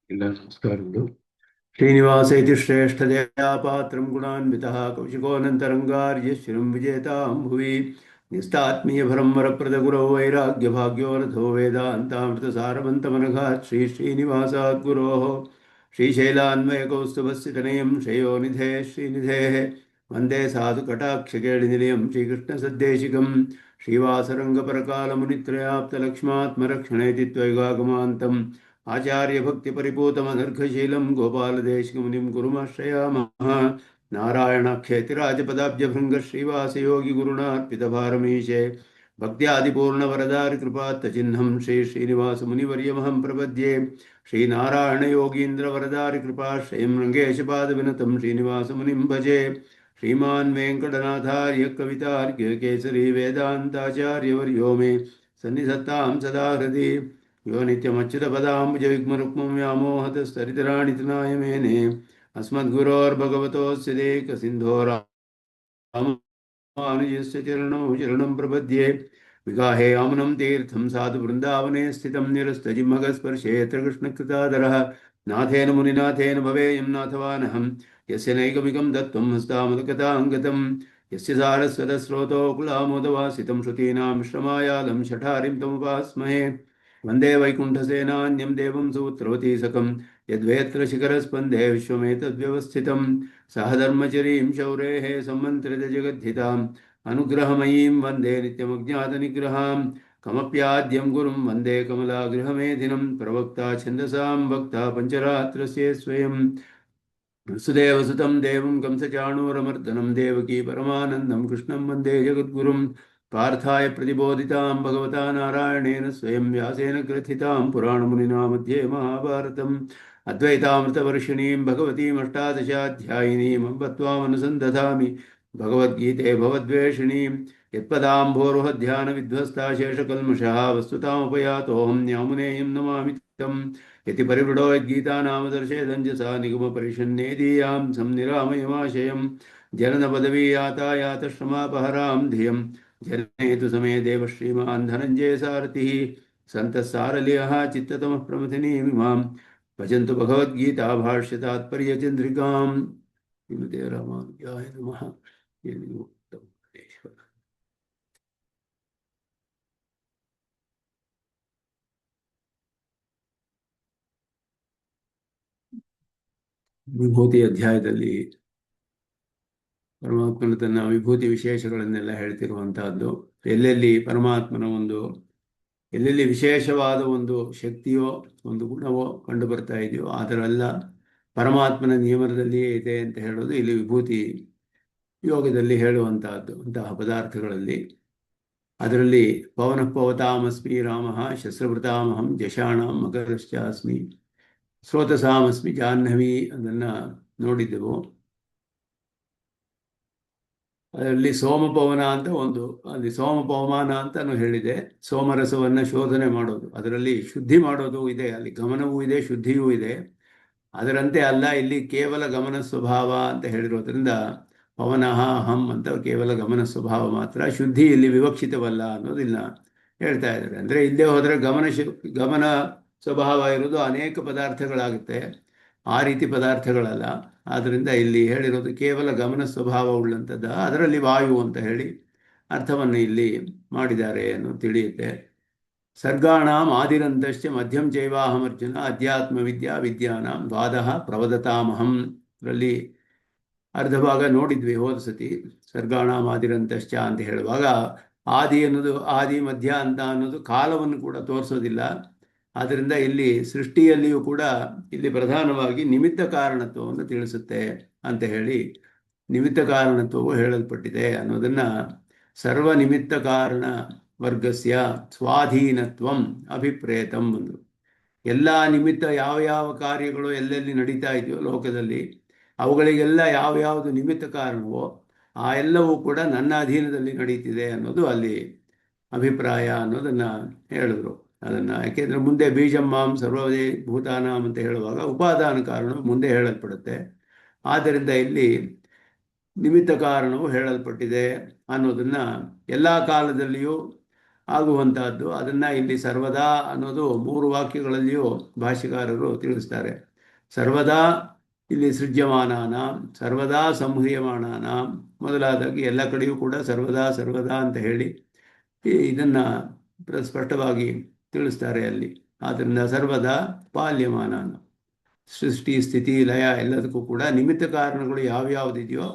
ಇಲ್ಲ ನಮಸ್ಕಾರಗಳು. ಶ್ರೀನಿವಾಸ ಇತಿ ಶ್ರೇಷ್ಠದಯಾ ಪಾತ್ರಂ ಗುಣಾನ್ವಿತಃ ಕೌಶಿಕೋನಂತರಂಗಾರ್ಯಶ್ರೀಂ ವಿಜೇತಾಂ ಭುವಿ ನಿಸ್ತಾತ್ಮೀಯಭರಂ ವರಪ್ರದ ಗುರೌ ವೈರಾಗ್ಯಭಾಗ್ಯೋ ರಥೋ ವೇದಾಂತಾಮೃತಸಾರವಂತಮನಘಾತ್ ಶ್ರೀನಿವಾಸಾತ್ ಗುರೋಃ ಶ್ರೀಶೈಲಾನ್ವಯಕೌಸ್ತುಭಸ್ಸಿತನಯಂ ಶ್ರೇಯೋನಿಧೇ ಶ್ರೀನಿಧೇಃ ವಂದೇ ಸಾಧುಕಟಾಕ್ಷಕೇಳಿನಿಲಯಂ ಶ್ರೀಕೃಷ್ಣಸದ್ದೇಶಿಕಂ ಶ್ರೀವಾಸರಂಗಪರಕಾಲಮುನಿತ್ರಯಾಪ್ತಲಕ್ಷ್ಮಾತ್ಮರಕ್ಷಣೇತಿ ತ್ವೈಗಾಗಮಾन्तಂ आचार्यभक्तिपरिपूतमनर्घशीलं गोपालदेशिकमुनिं गुरुमाश्रयामः। नारायणाख्यतिराजपदाब्जभृङ्गश्रीवासयोगिगुरुणार्पितभारमीशे भक्त्यादिपूर्णवरदारिकृपात्तचिह्नं श्रीश्रीनिवासमुनिवर्यमहं प्रपद्ये। श्रीनारायणयोगीन्द्रवरदारिकृपाश्रयं रङ्गेशपादविनतं श्रीनिवासमुनिं भजे। श्रीमान् वेङ्कटनाथार्य कवितार्क्यकेसरी वेदान्ताचार्यवर्यो मे सन्निधत्तां सदा हृदि यो नित्यमच्युतपदाम्बुजयुग्मरुक्मं व्यामोहतस्तरितराणि तृणाय मेने अस्मद्गुरोर्भगवतोऽस्य देकसिन्धो रामानुजस्य चरणौ शरणं प्रपद्ये। विगाहे आमनं तीर्थं साधु वृन्दावने स्थितं निरस्तजिह्मगस्पर्शे यत्र कृष्णकृतादरः नाथेन मुनिनाथेन भवेयं नाथवानहं यस्य नैकमिकं दत्तं हस्तामलकथाङ्गतं यस्य सारस्वतस्रोतोकुलामोदवासितं श्रुतीनां श्रमायालं शठारिं तमुपास्महे। वन्दे वैकुण्ठसेनान्यं देवं सूत्रवती सकं यद्वेत्र शिखरस्पन्दे विश्वमेतद्व्यवस्थितं सहधर्मचरीं शौरेः सम्मन्त्रितजगद्धिताम् अनुग्रहमयीं वन्दे नित्यमज्ञातनिग्रहां कमप्याद्यं गुरुं वन्दे कमलागृहमेधिनं प्रवक्ता छन्दसां वक्ता पञ्चरात्रस्य स्वयं वसुदेवसुतं देवं कंसचाणूरमर्दनं देवकी परमानन्दं कृष्णं वन्दे जगद्गुरुं पार्थाय प्रतिबोधितां भगवता नारायणेन स्वयं व्यासेन ग्रथितां पुराणमुनिना मध्ये महाभारतम् अद्वैतामृतवर्षिणीं भगवतीमष्टादशाध्यायिनीं अम्ब त्वामनुसन्दधामि भगवद्गीते भवद्वेषिणीं यत्पदाम्भोरुहध्यानविध्वस्ता शेषकल्मषः वस्तुतामुपयातोऽहं न्यामुनेयं नमामि तम् यति परिवृडो यद्गीतानामदर्शेदञ्जसा निगमपरिषन्नेदीयां संनिरामयमाशयं जननपदवीयातायातश्रमापहरां धियं जनयतु समे देव श्रीमान् धनञ्जयसारथिः सन्तः सारल्यः चित्ततमः प्रमथिनीमिमां भजन्तु भगवद्गीता भाष्यतात्पर्यचन्द्रिकां। श्रीमते रामानुजाय नमः। ವಿಭೂತಿ ಅಧ್ಯಾಯದಲ್ಲಿ ಪರಮಾತ್ಮನ ತನ್ನ ವಿಭೂತಿ ವಿಶೇಷಗಳನ್ನೆಲ್ಲ ಹೇಳ್ತಿರುವಂತಹದ್ದು. ಎಲ್ಲೆಲ್ಲಿ ವಿಶೇಷವಾದ ಒಂದು ಶಕ್ತಿಯೋ ಒಂದು ಗುಣವೋ ಕಂಡು ಬರ್ತಾ ಇದೆಯೋ ಅದರೆಲ್ಲ ಪರಮಾತ್ಮನ ನಿಯಮನದಲ್ಲಿಯೇ ಇದೆ ಅಂತ ಹೇಳೋದು ಇಲ್ಲಿ ವಿಭೂತಿ ಯೋಗದಲ್ಲಿ ಹೇಳುವಂತಹದ್ದು. ಅಂತಹ ಪದಾರ್ಥಗಳಲ್ಲಿ ಅದರಲ್ಲಿ ಪವನಃ ಪವತಾಮಸ್ಮಿ ರಾಮಃ ಶಸ್ತ್ರವೃತಾಮಹಂ ಜಷಾಣಾಂ ಮಕರಶ್ಚಾಸ್ಮಿ ಸ್ರೋತಸಾಮಸ್ಮಿ ಜಾಹ್ನವಿ ಅದನ್ನು ನೋಡಿದ್ದೆವು. ಅದರಲ್ಲಿ ಸೋಮಪವನ ಅಂತ ಅಲ್ಲಿ ಸೋಮಪವಮಾನ ಅಂತಾನು ಹೇಳಿದೆ. ಸೋಮರಸವನ್ನು ಶೋಧನೆ ಮಾಡೋದು, ಅದರಲ್ಲಿ ಶುದ್ಧಿ ಮಾಡೋದು ಇದೆ, ಅಲ್ಲಿ ಗಮನವೂ ಇದೆ ಶುದ್ಧಿಯೂ ಇದೆ. ಅದರಂತೆ ಅಲ್ಲ, ಇಲ್ಲಿ ಕೇವಲ ಗಮನ ಸ್ವಭಾವ ಅಂತ ಹೇಳಿರೋದ್ರಿಂದ ಪವನಃ ಅಹಂ ಅಂತ ಕೇವಲ ಗಮನ ಸ್ವಭಾವ ಮಾತ್ರ, ಶುದ್ಧಿ ಇಲ್ಲಿ ವಿವಕ್ಷಿತವಲ್ಲ ಅನ್ನೋದಿಲ್ಲ ಹೇಳ್ತಾ ಇದ್ದಾರೆ. ಅಂದರೆ ಇಲ್ಲೇ ಹೋದರೆ ಗಮನ ಸ್ವಭಾವ ಇರೋದು ಅನೇಕ ಪದಾರ್ಥಗಳಾಗುತ್ತೆ, ಆ ರೀತಿ ಪದಾರ್ಥಗಳಲ್ಲ. ಆದ್ದರಿಂದ ಇಲ್ಲಿ ಹೇಳಿರೋದು ಕೇವಲ ಗಮನ ಸ್ವಭಾವ ಉಳ್ಳಂಥದ್ದು. ಅದರಲ್ಲಿ ವಾಯು ಅಂತ ಹೇಳಿ ಅರ್ಥವನ್ನು ಇಲ್ಲಿ ಮಾಡಿದ್ದಾರೆ ಅನ್ನೋದು ತಿಳಿಯುತ್ತೆ. ಸರ್ಗಾಣಾಂ ಆದಿರಂತಶ್ಚ ಮಧ್ಯಂ ಚೈವಾಹಮರ್ಜುನ ಅಧ್ಯಾತ್ಮ ವಿದ್ಯಾನಾಂ ದ್ವಾದಹ ಪ್ರವದತಾಮಹಂ. ಇದರಲ್ಲಿ ಅರ್ಧ ಭಾಗ ನೋಡಿದ್ವಿ ಹೋದ ಸತಿ. ಸರ್ಗಾಣಾಂ ಆದಿರಂತಶ್ಚ ಅಂತ ಹೇಳುವಾಗ ಆದಿ ಅನ್ನೋದು ಆದಿ ಮಧ್ಯ ಅಂತ ಅನ್ನೋದು ಕಾಲವನ್ನು ಕೂಡ ತೋರಿಸೋದಿಲ್ಲ. ಆದ್ದರಿಂದ ಇಲ್ಲಿ ಸೃಷ್ಟಿಯಲ್ಲಿಯೂ ಕೂಡ ಇಲ್ಲಿ ಪ್ರಧಾನವಾಗಿ ನಿಮಿತ್ತ ಕಾರಣತ್ವವನ್ನು ತಿಳಿಸುತ್ತೆ ಅಂತ ಹೇಳಿ ನಿಮಿತ್ತ ಕಾರಣತ್ವವು ಹೇಳಲ್ಪಟ್ಟಿದೆ ಅನ್ನೋದನ್ನು ಸರ್ವ ನಿಮಿತ್ತ ಕಾರಣ ವರ್ಗಸ್ಯ ಸ್ವಾಧೀನತ್ವಂ ಅಭಿಪ್ರೇತಂ ಒಂದು. ಎಲ್ಲ ನಿಮಿತ್ತ ಯಾವ ಕಾರ್ಯಗಳು ಎಲ್ಲೆಲ್ಲಿ ನಡೀತಾ ಇದೆಯೋ ಲೋಕದಲ್ಲಿ ಅವುಗಳಿಗೆಲ್ಲ ಯಾವ್ಯಾವುದು ನಿಮಿತ್ತ ಕಾರಣವೋ ಆ ಎಲ್ಲವೂ ಕೂಡ ನನ್ನ ಅಧೀನದಲ್ಲಿ ನಡೀತಿದೆ ಅನ್ನೋದು ಅಲ್ಲಿ ಅಭಿಪ್ರಾಯ ಅನ್ನೋದನ್ನು ಹೇಳಿದ್ರು. ಅದನ್ನು ಯಾಕೆಂದರೆ ಮುಂದೆ ಬೀಜಂ ಮಾಂ ಸರ್ವದೇ ಭೂತಾನಾಂ ಅಂತ ಹೇಳುವಾಗ ಉಪಾದಾನ ಕಾರಣವು ಮುಂದೆ ಹೇಳಲ್ಪಡುತ್ತೆ. ಆದ್ದರಿಂದ ಇಲ್ಲಿ ನಿಮಿತ್ತ ಕಾರಣವು ಹೇಳಲ್ಪಟ್ಟಿದೆ ಅನ್ನೋದನ್ನು ಎಲ್ಲ ಕಾಲದಲ್ಲಿಯೂ ಆಗುವಂತಹದ್ದು. ಅದನ್ನ ಇಲ್ಲಿ ಸರ್ವದಾ ಅನ್ನೋದು 3 ವಾಕ್ಯಗಳಲ್ಲಿಯೂ ಭಾಷ್ಯಕಾರರು ತಿಳಿಸ್ತಾರೆ. ಸರ್ವದಾ ಇಲ್ಲಿ ಸೃಜ್ಯಮಾನಾನ, ಸರ್ವದಾ ಸಂಹ್ರಿಯಮಾನಾನ ಮೊದಲಾದಾಗಿ ಎಲ್ಲ ಕಡೆಯೂ ಕೂಡ ಸರ್ವದಾ ಸರ್ವದಾ ಅಂತ ಹೇಳಿ ಇದನ್ನ ಸ್ಪಷ್ಟವಾಗಿ ತಿಳಿಸ್ತಾರೆ ಅಲ್ಲಿ. ಆದ್ದರಿಂದ ಸರ್ವದಾ ಪಾಲ್ಯಮಾನಾನ, ಸೃಷ್ಟಿ ಸ್ಥಿತಿ ಲಯ ಎಲ್ಲದಕ್ಕೂ ಕೂಡ ನಿಮಿತ್ತ ಕಾರಣಗಳು ಯಾವ್ಯಾವುದಿದೆಯೋ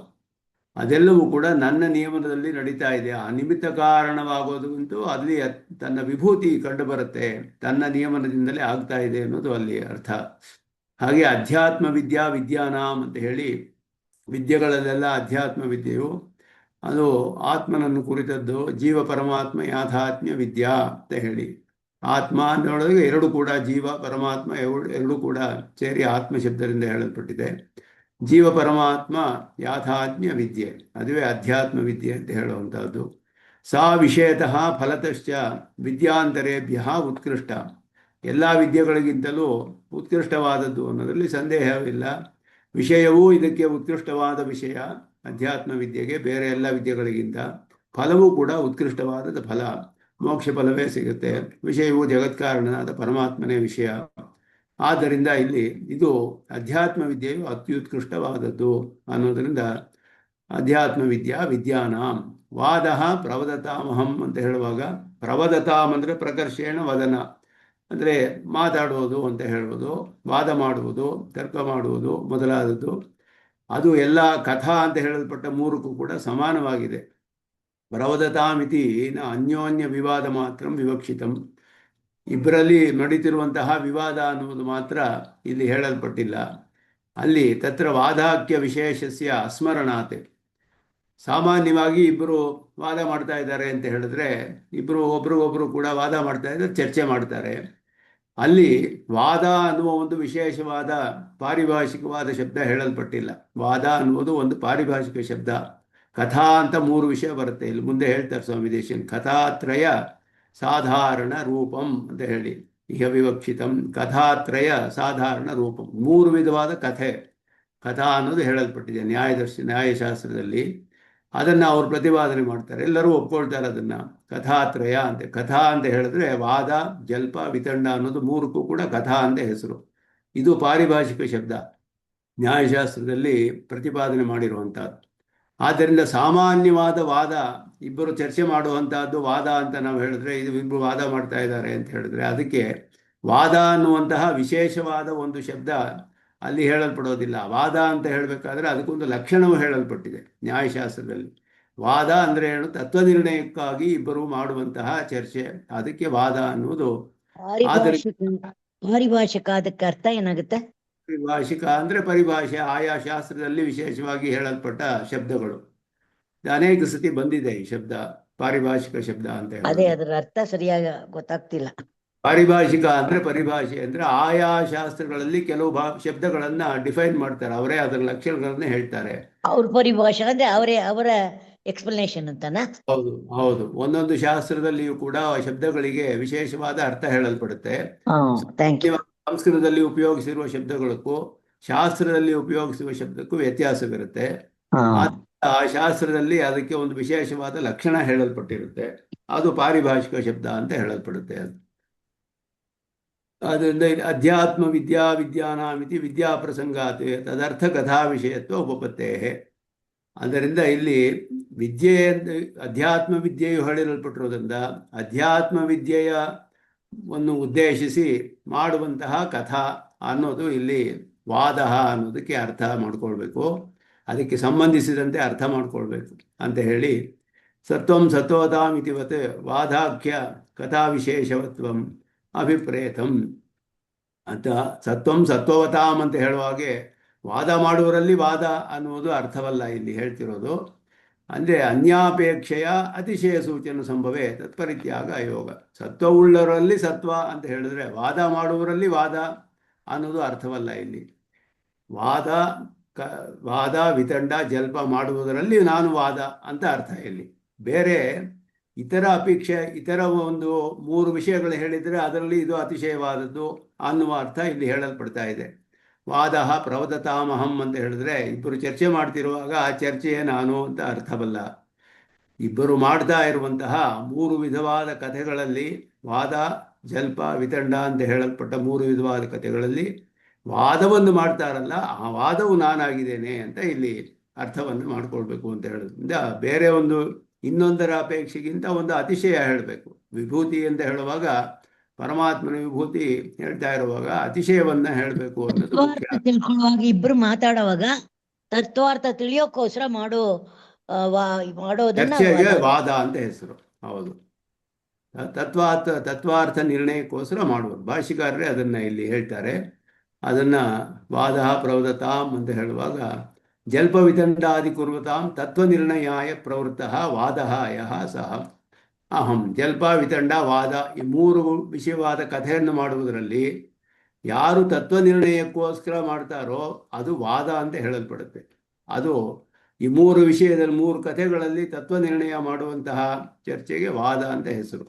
ಅದೆಲ್ಲವೂ ಕೂಡ ನನ್ನ ನಿಯಮನದಲ್ಲಿ ನಡೀತಾ ಇದೆ. ಆ ನಿಮಿತ್ತ ಕಾರಣವಾಗೋದಂತೂ ಅಲ್ಲಿ ತನ್ನ ವಿಭೂತಿ ಕಂಡು ಬರುತ್ತೆ, ತನ್ನ ನಿಯಮನದಿಂದಲೇ ಆಗ್ತಾ ಇದೆ ಅನ್ನೋದು ಅಲ್ಲಿ ಅರ್ಥ. ಹಾಗೆ ಅಧ್ಯಾತ್ಮ ವಿದ್ಯಾ ವಿದ್ಯಾನಾಮ್ ಅಂತ ಹೇಳಿ ವಿದ್ಯೆಗಳಲ್ಲೆಲ್ಲ ಅಧ್ಯಾತ್ಮ ವಿದ್ಯೆಯು ಅದು ಆತ್ಮನನ್ನು ಕುರಿತದ್ದು. ಜೀವ ಪರಮಾತ್ಮ ಯಾಥಾತ್ಮ್ಯ ವಿದ್ಯಾ ಅಂತ ಹೇಳಿ, ಆತ್ಮ ಅನ್ನೋಳಗೆ ಎರಡು ಕೂಡ ಜೀವ ಪರಮಾತ್ಮ ಎರಡು ಕೂಡ ಸೇರಿ ಆತ್ಮ ಶಬ್ದದಿಂದ ಹೇಳಲ್ಪಟ್ಟಿದೆ. ಜೀವ ಪರಮಾತ್ಮ ಯಾಥಾತ್ಮ್ಯ ವಿದ್ಯೆ, ಅದುವೇ ಅಧ್ಯಾತ್ಮ ವಿದ್ಯೆ ಅಂತ ಹೇಳುವಂಥದ್ದು. ಸಾ ವಿಷಯತಃ ಫಲತಶ್ಚ ವಿದ್ಯಾಂತರೇಭ್ಯ ಉತ್ಕೃಷ್ಟ, ಎಲ್ಲ ವಿದ್ಯೆಗಳಿಗಿಂತಲೂ ಉತ್ಕೃಷ್ಟವಾದದ್ದು ಅನ್ನೋದರಲ್ಲಿ ಸಂದೇಹವಿಲ್ಲ. ವಿಷಯವೂ ಇದಕ್ಕೆ ಉತ್ಕೃಷ್ಟವಾದ ವಿಷಯ ಅಧ್ಯಾತ್ಮ ವಿದ್ಯೆಗೆ, ಬೇರೆ ಎಲ್ಲ ವಿದ್ಯೆಗಳಿಗಿಂತ. ಫಲವೂ ಕೂಡ ಉತ್ಕೃಷ್ಟವಾದ ಫಲ, ಮೋಕ್ಷ ಫಲವೇ ಸಿಗುತ್ತೆ. ವಿಷಯವೂ ಜಗತ್ಕಾರಣನಾದ ಪರಮಾತ್ಮನೇ ವಿಷಯ. ಆದ್ದರಿಂದ ಇಲ್ಲಿ ಇದು ಅಧ್ಯಾತ್ಮ ವಿದ್ಯೆಯು ಅತ್ಯುತ್ಕೃಷ್ಟವಾದದ್ದು ಅನ್ನೋದರಿಂದ ಅಧ್ಯಾತ್ಮ ವಿದ್ಯಾ ವಿದ್ಯಾನಾಂ. ವಾದ ಪ್ರವದತಾಮಹಂ ಅಂತ ಹೇಳುವಾಗ, ಪ್ರವದತಾಮ್ ಅಂದರೆ ಪ್ರಕರ್ಷೇಣ ವದನ ಅಂದರೆ ಮಾತಾಡುವುದು ಅಂತ ಹೇಳುವುದು, ವಾದ ಮಾಡುವುದು, ತರ್ಕ ಮಾಡುವುದು ಮೊದಲಾದದ್ದು. ಅದು ಎಲ್ಲ ಕಥಾ ಅಂತ ಹೇಳಲ್ಪಟ್ಟ ಮೂರಕ್ಕೂ ಕೂಡ ಸಮಾನವಾಗಿದೆ. ಪ್ರವದತಾಮಿತಿ ನ ಅನ್ಯೋನ್ಯ ವಿವಾದ ಮಾತ್ರ ವಿವಕ್ಷಿತಂ, ಇಬ್ಬರಲ್ಲಿ ನಡೀತಿರುವಂತಹ ವಿವಾದ ಅನ್ನುವುದು ಮಾತ್ರ ಇಲ್ಲಿ ಹೇಳಲ್ಪಟ್ಟಿಲ್ಲ. ಅಲ್ಲಿ ತತ್ರ ವಾದಾಕ್ಯ ವಿಶೇಷಸ್ಯ ಅಸ್ಮರಣಾತೆ, ಸಾಮಾನ್ಯವಾಗಿ ಇಬ್ಬರು ವಾದ ಮಾಡ್ತಾ ಇದ್ದಾರೆ ಅಂತ ಹೇಳಿದ್ರೆ ಇಬ್ಬರು ಒಬ್ರಿಗೊಬ್ರು ಕೂಡ ವಾದ ಮಾಡ್ತಾ ಇದ್ದಾರೆ, ಚರ್ಚೆ ಮಾಡ್ತಾರೆ. ಅಲ್ಲಿ ವಾದ ಅನ್ನುವ ಒಂದು ವಿಶೇಷವಾದ ಪಾರಿಭಾಷಿಕವಾದ ಶಬ್ದ ಹೇಳಲ್ಪಟ್ಟಿಲ್ಲ. ವಾದ ಅನ್ನುವುದು ಒಂದು ಪಾರಿಭಾಷಿಕ ಶಬ್ದ. ಕಥಾ ಅಂತ 3 ವಿಷಯ ಬರುತ್ತೆ ಇಲ್ಲಿ ಮುಂದೆ ಹೇಳ್ತಾರೆ ಸ್ವಾಮಿ ದೇಶಿಕನ್. ಕಥಾತ್ರಯ ಸಾಧಾರಣ ರೂಪಂ ಅಂತ ಹೇಳಿ ಇಹ ವಿವಕ್ಷಿತಂ, ಕಥಾತ್ರಯ ಸಾಧಾರಣ ರೂಪಂ, 3 ವಿಧವಾದ ಕಥಾ ಅನ್ನೋದು ಹೇಳಲ್ಪಟ್ಟಿದೆ ನ್ಯಾಯಶಾಸ್ತ್ರದಲ್ಲಿ. ಅದನ್ನು ಅವರು ಪ್ರತಿಪಾದನೆ ಮಾಡ್ತಾರೆ, ಎಲ್ಲರೂ ಒಪ್ಕೊಳ್ತಾರೆ ಅದನ್ನ. ಕಥಾತ್ರಯ ಅಂತ, ಕಥಾ ಅಂತ ಹೇಳಿದ್ರೆ ವಾದ ಜಲ್ಪ ವಿತಂಡ ಅನ್ನೋದು 3ಕ್ಕೂ ಕೂಡ ಕಥಾ ಅಂತ ಹೆಸರು. ಇದು ಪಾರಿಭಾಷಿಕ ಶಬ್ದ, ನ್ಯಾಯಶಾಸ್ತ್ರದಲ್ಲಿ ಪ್ರತಿಪಾದನೆ ಮಾಡಿರುವಂತಹದ್ದು. ಆದ್ದರಿಂದ ಸಾಮಾನ್ಯವಾದ ವಾದ, ಇಬ್ಬರು ಚರ್ಚೆ ಮಾಡುವಂತಹದ್ದು ವಾದ ಅಂತ ನಾವು ಹೇಳಿದ್ರೆ, ಇದು ಇಬ್ಬರು ವಾದ ಮಾಡ್ತಾ ಇದ್ದಾರೆ ಅಂತ ಹೇಳಿದ್ರೆ ಅದಕ್ಕೆ ವಾದ ಅನ್ನುವಂತಹ ವಿಶೇಷವಾದ ಒಂದು ಶಬ್ದ ಅಲ್ಲಿ ಹೇಳಲ್ಪಡೋದಿಲ್ಲ. ವಾದ ಅಂತ ಹೇಳಬೇಕಾದ್ರೆ ಅದಕ್ಕೊಂದು ಲಕ್ಷಣವು ಹೇಳಲ್ಪಟ್ಟಿದೆ ನ್ಯಾಯಶಾಸ್ತ್ರದಲ್ಲಿ. ವಾದ ಅಂದರೆ ಏನು? ತತ್ವನಿರ್ಣಯಕ್ಕಾಗಿ ಇಬ್ಬರು ಮಾಡುವಂತಹ ಚರ್ಚೆ, ಅದಕ್ಕೆ ವಾದ ಅನ್ನುವುದು. ಪಾರಿಭಾಷಿಕ ಅದಕ್ಕೆ ಅರ್ಥ ಏನಾಗುತ್ತೆ? ಪಾರಿಭಾಷಿಕ ಅಂದ್ರೆ ಪರಿಭಾಷೆ, ಆಯಾ ಶಾಸ್ತ್ರದಲ್ಲಿ ವಿಶೇಷವಾಗಿ ಹೇಳಲ್ಪಟ್ಟ ಶಬ್ದಗಳು. ಅನೇಕ ಸತಿ ಬಂದಿದೆ ಈ ಶಬ್ದ ಪಾರಿಭಾಷಿಕ ಶಬ್ದ ಅಂತ ಹೇಳಿ. ಅದೇ ಅದರ ಅರ್ಥ ಸರಿಯಾಗಿ ಗೊತ್ತಾಗ್ತಿಲ್ಲ. ಪಾರಿಭಾಷಿಕ ಅಂದ್ರೆ ಪರಿಭಾಷೆ ಅಂದ್ರೆ ಆಯಾ ಶಾಸ್ತ್ರಗಳಲ್ಲಿ ಕೆಲವು ಶಬ್ದಗಳನ್ನ ಡಿಫೈನ್ ಮಾಡ್ತಾರೆ, ಅವರೇ ಅದರ ಲಕ್ಷಣಗಳನ್ನ ಹೇಳ್ತಾರೆ. ಅವ್ರ ಪರಿಭಾಷೆ ಅಂದ್ರೆ ಅವರ ಎಕ್ಸ್ಪ್ಲನೇಷನ್ ಅಂತಾನ? ಹೌದು ಹೌದು, ಒಂದೊಂದು ಶಾಸ್ತ್ರದಲ್ಲಿಯೂ ಕೂಡ ಶಬ್ದಗಳಿಗೆ ವಿಶೇಷವಾದ ಅರ್ಥ ಹೇಳಲ್ಪಡುತ್ತೆ. ಸಂಸ್ಕೃತದಲ್ಲಿ ಉಪಯೋಗಿಸಿರುವ ಶಬ್ದಗಳಿಗೂ ಶಾಸ್ತ್ರದಲ್ಲಿ ಉಪಯೋಗಿಸುವ ಶಬ್ದಕ್ಕೂ ವ್ಯತ್ಯಾಸವಿರುತ್ತೆ. ಆ ಶಾಸ್ತ್ರದಲ್ಲಿ ಅದಕ್ಕೆ ಒಂದು ವಿಶೇಷವಾದ ಲಕ್ಷಣ ಹೇಳಲ್ಪಟ್ಟಿರುತ್ತೆ, ಅದು ಪಾರಿಭಾಷಿಕ ಶಬ್ದ ಅಂತ ಹೇಳಲ್ಪಡುತ್ತೆ. ಅದರಿಂದ ಅಧ್ಯಾತ್ಮ ವಿದ್ಯಾ ವಿದ್ಯಾನಾಮಿತಿ ವಿದ್ಯಾ ಪ್ರಸಂಗಾತ್ ತದರ್ಥ ಕಥಾ ವಿಷಯತ್ವ ಉಪಪತ್ತೇ. ಆದ್ದರಿಂದ ಇಲ್ಲಿ ವಿದ್ಯೆ ಅಧ್ಯಾತ್ಮ ವಿದ್ಯೆಯು ಹೇಳಿರಲ್ಪಟ್ಟಿರೋದ್ರಿಂದ ಅಧ್ಯಾತ್ಮ ವಿದ್ಯೆಯನ್ನು ಉದ್ದೇಶಿಸಿ ಮಾಡುವಂತಹ ಕಥಾ ಅನ್ನೋದು ಇಲ್ಲಿ ವಾದ ಅನ್ನೋದಕ್ಕೆ ಅರ್ಥ ಮಾಡ್ಕೊಳ್ಬೇಕು, ಅದಕ್ಕೆ ಸಂಬಂಧಿಸಿದಂತೆ ಅರ್ಥ ಮಾಡ್ಕೊಳ್ಬೇಕು ಅಂತ ಹೇಳಿ, ಸತ್ವಂ ಸತ್ವತಾಮಿತಿವತ್ ವಾದಾಖ್ಯ ಕಥಾ ವಿಶೇಷವತ್ವಂ ಅಭಿಪ್ರೇತಂ ಅಂತ. ಸತ್ವಂ ಸತ್ವವತಾಂ ಅಂತ ಹೇಳುವಾಗೆ ವಾದ ಮಾಡುವರಲ್ಲಿ ವಾದ ಅನ್ನುವುದು ಅರ್ಥವಲ್ಲ ಇಲ್ಲಿ ಹೇಳ್ತಿರೋದು. ಅಂದರೆ ಅನ್ಯಾಪೇಕ್ಷೆಯ ಅತಿಶಯ ಸೂಚನ ಸಂಭವೇ ತತ್ಪರಿತ್ಯಾಗ ಯೋಗ. ಸತ್ವವುಳ್ಳವರಲ್ಲಿ ಸತ್ವ ಅಂತ ಹೇಳಿದ್ರೆ ವಾದ ಮಾಡುವರಲ್ಲಿ ವಾದ ಅನ್ನೋದು ಅರ್ಥವಲ್ಲ ಇಲ್ಲಿ. ವಾದ ವಿತಂಡ ಜಲ್ಪ ಮಾಡುವುದರಲ್ಲಿ ನಾನು ವಾದ ಅಂತ ಅರ್ಥ ಇಲ್ಲಿ. ಬೇರೆ ಇತರ ಇತರ ಒಂದು 3 ವಿಷಯಗಳು ಹೇಳಿದರೆ ಅದರಲ್ಲಿ ಇದು ಅತಿಶಯವಾದದ್ದು ಅನ್ನುವ ಅರ್ಥ ಇಲ್ಲಿ ಹೇಳಲ್ಪಡ್ತಾ ಇದೆ. ವಾದ ಪ್ರವದತಾಮಹಂ ಅಂತ ಹೇಳಿದ್ರೆ ಇಬ್ಬರು ಚರ್ಚೆ ಮಾಡ್ತಿರುವಾಗ ಆ ಚರ್ಚೆಯೇ ನಾನು ಅಂತ ಅರ್ಥವಲ್ಲ. ಇಬ್ಬರು ಮಾಡ್ತಾ ಇರುವಂತಹ ಮೂರು ವಿಧವಾದ ಕಥೆಗಳಲ್ಲಿ ವಾದ ಜಲ್ಪ ವಿತಂಡ ಅಂತ ಹೇಳಲ್ಪಟ್ಟ ಮೂರು ವಿಧವಾದ ಕಥೆಗಳಲ್ಲಿ ವಾದವನ್ನು ಮಾಡ್ತಾರಲ್ಲ, ಆ ವಾದವು ನಾನಾಗಿದ್ದೇನೆ ಅಂತ ಇಲ್ಲಿ ಅರ್ಥವನ್ನು ಮಾಡ್ಕೊಳ್ಬೇಕು ಅಂತ ಹೇಳೋದ್ರಿಂದ ಬೇರೆ ಒಂದು ಇನ್ನೊಂದರ ಅಪೇಕ್ಷೆಗಿಂತ ಒಂದು ಅತಿಶಯ ಹೇಳಬೇಕು. ವಿಭೂತಿ ಅಂತ ಹೇಳುವಾಗ ಪರಮಾತ್ಮನ ವಿಭೂತಿ ಹೇಳ್ತಾ ಇರುವಾಗ ಅತಿಶಯವನ್ನ ಹೇಳಬೇಕು ಅನ್ನೋದು ಮುಖ್ಯ. ತತ್ವಾರ್ಥ ತಿಳ್ಕೊಳ್ಳುವಾಗ ಇಬ್ರು ಮಾತಾಡುವಾಗ ತತ್ವಾರ್ಥ ತಿಳಿಯೋಕ್ಕೋಸ್ಕರ ಮಾಡೋದನ್ನ ಚರ್ಚೆಗೆ ವಾದ ಅಂತ ಹೆಸರು. ಹೌದು, ತತ್ವಾರ್ಥ ನಿರ್ಣಯಕ್ಕೋಸ್ಕರ ಮಾಡುವರು. ಭಾಷಿಕಾರರೇ ಅದನ್ನ ಇಲ್ಲಿ ಹೇಳ್ತಾರೆ. ಅದನ್ನ ವಾದ ಪ್ರವದತಾಂ ಅಂತ ಹೇಳುವಾಗ ಜಲ್ಪ ವಿತಂಡಾದಿ ಕುರ್ವತಾಂ ತತ್ವ ನಿರ್ಣಯಾಯ ಪ್ರವೃತ್ತಃ ವಾದ ಯಹ ಸಹ ಅಹಂ. ಜಲ್ಪ ವಿತಂಡ ವಾದ ಈ ಮೂರು ವಿಷಯವಾದ ಕಥೆಯನ್ನು ಮಾಡುವುದರಲ್ಲಿ ಯಾರು ತತ್ವ ನಿರ್ಣಯಕ್ಕೋಸ್ಕರ ಮಾಡ್ತಾರೋ ಅದು ವಾದ ಅಂತ ಹೇಳಲ್ಪಡುತ್ತೆ. ಅದು ಈ ಮೂರು ವಿಷಯದಲ್ಲಿ ಮೂರು ಕಥೆಗಳಲ್ಲಿ ತತ್ವ ನಿರ್ಣಯ ಮಾಡುವಂತಹ ಚರ್ಚೆಗೆ ವಾದ ಅಂತ ಹೆಸರು.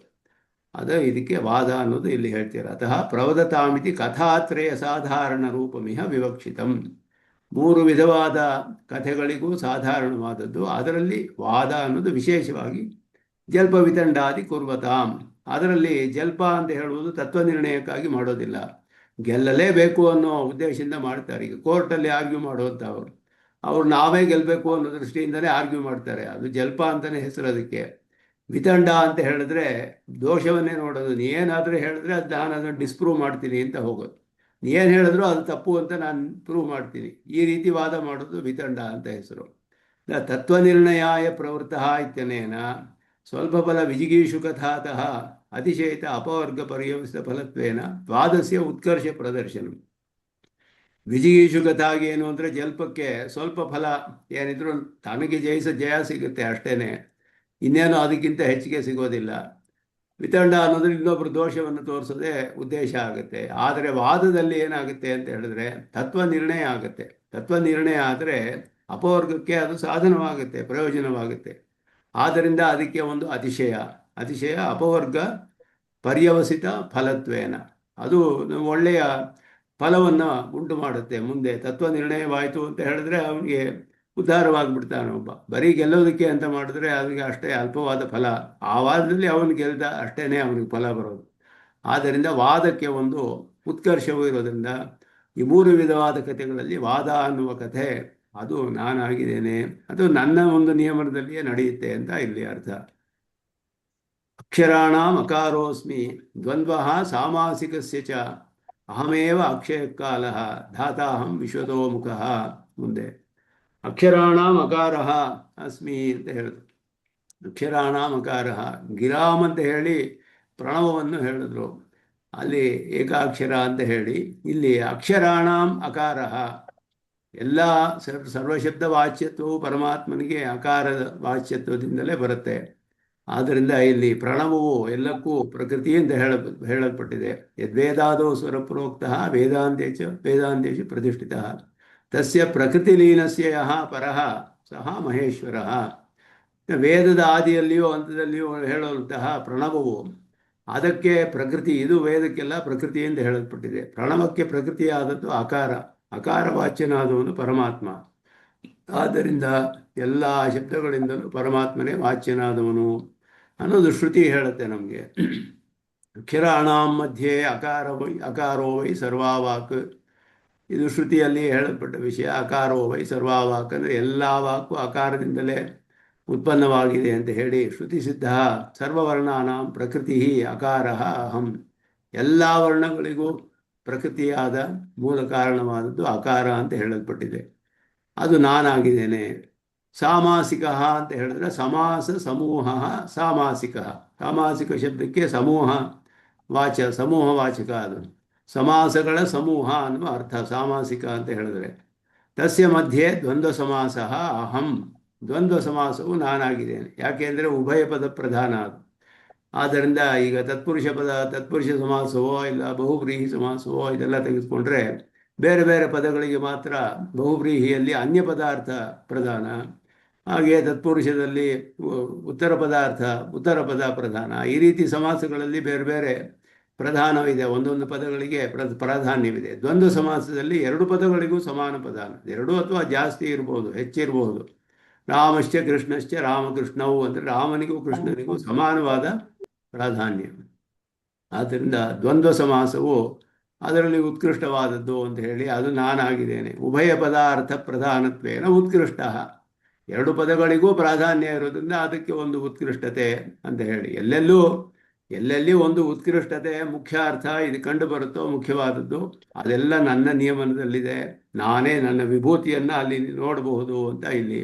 ಅದು ಇದಕ್ಕೆ ವಾದ ಅನ್ನೋದು ಇಲ್ಲಿ ಹೇಳ್ತೀರ. ಅತಃ ಪ್ರವದತಾಮಿತಿ ಕಥಾತ್ರಯ ಸಾಧಾರಣ ರೂಪಮಿಹ ವಿವಕ್ಷಿತಂ. ಮೂರು ವಿಧವಾದ ಕಥೆಗಳಿಗೂ ಸಾಧಾರಣವಾದದ್ದು, ಅದರಲ್ಲಿ ವಾದ ಅನ್ನೋದು ವಿಶೇಷವಾಗಿ ಜಲ್ಪ ವಿತಂಡಾದಿ ಕುರ್ವತಾಂ. ಅದರಲ್ಲಿ ಜಲ್ಪ ಅಂತ ಹೇಳುವುದು ತತ್ವ ನಿರ್ಣಯಕ್ಕಾಗಿ ಮಾಡೋದಿಲ್ಲ, ಗೆಲ್ಲಲೇಬೇಕು ಅನ್ನೋ ಉದ್ದೇಶದಿಂದ ಮಾಡ್ತಾರೆ. ಈಗ ಕೋರ್ಟಲ್ಲಿ ಆರ್ಗ್ಯೂ ಮಾಡುವಂಥವ್ರು ಅವ್ರು ನಾವೇ ಗೆಲ್ಲಬೇಕು ಅನ್ನೋ ದೃಷ್ಟಿಯಿಂದಲೇ ಆರ್ಗ್ಯೂ ಮಾಡ್ತಾರೆ. ಅದು ಜಲ್ಪ ಅಂತಲೇ ಹೆಸರು ಅದಕ್ಕೆ. ವಿತಂಡ ಅಂತ ಹೇಳಿದ್ರೆ ದೋಷವನ್ನೇ ನೋಡೋದು. ನೀ ಏನಾದರೂ ಹೇಳಿದ್ರೆ ಅದು ನಾನು ಅದನ್ನು ಡಿಸ್ಪ್ರೂವ್ ಮಾಡ್ತೀನಿ ಅಂತ ಹೋಗೋದು. ನೀ ಏನು ಹೇಳಿದ್ರು ಅದು ತಪ್ಪು ಅಂತ ನಾನು ಪ್ರೂವ್ ಮಾಡ್ತೀನಿ. ಈ ರೀತಿ ವಾದ ಮಾಡೋದು ವಿತಂಡ ಅಂತ ಹೆಸರು. ತತ್ವ ನಿರ್ಣಯಾಯ ಪ್ರವೃತ್ತಃ ಇತ್ಯನೇನ ಸ್ವಲ್ಪ ಫಲ ವಿಜಿಗೀಷು ಕಥಾತಃ ಅತಿಶಯಿತ ಅಪವರ್ಗ ಪರ್ಯವಿಸಿತ ಫಲತ್ವೇನ ವಾದಸ್ಯ ಉತ್ಕರ್ಷ ಪ್ರದರ್ಶನ. ವಿಜಿಗೀಷು ಕಥಾಗಿ ಏನು ಅಂದರೆ ಜಲ್ಪಕ್ಕೆ ಸ್ವಲ್ಪ ಫಲ ಏನಿದ್ರು ತನಗೆ ಜಯ ಸಿಗುತ್ತೆ ಅಷ್ಟೇನೆ, ಇನ್ನೇನು ಅದಕ್ಕಿಂತ ಹೆಚ್ಚಿಗೆ ಸಿಗೋದಿಲ್ಲ. ವಿತಂಡ ಅನ್ನೋದ್ರೆ ಇನ್ನೊಬ್ಬರು ದೋಷವನ್ನು ತೋರಿಸೋದೇ ಉದ್ದೇಶ ಆಗುತ್ತೆ. ಆದರೆ ವಾದದಲ್ಲಿ ಏನಾಗುತ್ತೆ ಅಂತ ಹೇಳಿದ್ರೆ ತತ್ವ ನಿರ್ಣಯ ಆಗುತ್ತೆ. ತತ್ವ ನಿರ್ಣಯ ಆದರೆ ಅಪವರ್ಗಕ್ಕೆ ಅದು ಸಾಧನವಾಗುತ್ತೆ, ಪ್ರಯೋಜನವಾಗುತ್ತೆ. ಆದ್ದರಿಂದ ಅದಕ್ಕೆ ಒಂದು ಅತಿಶಯ ಅಪವರ್ಗ ಪರ್ಯವಸಿತ ಫಲತ್ವೇನ, ಅದು ಒಳ್ಳೆಯ ಫಲವನ್ನು ಉಂಟು ಮಾಡುತ್ತೆ. ಮುಂದೆ ತತ್ವ ನಿರ್ಣಯವಾಯಿತು ಅಂತ ಹೇಳಿದ್ರೆ ಅವನಿಗೆ ಉದ್ಧಾರವಾಗಿಬಿಡ್ತಾನೆ. ಒಬ್ಬ ಬರೀ ಗೆಲ್ಲೋದಕ್ಕೆ ಅಂತ ಮಾಡಿದ್ರೆ ಅವನಿಗೆ ಅಷ್ಟೇ ಅಲ್ಪವಾದ ಫಲ. ಆ ವಾದದಲ್ಲಿ ಅವನು ಗೆಲ್ದ ಅಷ್ಟೇನೆ ಅವನಿಗೆ ಫಲ ಬರೋದು. ಆದ್ದರಿಂದ ವಾದಕ್ಕೆ ಒಂದು ಉತ್ಕರ್ಷವೂ ಇರೋದ್ರಿಂದ ಈ ಮೂರು ವಿಧವಾದ ಕಥೆಗಳಲ್ಲಿ ವಾದ ಅನ್ನುವ ಕಥೆ ಅದು ನಾನಾಗಿದ್ದೇನೆ, ಅದು ನನ್ನ ಒಂದು ನಿಯಮನದಲ್ಲಿಯೇ ನಡೆಯುತ್ತೆ ಅಂತ ಇಲ್ಲಿ ಅರ್ಥ. ಅಕ್ಷರಾಣಾಂ ಅಕಾರೋಸ್ಮಿ ದ್ವಂದ್ವ ಸಾಮಾಸಿಕಸ್ಯ ಚ ಅಹಮೇವ ಅಕ್ಷಯಕಾಲ ಧಾತಾಹಂ ವಿಶ್ವತೋಮುಖ. ಮುಂದೆ ಅಕ್ಷರಾಣಾಂ ಅಕಾರ ಅಸ್ಮಿ ಅಂತ ಹೇಳಿದ್ರು. ಅಕ್ಷರಾಣಾಂ ಅಕಾರ ಗಿರಾಮ್ ಅಂತ ಹೇಳಿ ಪ್ರಣವವನ್ನು ಹೇಳಿದ್ರು, ಅಲ್ಲಿ ಏಕಾಕ್ಷರ ಅಂತ ಹೇಳಿ. ಇಲ್ಲಿ ಅಕ್ಷರಾಣಾಂ ಅಕಾರ, ಎಲ್ಲ ಸರ್ವಶಬ್ದ ವಾಚ್ಯತ್ವವು ಪರಮಾತ್ಮನಿಗೆ ಅಕಾರದ ವಾಚ್ಯತ್ವದಿಂದಲೇ ಬರುತ್ತೆ. ಆದ್ದರಿಂದ ಇಲ್ಲಿ ಪ್ರಣವವು ಎಲ್ಲಕ್ಕೂ ಪ್ರಕೃತಿಯಿಂದ ಹೇಳಲ್ಪಟ್ಟಿದೆ. ಯದ್ವೇದಾದೋ ಸ್ವರಪ್ರೋಕ್ತಃ ವೇದಾಂತೇಶು ಪ್ರತಿಷ್ಠಿತಃ ತಸ್ಯ ಪ್ರಕೃತಿಲೀನಸ್ಯ ಯಃ ಪರಃ ಸಹ ಮಹೇಶ್ವರಃ. ವೇದದ ಆದಿಯಲ್ಲಿಯೋ ಅಂತದಲ್ಲಿಯೋ ಹೇಳುವಂತಹ ಪ್ರಣವವು ಅದಕ್ಕೆ ಪ್ರಕೃತಿ, ಇದು ವೇದಕ್ಕೆಲ್ಲ ಪ್ರಕೃತಿಯಿಂದ ಹೇಳಲ್ಪಟ್ಟಿದೆ. ಪ್ರಣವಕ್ಕೆ ಪ್ರಕೃತಿಯಾದದ್ದು ಅಕಾರ ವಾಚ್ಯನಾದವನು ಪರಮಾತ್ಮ. ಆದ್ದರಿಂದ ಎಲ್ಲ ಶಬ್ದಗಳಿಂದಲೂ ಪರಮಾತ್ಮನೇ ವಾಚ್ಯನಾದವನು ಅನ್ನೋದು ಶ್ರುತಿ ಹೇಳುತ್ತೆ ನಮಗೆ. ಅಕ್ಷರಾಣಾಂ ಮಧ್ಯೆ ಅಕಾರೋ ವೈ ಸರ್ವಾವಾಕ್, ಇದು ಶ್ರುತಿಯಲ್ಲಿ ಹೇಳಲ್ಪಟ್ಟ ವಿಷಯ. ಅಕಾರೋ ವೈ ಸರ್ವಾವಾಕ್ ಅಂದರೆ ಎಲ್ಲ ವಾಕು ಅಕಾರದಿಂದಲೇ ಉತ್ಪನ್ನವಾಗಿದೆ ಅಂತ ಹೇಳಿ ಶ್ರುತಿ ಸಿದ್ಧ. ಸರ್ವವರ್ಣಾನಾಂ ಪ್ರಕೃತಿ ಅಕಾರ ಅಹಂ, ಎಲ್ಲ ವರ್ಣಗಳಿಗೂ ಪ್ರಕೃತಿಯಾದ ಮೂಲ ಕಾರಣವಾದದ್ದು ಅಕಾರ ಅಂತ ಹೇಳಲ್ಪಟ್ಟಿದೆ, ಅದು ನಾನಾಗಿದ್ದೇನೆ. ಸಾಮಾಸಿಕ ಅಂತ ಹೇಳಿದ್ರೆ ಸಮಾಸ ಸಮೂಹ ಸಾಮಾಸಿಕ. ಸಾಮಾಸಿಕ ಶಬ್ದಕ್ಕೆ ಸಮೂಹವಾಚಕ, ಅದು ಸಮಾಸಗಳ ಸಮೂಹ ಅನ್ನುವ ಅರ್ಥ ಸಾಮಾಸಿಕ ಅಂತ ಹೇಳಿದ್ರೆ. ತಸ್ಯ ಮಧ್ಯೆ ದ್ವಂದ್ವ ಸಮಾಸ ಅಹಂ, ದ್ವಂದ್ವ ಸಮಾಸವು ನಾನಾಗಿದ್ದೇನೆ. ಯಾಕೆಂದರೆ ಉಭಯ ಪದ ಪ್ರಧಾನ ಅದು. ಆದ್ದರಿಂದ ಈಗ ತತ್ಪುರುಷ ಸಮಾಸವೋ ಇಲ್ಲ ಬಹುಬ್ರೀಹಿ ಸಮಾಸವೋ ಇದೆಲ್ಲ ತೆಗೆದುಕೊಂಡ್ರೆ ಬೇರೆ ಬೇರೆ ಪದಗಳಿಗೆ ಮಾತ್ರ ಬಹುಬ್ರೀಹಿಯಲ್ಲಿ ಅನ್ಯ ಪದಾರ್ಥ ಪ್ರಧಾನ, ಹಾಗೆ ತತ್ಪುರುಷದಲ್ಲಿ ಉತ್ತರ ಪದ ಪ್ರಧಾನ. ಈ ರೀತಿ ಸಮಾಸಗಳಲ್ಲಿ ಬೇರೆ ಬೇರೆ ಪ್ರಧಾನವಿದೆ, ಒಂದೊಂದು ಪದಗಳಿಗೆ ಪ್ರಾಧಾನ್ಯವಿದೆ. ದ್ವಂದ್ವ ಸಮಾಸದಲ್ಲಿ ಎರಡು ಪದಗಳಿಗೂ ಸಮಾನ ಪ್ರಧಾನ, ಎರಡು ಅಥವಾ ಜಾಸ್ತಿ ಇರಬಹುದು, ಹೆಚ್ಚಿರಬಹುದು. ರಾಮಶ್ಚ ಕೃಷ್ಣಶ್ಚ ರಾಮಕೃಷ್ಣವು ಅಂದರೆ ರಾಮನಿಗೂ ಕೃಷ್ಣನಿಗೂ ಸಮಾನವಾದ ಪ್ರಾಧಾನ್ಯ. ಆದ್ದರಿಂದ ದ್ವಂದ್ವ ಸಮಾಸವು ಅದರಲ್ಲಿ ಉತ್ಕೃಷ್ಟವಾದದ್ದು ಅಂತ ಹೇಳಿ ಅದು ನಾನಾಗಿದ್ದೇನೆ. ಉಭಯ ಪದಾರ್ಥ ಪ್ರಧಾನತ್ವೇನ ಉತ್ಕೃಷ್ಟ, ಎರಡು ಪದಗಳಿಗೂ ಪ್ರಾಧಾನ್ಯ ಇರೋದ್ರಿಂದ ಅದಕ್ಕೆ ಒಂದು ಉತ್ಕೃಷ್ಟತೆ ಅಂತ ಹೇಳಿ. ಎಲ್ಲೆಲ್ಲಿ ಒಂದು ಉತ್ಕೃಷ್ಟತೆ ಮುಖ್ಯ ಅರ್ಥ ಇದು ಕಂಡು ಬರುತ್ತೋ ಮುಖ್ಯವಾದದ್ದು ಅದೆಲ್ಲ ನನ್ನ ನಿಯಮನದಲ್ಲಿದೆ, ನಾನೇ ನನ್ನ ವಿಭೂತಿಯನ್ನು ಅಲ್ಲಿ ನೋಡಬಹುದು ಅಂತ ಇಲ್ಲಿ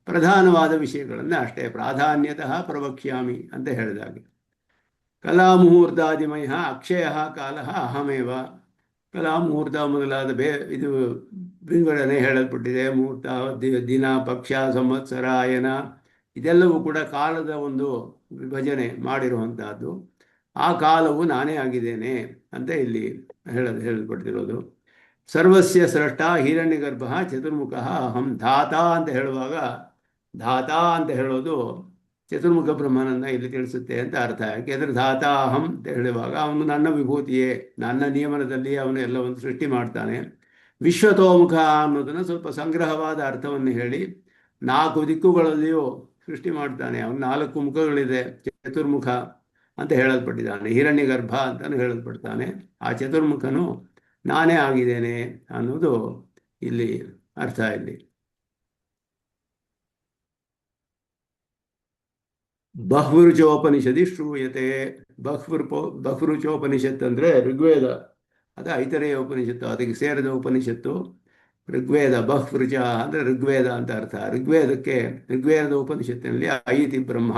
ಪ್ರಧಾನವಾದ ವಿಷಯಗಳನ್ನು ಅಷ್ಟೇ ಪ್ರಾಧಾನ್ಯತಃ ಪ್ರವಕ್ಷ್ಯಾಮಿ ಅಂತ ಹೇಳಿದಾಗೆ. ಕಲಾಮುಹೂರ್ತಾದಿಮಯ ಅಕ್ಷಯ ಕಾಲ ಅಹಮೇವ. ಕಲಾಮುಹೂರ್ತ ಮೊದಲಾದ ಇದು ವಿಂಗಡಣೆ ಹೇಳಲ್ಪಟ್ಟಿದೆ. ಮುಹೂರ್ತ, ದಿನ, ಪಕ್ಷ, ಸಂವತ್ಸರ, ಆಯನ ಇದೆಲ್ಲವೂ ಕೂಡ ಕಾಲದ ಒಂದು ವಿಭಜನೆ ಮಾಡಿರುವಂತಹದ್ದು. ಆ ಕಾಲವು ನಾನೇ ಆಗಿದ್ದೇನೆ ಅಂತ ಇಲ್ಲಿ ಹೇಳಲ್ಪಟ್ಟಿರೋದು. ಸರ್ವಸ್ಯ ಸ್ರಷ್ಟ ಹಿರಣ್ಯಗರ್ಭ ಚತುರ್ಮುಖ ಅಹಂ. ಧಾತ ಅಂತ ಹೇಳುವಾಗ ಧಾತ ಅಂತ ಹೇಳೋದು ಚತುರ್ಮುಖ ಬ್ರಹ್ಮನನ್ನ ಇಲ್ಲಿ ತಿಳಿಸುತ್ತೆ ಅಂತ ಅರ್ಥ. ಯಾಕೆಂದ್ರೆ ಧಾತ ಅಹಂ ಅಂತ ಹೇಳುವಾಗ ಅವನು ನನ್ನ ವಿಭೂತಿಯೇ, ನನ್ನ ನಿಯಮನದಲ್ಲಿ ಅವನು ಎಲ್ಲವನ್ನು ಸೃಷ್ಟಿ ಮಾಡ್ತಾನೆ. ವಿಶ್ವತೋಮುಖ ಅನ್ನೋದನ್ನು ಸ್ವಲ್ಪ ಸಂಗ್ರಹವಾದ ಅರ್ಥವನ್ನು ಹೇಳಿ 4 ದಿಕ್ಕುಗಳಲ್ಲಿಯೂ ಸೃಷ್ಟಿ ಮಾಡ್ತಾನೆ. ಅವನು 4 ಮುಖಗಳಿದೆ, ಚತುರ್ಮುಖ ಅಂತ ಹೇಳಲ್ಪಟ್ಟಿದ್ದಾನೆ. ಹಿರಣ್ಯಗರ್ಭ ಅಂತಾನು ಹೇಳಲ್ಪಡ್ತಾನೆ. ಆ ಚತುರ್ಮುಖನು ನಾನೇ ಆಗಿದ್ದೇನೆ ಅನ್ನೋದು ಇಲ್ಲಿ ಅರ್ಥ. ಇಲ್ಲಿ ಬಹ್ವೃಚೋಪನಿಷದಿ ಶ್ರೂಯತೆ. ಬಹ್ವೃಚೋಪನಿಷತ್ ಅಂದರೆ ಋಗ್ವೇದ, ಅದು ಐತರೇಯ ಉಪನಿಷತ್ತು, ಅದಕ್ಕೆ ಸೇರಿದ ಉಪನಿಷತ್ತು ಋಗ್ವೇದ. ಬಹ್ವೃಚ ಅಂದರೆ ಋಗ್ವೇದ ಅಂತ ಅರ್ಥ. ಋಗ್ವೇದದ ಉಪನಿಷತ್ತಿನಲ್ಲಿ ಐತಿ ಬ್ರಹ್ಮ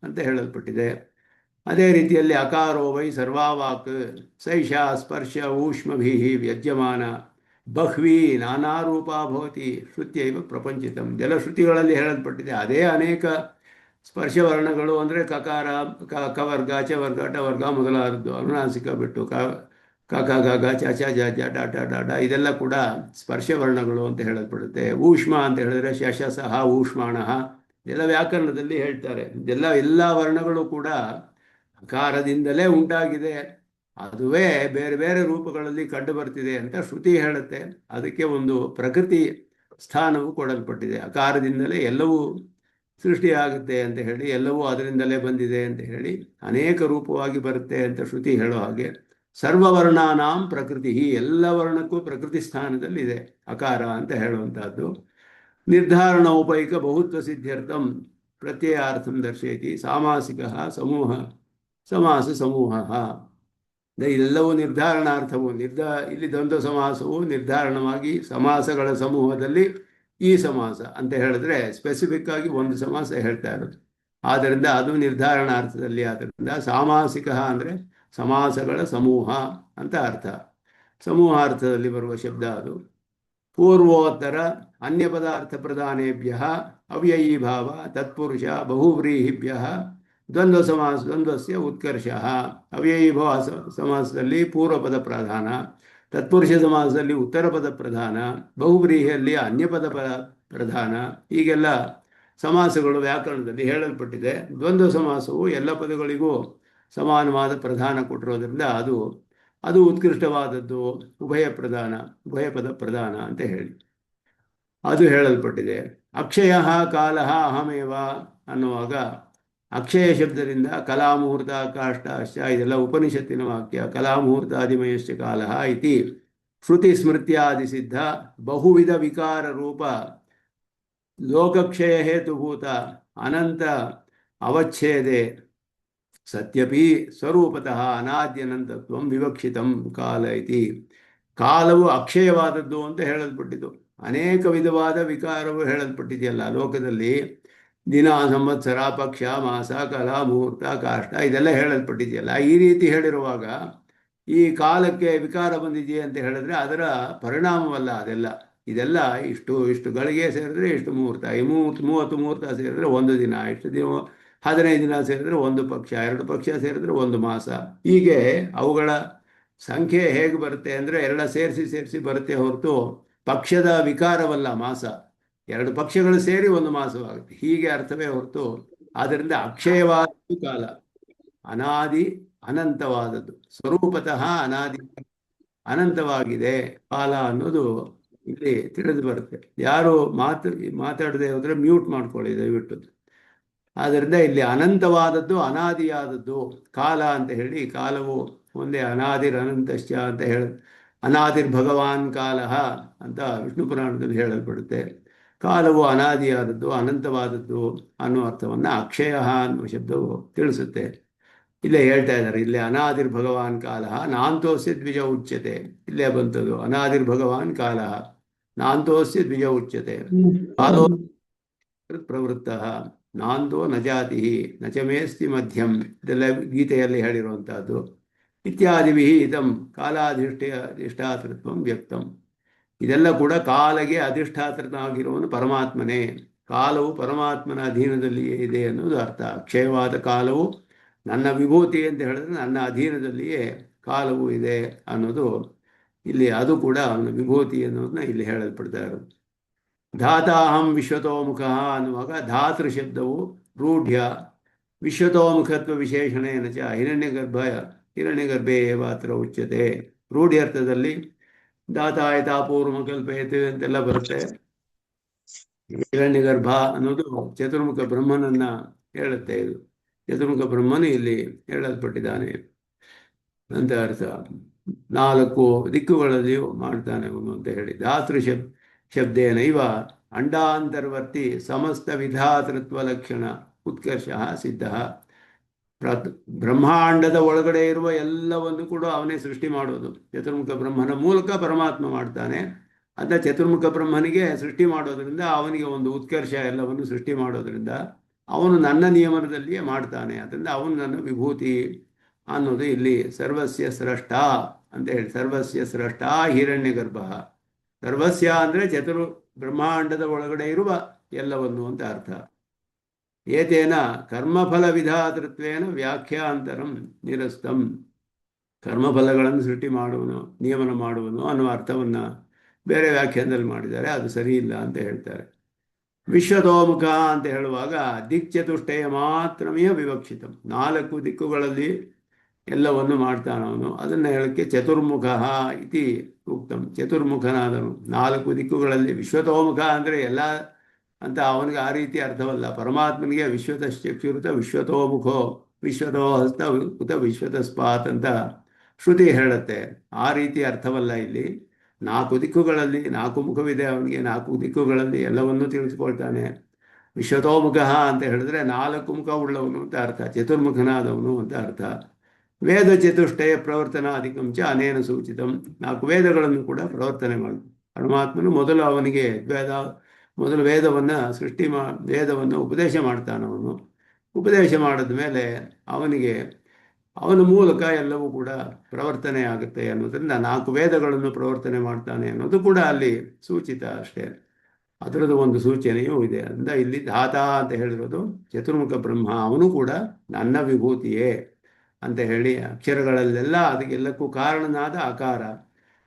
ಅಂತ ಹೇಳಲ್ಪಟ್ಟಿದೆ. ಅದೇ ರೀತಿಯಲ್ಲಿ ಅಕಾರೋ ವೈ ಸರ್ವಾವಾಕ್ ಸೈಷ ಸ್ಪರ್ಶ ಊಷ್ಮಭಿ ವ್ಯಜ್ಯಮಾನ ಬಹ್ವಿ ನಾನಾ ರೂಪ ಭವತಿ ಶ್ರುತ್ಯೈವ ಪ್ರಪಂಚಿತಂ. ಜಲಶ್ರುತಿಗಳಲ್ಲಿ ಹೇಳಲ್ಪಟ್ಟಿದೆ. ಅದೇ ಅನೇಕ ಸ್ಪರ್ಶವರ್ಣಗಳು ಅಂದರೆ ಕಕಾರ, ಕವರ್ಗ, ಚವರ್ಗ, ಟವರ್ಗ ಮೊದಲಾದದ್ದು. ಅನುನಾಸಿಕ ಬಿಟ್ಟು ಕ ಗ ಚ ಚ ಜ ಜ ಡ ಟ ಡ ಡ ಇದೆಲ್ಲ ಕೂಡ ಸ್ಪರ್ಶವರ್ಣಗಳು ಅಂತ ಹೇಳಲ್ಪಡುತ್ತೆ. ಊಷ್ಮ ಅಂತ ಹೇಳಿದ್ರೆ ಶಶ ಸಹ ಊಷ್ಮಾಣ ಇದೆಲ್ಲ ವ್ಯಾಕರಣದಲ್ಲಿ ಹೇಳ್ತಾರೆ. ಎಲ್ಲ ವರ್ಣಗಳು ಕೂಡ ಅಕಾರದಿಂದಲೇ ಉಂಟಾಗಿದೆ, ಅದುವೇ ಬೇರೆ ಬೇರೆ ರೂಪಗಳಲ್ಲಿ ಕಂಡು ಬರ್ತಿದೆ ಅಂತ ಶ್ರುತಿ ಹೇಳುತ್ತೆ. ಅದಕ್ಕೆ ಒಂದು ಪ್ರಕೃತಿ ಸ್ಥಾನವು ಕೊಡಲ್ಪಟ್ಟಿದೆ. ಅಕಾರದಿಂದಲೇ ಎಲ್ಲವೂ ಸೃಷ್ಟಿಯಾಗುತ್ತೆ ಅಂತ ಹೇಳಿ, ಎಲ್ಲವೂ ಅದರಿಂದಲೇ ಬಂದಿದೆ ಅಂತ ಹೇಳಿ ಅನೇಕ ರೂಪವಾಗಿ ಬರುತ್ತೆ ಅಂತ ಶ್ರುತಿ ಹೇಳೋ ಹಾಗೆ ಸರ್ವವರ್ಣಾನಾಂ ಪ್ರಕೃತಿ, ಎಲ್ಲ ವರ್ಣಕ್ಕೂ ಪ್ರಕೃತಿ ಸ್ಥಾನದಲ್ಲಿದೆ ಅಕಾರ ಅಂತ ಹೇಳುವಂತಹದ್ದು. ನಿರ್ಧಾರಣ ಉಪೈಕ ಬಹುತ್ವ ಸಿದ್ಧ್ಯರ್ಥಂ ಪ್ರತ್ಯಯಾರ್ಥಂ ದರ್ಶಯತಿ ಸಾಮಾಸಿಕ ಸಮೂಹ ಸಮಾಸ ಸಮೂಹ. ಇದೆಲ್ಲವೂ ನಿರ್ಧಾರಣಾರ್ಥವು. ಇಲ್ಲಿ ದ್ವಂದ್ವ ಸಮಾಸವು ನಿರ್ಧಾರಣವಾಗಿ ಸಮಾಸಗಳ ಸಮೂಹದಲ್ಲಿ ಈ ಸಮಾಸ ಅಂತ ಹೇಳಿದ್ರೆ ಸ್ಪೆಸಿಫಿಕ್ ಆಗಿ ಒಂದು ಸಮಾಸ ಹೇಳ್ತಾ ಇರೋದು. ಆದ್ದರಿಂದ ಅದು ನಿರ್ಧಾರಣಾರ್ಥದಲ್ಲಿ. ಆದ್ದರಿಂದ ಸಾಮಾಸಿಕ ಅಂದರೆ ಸಮಾಸಗಳ ಸಮೂಹ ಅಂತ ಅರ್ಥ. ಸಮೂಹಾರ್ಥದಲ್ಲಿ ಬರುವ ಶಬ್ದ ಅದು. ಪೂರ್ವೋತ್ತರ ಅನ್ಯ ಪದಾರ್ಥ ಪ್ರಧಾನೇಭ್ಯ ಅವ್ಯಯೀಭಾವ ತತ್ಪುರುಷ ಬಹುವ್ರೀಹಿಭ್ಯ ದ್ವಂದ್ವಸ್ಯ ಉತ್ಕರ್ಷ. ಅವ್ಯಯೀಭಾವ ಸಮಾಸದಲ್ಲಿ ಪೂರ್ವಪದ ಪ್ರಧಾನ, ತತ್ಪುರುಷ ಸಮಾಸದಲ್ಲಿ ಉತ್ತರ ಪದ ಪ್ರಧಾನ, ಬಹುವ್ರೀಹಿಯಲ್ಲಿ ಅನ್ಯಪದ ಪ್ರಧಾನ. ಹೀಗೆಲ್ಲ ಸಮಾಸಗಳು ವ್ಯಾಕರಣದಲ್ಲಿ ಹೇಳಲ್ಪಟ್ಟಿದೆ. ದ್ವಂದ್ವ ಸಮಾಸವು ಎಲ್ಲ ಪದಗಳಿಗೂ ಸಮಾನವಾದ ಪ್ರಧಾನ ಕೊಟ್ಟಿರೋದ್ರಿಂದ ಅದು ಉತ್ಕೃಷ್ಟವಾದದ್ದು, ಉಭಯ ಪದ ಪ್ರಧಾನ ಅಂತ ಹೇಳಿ ಅದು ಹೇಳಲ್ಪಟ್ಟಿದೆ. ಅಕ್ಷಯ ಕಾಲ ಅಹಮೇವ ಅನ್ನುವಾಗ ಅಕ್ಷಯ ಶಬ್ದದಿಂದ ಕಲಾಮುಹೂರ್ತ ಕಾಷ್ಟ ಅಶ್ಚ ಇದೆಲ್ಲ ಉಪನಿಷತ್ತಿನ ವಾಕ್ಯ. ಕಲಾಮುಹೂರ್ತಾದಿಮಯಶ್ಚ ಕಾಲ ಇತಿ ಶ್ರುತಿ ಸ್ಮೃತ್ಯಾದಿ ಸಿದ್ಧ ಬಹುವಿಧ ವಿಕಾರ ರೂಪ ಲೋಕಕ್ಷಯ ಹೇತುಭೂತ ಅನಂತ ಅವಚ್ಛೇದೆ ಸತ್ಯಪಿ ಸ್ವರೂಪತಃ ಅನಾದ್ಯನಂತತ್ವಂ ವಿವಕ್ಷಿತಂ ಕಾಲ ಇತಿ. ಕಾಲವು ಅಕ್ಷಯವಾದದ್ದು ಅಂತ ಹೇಳಲ್ಪಟ್ಟಿತು. ಅನೇಕ ವಿಧವಾದ ವಿಕಾರವು ಹೇಳಲ್ಪಟ್ಟಿದೆಯಲ್ಲ ಲೋಕದಲ್ಲಿ. ದಿನ, ಸಂವತ್ಸರ, ಪಕ್ಷ, ಮಾಸ, ಕಾಲ, ಮುಹೂರ್ತ, ಕಾಷ್ಟ ಇದೆಲ್ಲ ಹೇಳಲ್ಪಟ್ಟಿದೆಯಲ್ಲ. ಈ ರೀತಿ ಹೇಳಿರುವಾಗ ಈ ಕಾಲಕ್ಕೆ ವಿಕಾರ ಬಂದಿದೆಯೇ ಅಂತ ಹೇಳಿದ್ರೆ ಅದರ ಪರಿಣಾಮವಲ್ಲ ಅದೆಲ್ಲ. ಇದೆಲ್ಲ ಇಷ್ಟು ಗಳಿಗೆ ಸೇರಿದ್ರೆ ಇಷ್ಟು ಮುಹೂರ್ತ, ಈ 30 ಮುಹೂರ್ತ ಸೇರಿದ್ರೆ ಒಂದು ದಿನ, ಇಷ್ಟು ದಿನ 15 ದಿನ ಸೇರಿದ್ರೆ ಒಂದು ಪಕ್ಷ, 2 ಪಕ್ಷ ಸೇರಿದ್ರೆ ಒಂದು ಮಾಸ. ಹೀಗೆ ಅವುಗಳ ಸಂಖ್ಯೆ ಹೇಗೆ ಬರುತ್ತೆ ಅಂದರೆ ಎಲ್ಲ ಸೇರಿಸಿ ಬರುತ್ತೆ ಹೊರತು ಪಕ್ಷದ ವಿಕಾರವಲ್ಲ ಮಾಸ. 2 ಪಕ್ಷಗಳು ಸೇರಿ ಒಂದು ಮಾಸವಾಗುತ್ತೆ, ಹೀಗೆ ಅರ್ಥವೇ ಹೊರತು. ಆದ್ದರಿಂದ ಅಕ್ಷಯವಾದ ಕಾಲ ಅನಾದಿ ಅನಂತವಾದದ್ದು, ಸ್ವರೂಪತಃ ಅನಾದಿ ಅನಂತವಾಗಿದೆ ಕಾಲ ಅನ್ನೋದು ಇಲ್ಲಿ ತಿಳಿದು ಬರುತ್ತೆ. ಯಾರು ಮಾತಾಡದೆ ಹೋದರೆ ಮ್ಯೂಟ್ ಮಾಡ್ಕೊಳ್ಳಿ ದಯವಿಟ್ಟು. ಆದ್ದರಿಂದ ಇಲ್ಲಿ ಅನಂತವಾದದ್ದು ಅನಾದಿಯಾದದ್ದು ಕಾಲ ಅಂತ ಹೇಳಿ, ಕಾಲವು ಒಂದೇ ಅನಾದಿರ್ ಅನಂತಶ್ಚ ಅಂತ ಹೇಳಿ, ಅನಾದಿರ್ ಭಗವಾನ್ ಕಾಲ ಅಂತ ವಿಷ್ಣು ಪುರಾಣದಲ್ಲಿ ಹೇಳಲ್ಪಡುತ್ತೆ. ಕಾಲವು ಅನಾದಿಯಾದದ್ದು ಅನಂತವಾದದ್ದು ಅನ್ನೋ ಅರ್ಥವನ್ನು ಅಕ್ಷಯ ಅನ್ನುವ ಶಬ್ದವು ತಿಳಿಸುತ್ತೆ. ಇಲ್ಲೇ ಹೇಳ್ತಾ ಇದ್ದಾರೆ, ಇಲ್ಲೇ ಅನಾದಿರ್ ಭಗವಾನ್ ಕಾಲ ನಾಂತೋಸ್ಯ ದ್ವಿಜ ಉಚ್ಯತೆ. ಇಲ್ಲೇ ಬಂತದ್ದು ಅನಾದಿರ್ ಭಗವಾನ್ ಕಾಲ ನಾಂತೋಸ್ಯ ದ್ವಿಜ ಉಚ್ಯತೆ. ಕಾಲೋ ಪ್ರವೃತ್ತ ನಾಂದೋ ನ ಜಾತಿ ನ ಚ ಮೇಸ್ತಿ ಮಧ್ಯಂ, ಇದೆಲ್ಲ ಗೀತೆಯಲ್ಲಿ ಹೇಳಿರುವಂತಹದ್ದು. ಇತ್ಯಾದಿಭಿ ಇದಂ ಕಾಲಾಧಿಷ್ಠಾತೃತ್ವಂ ವ್ಯಕ್ತಂ. ಇದೆಲ್ಲ ಕೂಡ ಕಾಲಗೆ ಅಧಿಷ್ಠಾತನಾಗಿರುವನು ಪರಮಾತ್ಮನೇ. ಕಾಲವು ಪರಮಾತ್ಮನ ಅಧೀನದಲ್ಲಿಯೇ ಇದೆ ಅನ್ನೋದು ಅರ್ಥ. ಅಕ್ಷಯವಾದ ಕಾಲವು ನನ್ನ ವಿಭೂತಿ ಅಂತ ಹೇಳಿದ್ರೆ ನನ್ನ ಅಧೀನದಲ್ಲಿಯೇ ಕಾಲವು ಇದೆ ಅನ್ನೋದು ಇಲ್ಲಿ, ಅದು ಕೂಡ ಅವನ ವಿಭೂತಿ ಅನ್ನೋದನ್ನ ಇಲ್ಲಿ ಹೇಳಲ್ಪಡ್ತಾ ಇರೋದು. ಧಾತಾಹಂ ವಿಶ್ವತೋಮುಖ ಅನ್ನುವಾಗ ಧಾತೃ ಶಬ್ದವು ರೂಢ್ಯ ವಿಶ್ವತೋಮುಖತ್ವ ವಿಶೇಷಣೇನ ಚ ಹಿರಣ್ಯಗರ್ಭೇ ಮಾತ್ರ ಉಚ್ಯತೆ. ರೂಢಿ ಅರ್ಥದಲ್ಲಿ ದಾತಾಯತ ಪೂರ್ವ ಕಲ್ಪಯತೆ ಅಂತೆಲ್ಲ ಬರುತ್ತೆ. ಹಿರಣ್ಯಗರ್ಭ ಅನ್ನೋದು ಚತುರ್ಮುಖ ಬ್ರಹ್ಮನನ್ನ ಹೇಳುತ್ತೆ. ಇದು ಚತುರ್ಮುಖ ಬ್ರಹ್ಮನು ಇಲ್ಲಿ ಹೇಳಲ್ಪಟ್ಟಿದ್ದಾನೆ ಅಂತ ಅರ್ಥ. 4 ದಿಕ್ಕುಗಳಲ್ಲಿಯೂ ಮಾಡ್ತಾನೆ ಅವನು ಅಂತ ಹೇಳಿ. ಧಾತೃ ಶಬ್ದೇನೈವ ಅಂಡಾಂತರ್ವರ್ತಿ ಸಮಸ್ತ ವಿಧಾತೃತ್ವ ಲಕ್ಷಣ ಉತ್ಕರ್ಷ ಸಿದ್ಧ. ಬ್ರಹ್ಮಾಂಡದ ಒಳಗಡೆ ಇರುವ ಎಲ್ಲವನ್ನು ಕೂಡ ಅವನೇ ಸೃಷ್ಟಿ ಮಾಡೋದು. ಚತುರ್ಮುಖ ಬ್ರಹ್ಮನ ಮೂಲಕ ಪರಮಾತ್ಮ ಮಾಡ್ತಾನೆ ಅಂತ. ಚತುರ್ಮುಖ ಬ್ರಹ್ಮನಿಗೆ ಸೃಷ್ಟಿ ಮಾಡೋದ್ರಿಂದ, ಅವನಿಗೆ ಒಂದು ಉತ್ಕರ್ಷ ಎಲ್ಲವನ್ನು ಸೃಷ್ಟಿ ಮಾಡೋದ್ರಿಂದ ಅವನು ನನ್ನ ನಿಯಮನದಲ್ಲಿಯೇ ಮಾಡ್ತಾನೆ. ಅದರಿಂದ ಅವನು ನನ್ನ ವಿಭೂತಿ ಅನ್ನೋದು ಇಲ್ಲಿ ಸರ್ವಸ್ಯ ಸ್ರಷ್ಟ ಅಂತ ಹೇಳಿ. ಸರ್ವಸ್ಯ ಸ್ರಷ್ಟ ಹಿರಣ್ಯಗರ್ಭ. ಸರ್ವಸ್ಯ ಅಂದರೆ ಬ್ರಹ್ಮಾಂಡದ ಒಳಗಡೆ ಇರುವ ಎಲ್ಲವನ್ನು ಅಂತ ಅರ್ಥ. ಏತೇನ ಕರ್ಮಫಲ ವಿಧಾತೃತ್ವೇನ ವ್ಯಾಖ್ಯಾಂತರಂ ನಿರಸ್ತಂ. ಕರ್ಮಫಲಗಳನ್ನು ಸೃಷ್ಟಿ ಮಾಡುವನು, ನಿಯಮನ ಮಾಡುವನು ಅನ್ನುವ ಅರ್ಥವನ್ನು ಬೇರೆ ವ್ಯಾಖ್ಯಾನದಲ್ಲಿ ಮಾಡಿದ್ದಾರೆ. ಅದು ಸರಿ ಇಲ್ಲ ಅಂತ ಹೇಳ್ತಾರೆ. ವಿಶ್ವತೋಮುಖ ಅಂತ ಹೇಳುವಾಗ ದಿಕ್ಚತುಷ್ಟಯ ಮಾತ್ರಮೇ ವಿವಕ್ಷಿತಂ. 4 ದಿಕ್ಕುಗಳಲ್ಲಿ ಎಲ್ಲವನ್ನು ಮಾಡ್ತಾನವನು. ಅದನ್ನು ಹೇಳಕ್ಕೆ ಚತುರ್ಮುಖ ಇತಿ ಉಕ್ತಂ. ಚತುರ್ಮುಖನಾದನು 4 ದಿಕ್ಕುಗಳಲ್ಲಿ. ವಿಶ್ವತೋಮುಖ ಅಂದರೆ ಎಲ್ಲ ಅಂತ ಅವನಿಗೆ ಆ ರೀತಿ ಅರ್ಥವಲ್ಲ. ಪರಮಾತ್ಮನಿಗೆ ವಿಶ್ವತಶ್ಚಕ್ಷುರುತ ವಿಶ್ವತೋಮುಖೋ ವಿಶ್ವತೋ ಹಸ್ತ ಉತ ವಿಶ್ವತಸ್ಪಾತ್ ಅಂತ ಶ್ರುತಿ ಹೇಳುತ್ತೆ. ಆ ರೀತಿ ಅರ್ಥವಲ್ಲ ಇಲ್ಲಿ. 4 ದಿಕ್ಕುಗಳಲ್ಲಿ 4 ಮುಖವಿದೆ ಅವನಿಗೆ. 4 ದಿಕ್ಕುಗಳಲ್ಲಿ ಎಲ್ಲವನ್ನೂ ತಿಳಿಸ್ಕೊಳ್ತಾನೆ. ವಿಶ್ವತೋಮುಖ ಅಂತ ಹೇಳಿದ್ರೆ 4 ಮುಖ ಉಳ್ಳವನು ಅಂತ ಅರ್ಥ. ಚತುರ್ಮುಖನಾದವನು ಅಂತ ಅರ್ಥ. ವೇದ ಚತುಷ್ಟಯ ಪ್ರವರ್ತನಾಧಿಕಂ ಚ ಅನೇನ ಸೂಚಿತಂ. 4 ವೇದಗಳನ್ನು ಕೂಡ ಪ್ರವರ್ತನೆ ಮಾಡಿ ಪರಮಾತ್ಮನು ಮೊದಲು ವೇದವನ್ನು ವೇದವನ್ನು ಉಪದೇಶ ಮಾಡ್ತಾನವನು. ಉಪದೇಶ ಮಾಡಿದ ಮೇಲೆ ಅವನ ಮೂಲಕ ಎಲ್ಲವೂ ಕೂಡ ಪ್ರವರ್ತನೆ ಆಗುತ್ತೆ ಅನ್ನೋದ್ರಿಂದ 4 ವೇದಗಳನ್ನು ಪ್ರವರ್ತನೆ ಮಾಡ್ತಾನೆ ಅನ್ನೋದು ಕೂಡ ಅಲ್ಲಿ ಸೂಚಿತ ಅಷ್ಟೇ. ಅದರದ್ದು ಒಂದು ಸೂಚನೆಯೂ ಇದೆ. ಅದರಿಂದ ಇಲ್ಲಿ ಧಾತ ಅಂತ ಹೇಳಿರೋದು ಚತುರ್ಮುಖ ಬ್ರಹ್ಮ, ಅವನು ಕೂಡ ನನ್ನ ವಿಭೂತಿಯೇ ಅಂತ ಹೇಳಿ. ಅಕ್ಷರಗಳಲ್ಲೆಲ್ಲ ಅದಕ್ಕೆಲ್ಲಕ್ಕೂ ಕಾರಣನಾದ ಅಕಾರ.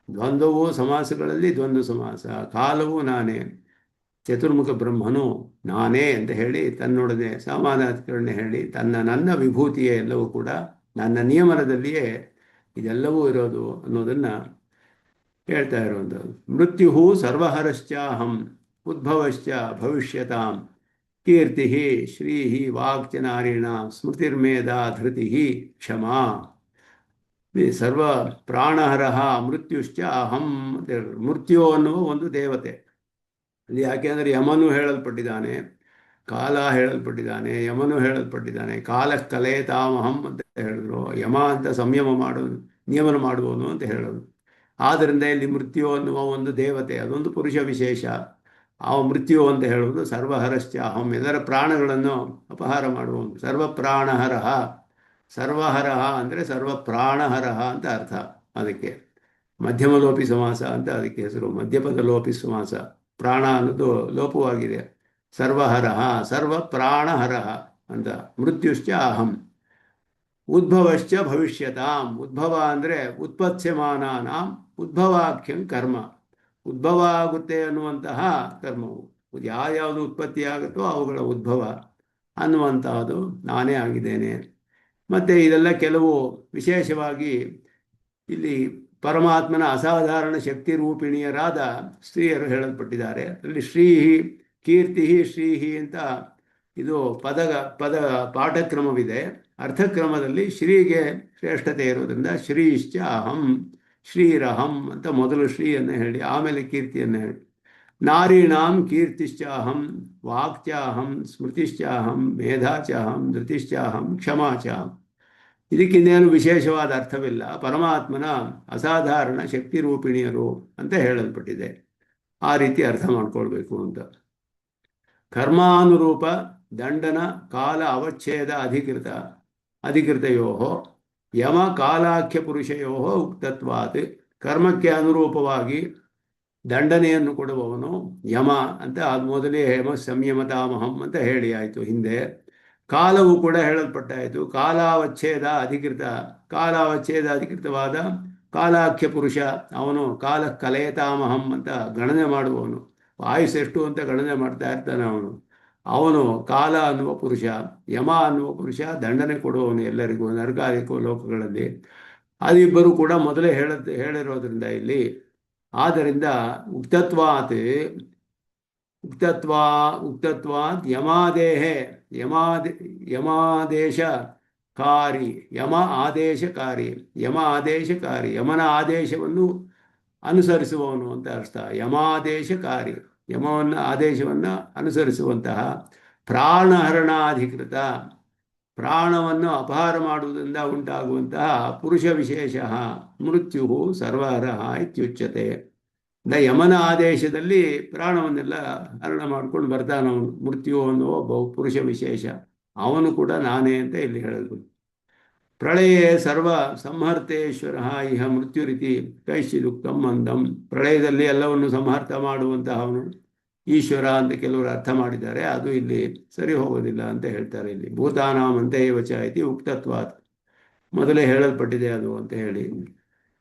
ದ್ವಂದ್ವವು ಸಮಾಸಗಳಲ್ಲಿ ದ್ವಂದ್ವ ಸಮಾಸ. ಕಾಲವು ನಾನೇ, ಚತುರ್ಮುಖ ಬ್ರಹ್ಮನು ನಾನೇ ಅಂತ ಹೇಳಿ ತನ್ನೊಡನೆ ಸಮಾನಾಧಿಕರಣ ಹೇಳಿ ನನ್ನ ವಿಭೂತಿಯೇ ಎಲ್ಲವೂ ಕೂಡ ನನ್ನ ನಿಯಮನದಲ್ಲಿಯೇ ಇದೆಲ್ಲವೂ ಇರೋದು ಅನ್ನೋದನ್ನು ಹೇಳ್ತಾ ಇರುವಂಥದ್ದು. ಮೃತ್ಯು ಸರ್ವಹರಶ್ಚಾಹಂ ಉದ್ಭವಶ್ಚ ಭವಿಷ್ಯತಾಂ ಕೀರ್ತಿ ಶ್ರೀ ವಾಕ್ಚ ನಾರಿಣ ಸ್ಮೃತಿರ್ಮೇಧಾ ಧೃತಿ ಕ್ಷಮಾ. ಸರ್ವ ಪ್ರಾಣಹರ ಮೃತ್ಯುಶ್ಚ ಅಹಂ ಅಂತ ಹೇಳಿದ್ರು. ಮೃತ್ಯು ಅನ್ನುವ ಒಂದು ದೇವತೆ ಅಲ್ಲಿ. ಯಾಕೆಂದರೆ ಯಮನು ಹೇಳಲ್ಪಟ್ಟಿದ್ದಾನೆ, ಕಾಲ ಹೇಳಲ್ಪಟ್ಟಿದ್ದಾನೆ, ಯಮನು ಹೇಳಲ್ಪಟ್ಟಿದ್ದಾನೆ. ಕಾಲ ಕಲೇತಾಮಹಂ ಅಂತ ಹೇಳಿದ್ರು. ಯಮ ಅಂತ ಸಂಯಮ ಮಾಡೋದು, ನಿಯಮನ ಮಾಡುವನು ಅಂತ ಹೇಳೋದು. ಆದ್ದರಿಂದ ಇಲ್ಲಿ ಮೃತ್ಯು ಅನ್ನುವ ಒಂದು ದೇವತೆ, ಅದೊಂದು ಪುರುಷ ವಿಶೇಷ. ಆ ಮೃತ್ಯು ಅಂತ ಹೇಳುವುದು ಸರ್ವಹರಶ್ಚ ಅಹಂ, ಎಲ್ಲರ ಪ್ರಾಣಗಳನ್ನು ಅಪಹಾರ ಮಾಡುವನು. ಸರ್ವಪ್ರಾಣಹರ. ಸರ್ವಹರ ಅಂದರೆ ಸರ್ವಪ್ರಾಣಹರ ಅಂತ ಅರ್ಥ. ಅದಕ್ಕೆ ಮಧ್ಯಮ ಲೋಪಿ ಸಮಾಸ ಅಂತ ಅದಕ್ಕೆ ಹೆಸರು. ಮಧ್ಯಪದ ಲೋಪಿ ಸಮಾಸ. ಪ್ರಾಣ ಅನ್ನೋದು ಲೋಪವಾಗಿದೆ. ಸರ್ವಹರ ಸರ್ವಪ್ರಾಣಹರ ಅಂತ. ಮೃತ್ಯುಶ್ಚ ಅಹಂ. ಉದ್ಭವಶ್ಚ ಭವಿಷ್ಯತಾಂ. ಉದ್ಭವ ಅಂದರೆ ಉತ್ಪತ್ಸ್ಯಮಾನಾನಾಂ ಉದ್ಭವಾಖ್ಯಂ ಕರ್ಮ. ಉದ್ಭವ ಆಗುತ್ತೆ ಅನ್ನುವಂತಹ ಕರ್ಮವು. ಯಾವ್ಯಾವುದು ಉತ್ಪತ್ತಿಯಾಗುತ್ತೋ ಅವುಗಳ ಉದ್ಭವ ಅನ್ನುವಂತಹದ್ದು ನಾನೇ ಆಗಿದ್ದೇನೆ. ಮತ್ತು ಇದೆಲ್ಲ ಕೆಲವು ವಿಶೇಷವಾಗಿ ಇಲ್ಲಿ ಪರಮಾತ್ಮನ ಅಸಾಧಾರಣ ಶಕ್ತಿ ರೂಪಿಣಿಯರಾದ ಸ್ತ್ರೀಯರು ಹೇಳಲ್ಪಟ್ಟಿದ್ದಾರೆ. ಅಲ್ಲಿ ಶ್ರೀಹಿ, ಕೀರ್ತಿ, ಶ್ರೀಹಿ ಅಂತ ಇದು ಪದ ಪಾಠಕ್ರಮವಿದೆ. ಅರ್ಥಕ್ರಮದಲ್ಲಿ ಶ್ರೀಗೆ ಶ್ರೇಷ್ಠತೆ ಇರೋದ್ರಿಂದ ಶ್ರೀಶ್ಚ ಅಹಂ, ಶ್ರೀರಹಂ ಅಂತ ಮೊದಲು ಶ್ರೀಯನ್ನು ಹೇಳಿ ಆಮೇಲೆ ಕೀರ್ತಿಯನ್ನು ಹೇಳಿ. ನಾರೀಣಾಂ ಕೀರ್ತಿಶ್ಚಾಹಂ, ವಾಕ್ಚಾಹಂ, ಸ್ಮೃತಿಶ್ಚಾಹಂ, ಮೇಧಾಚಾಹಂ, ಧೃತಿಶ್ಚಾಹಂ, ಕ್ಷಮಾಚಾಹಂ. ಇದಕ್ಕಿನ್ನೇನು ವಿಶೇಷವಾದ ಅರ್ಥವಿಲ್ಲ. ಪರಮಾತ್ಮನ ಅಸಾಧಾರಣ ಶಕ್ತಿ ರೂಪಿಣಿಯರು ಅಂತ ಹೇಳಲ್ಪಟ್ಟಿದೆ. ಆ ರೀತಿ ಅರ್ಥ ಮಾಡ್ಕೊಳ್ಬೇಕು ಅಂತ. ಕರ್ಮಾನುರೂಪ ದಂಡನ ಕಾಲ ಅವಚ್ಛೇದ ಅಧಿಕೃತಯೋ ಯಮ ಕಾಲಾಖ್ಯ ಪುರುಷಯೋ ಉಕ್ತತ್ವಾತ್. ಕರ್ಮಕ್ಕೆ ಅನುರೂಪವಾಗಿ ದಂಡನೆಯನ್ನು ಕೊಡುವವನು ಯಮ ಅಂತ ಅದು ಮೊದಲೇ ಹೇಮ ಸಂಯಮತಾಮಹಂ ಅಂತ ಹೇಳಿ ಆಯಿತು ಹಿಂದೆ. ಕಾಲವು ಕೂಡ ಹೇಳಲ್ಪಟ್ಟಾಯಿತು. ಕಾಲಾವಚ್ಛೇದ ಅಧಿಕೃತವಾದ ಕಾಲಾಖ್ಯ ಪುರುಷ ಅವನು ಕಾಲ ಕಲಯತಾಮಹಂ ಅಂತ ಗಣನೆ ಮಾಡುವವನು. ಆಯುಸ್ಸೆಷ್ಟು ಅಂತ ಗಣನೆ ಮಾಡ್ತಾ ಇರ್ತಾನೆ ಅವನು ಕಾಲ ಅನ್ನುವ ಪುರುಷ. ಯಮ ಅನ್ನುವ ಪುರುಷ ದಂಡನೆ ಕೊಡುವವನು ಎಲ್ಲರಿಗೂ ನರಕಾದಿಕೋ ಲೋಕಗಳಲ್ಲಿ. ಅದಿಬ್ಬರು ಕೂಡ ಮೊದಲೇ ಹೇಳಿರೋದ್ರಿಂದ ಇಲ್ಲಿ. ಆದ್ದರಿಂದ ಉಕ್ತತ್ವಾತ್ ಯಮನ ಆದೇಶವನ್ನು ಅನುಸರಿಸುವವನು ಅಂತ ಅರ್ಥ. ಯಮಾದೇಶಕಾರಿ, ಆದೇಶವನ್ನು ಅನುಸರಿಸುವಂತಹ. ಪ್ರಾಣಹರಣಾಧಿಕೃತ, ಪ್ರಾಣವನ್ನು ಅಪಹಾರ ಮಾಡುವುದರಿಂದ ಉಂಟಾಗುವಂತಹ ಪುರುಷ ವಿಶೇಷ ಮೃತ್ಯು ಸರ್ವಹರಃ ಇತ್ಯುಚ್ಯತೆ. ಯಮನ ಆದೇಶದಲ್ಲಿ ಪ್ರಾಣವನ್ನೆಲ್ಲ ಹರಣ ಮಾಡ್ಕೊಂಡು ಬರ್ತಾನವನು. ಮೃತ್ಯು ಅನ್ನುವ ಪುರುಷ ವಿಶೇಷ ಅವನು ಕೂಡ ನಾನೇ ಅಂತ ಇಲ್ಲಿ ಹೇಳಲು. ಪ್ರಳಯೇ ಸರ್ವ ಸಂಹರ್ತೇಶ್ವರ ಇಹ ಮೃತ್ಯುರಿತಿ ಕೈಶ್ಚಿದುಕ್ತಂ ಮಂದಂ. ಪ್ರಳಯದಲ್ಲಿ ಎಲ್ಲವನ್ನು ಸಂಹರ್ತ ಮಾಡುವಂತಹ ಅವನು ಈಶ್ವರ ಅಂತ ಕೆಲವರು ಅರ್ಥ ಮಾಡಿದ್ದಾರೆ. ಅದು ಇಲ್ಲಿ ಸರಿ ಹೋಗೋದಿಲ್ಲ ಅಂತ ಹೇಳ್ತಾರೆ. ಇಲ್ಲಿ ಭೂತಾನಾಂ ಅಂತೇವ ಚ ಇತಿ ಉಕ್ತತ್ವಾತ್, ಮೊದಲೇ ಹೇಳಲ್ಪಟ್ಟಿದೆ ಅದು ಅಂತ ಹೇಳಿ.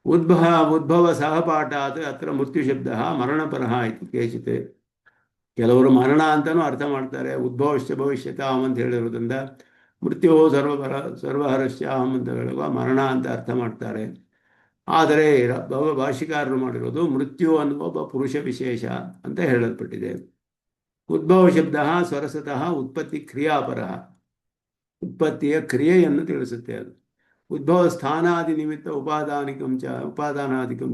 ಉದ್ಭವ ಸಹಪಾಠಾತ್ ಅತ್ರ ಮೃತ್ಯು ಶಬ್ದ ಮರಣಪರಃ ಇತಿ ಕೇಚಿತ್. ಕೆಲವರು ಮರಣ ಅಂತಲೂ ಅರ್ಥ ಮಾಡ್ತಾರೆ. ಉದ್ಭವಶ್ಚ ಭವಿಷ್ಯತಾಂ ಅಂತ ಹೇಳಿರೋದ್ರಿಂದ ಮೃತ್ಯು ಸರ್ವಹರಶ್ಯಾಹಂ ಅಂತ ಹೇಳುವ ಮರಣ ಅಂತ ಅರ್ಥ ಮಾಡ್ತಾರೆ. ಆದರೆ ಭಾಷಿಕಾರರು ಮಾಡಿರೋದು ಮೃತ್ಯು ಅನ್ನುವ ಪುರುಷ ವಿಶೇಷ ಅಂತ ಹೇಳಲ್ಪಟ್ಟಿದೆ. ಉದ್ಭವ ಶಬ್ದ ಸ್ವರಸತಃ ಉತ್ಪತ್ತಿ ಕ್ರಿಯಾಪರ, ಉತ್ಪತ್ತಿಯ ಕ್ರಿಯೆಯನ್ನು ತಿಳಿಸುತ್ತೆ ಅದು. ಉದ್ಭವ ಸ್ಥಾನಾದಿ ನಿಮಿತ್ತ ಉಪಾದಾನಾದಿಕಂ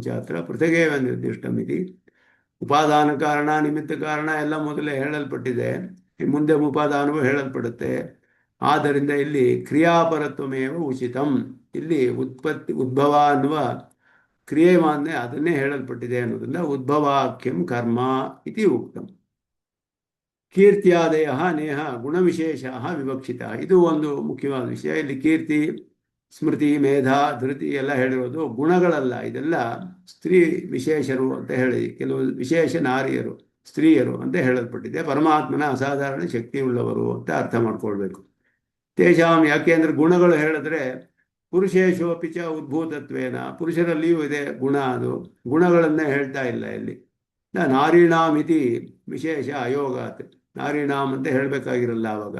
ಚ ಅತ್ರ ಪೃಥಗೇವ ನಿರ್ದಿಷ್ಟಮಿತಿ. ಉಪಾದಾನ ಕಾರಣ, ನಿಮಿತ್ತ ಕಾರಣ ಎಲ್ಲ ಮೊದಲೇ ಹೇಳಲ್ಪಟ್ಟಿದೆ. ಮುಂದೆ ಉಪಾದಾನವೂ ಹೇಳಲ್ಪಡುತ್ತೆ. ಆದ್ದರಿಂದ ಇಲ್ಲಿ ಕ್ರಿಯಾಪರತ್ವಮೇವ ಉಚಿತಂ. ಇಲ್ಲಿ ಉದ್ಭವ ಅನ್ನುವ ಕ್ರಿಯೆ ಮಾನ್ಯ ಅದನ್ನೇ ಹೇಳಲ್ಪಟ್ಟಿದೆ ಅನ್ನೋದ್ರಿಂದ ಉದ್ಭವಾಖ್ಯಂ ಕರ್ಮ ಇತಿ ಉಕ್ತಂ. ಕೀರ್ತ್ಯಾದಯ ನೇಹ ಗುಣವಿಶೇಷ ವಿವಕ್ಷಿತ. ಇದು ಒಂದು ಮುಖ್ಯವಾದ ವಿಷಯ. ಇಲ್ಲಿ ಕೀರ್ತಿ, ಸ್ಮೃತಿ, ಮೇಧ, ಧೃತಿ ಎಲ್ಲ ಹೇಳಿರೋದು ಗುಣಗಳಲ್ಲ. ಇದೆಲ್ಲ ಸ್ತ್ರೀ ವಿಶೇಷರು ಅಂತ ಹೇಳಿ, ಕೆಲವು ವಿಶೇಷ ನಾರಿಯರು, ಸ್ತ್ರೀಯರು ಅಂತ ಹೇಳಲ್ಪಟ್ಟಿದೆ. ಪರಮಾತ್ಮನ ಅಸಾಧಾರಣ ಶಕ್ತಿಯುಳ್ಳವರು ಅಂತ ಅರ್ಥ ಮಾಡ್ಕೊಳ್ಬೇಕು. ತೇಷಾಂ, ಯಾಕೆಂದ್ರೆ ಗುಣಗಳು ಹೇಳಿದ್ರೆ ಪುರುಷೇಶು ಅಪಿಚ ಉದ್ಭೂತತ್ವೇನ, ಪುರುಷರಲ್ಲಿಯೂ ಇದೆ ಗುಣ. ಅದು ಗುಣಗಳನ್ನೇ ಹೇಳ್ತಾ ಇಲ್ಲ ಇಲ್ಲಿ. ನಾರೀಣಾಂ ಇತಿ ವಿಶೇಷ ಅಯೋಗಾತ್. ನಾರೀಣಾಂ ಅಂತ ಹೇಳಬೇಕಾಗಿರಲ್ಲ ಆವಾಗ,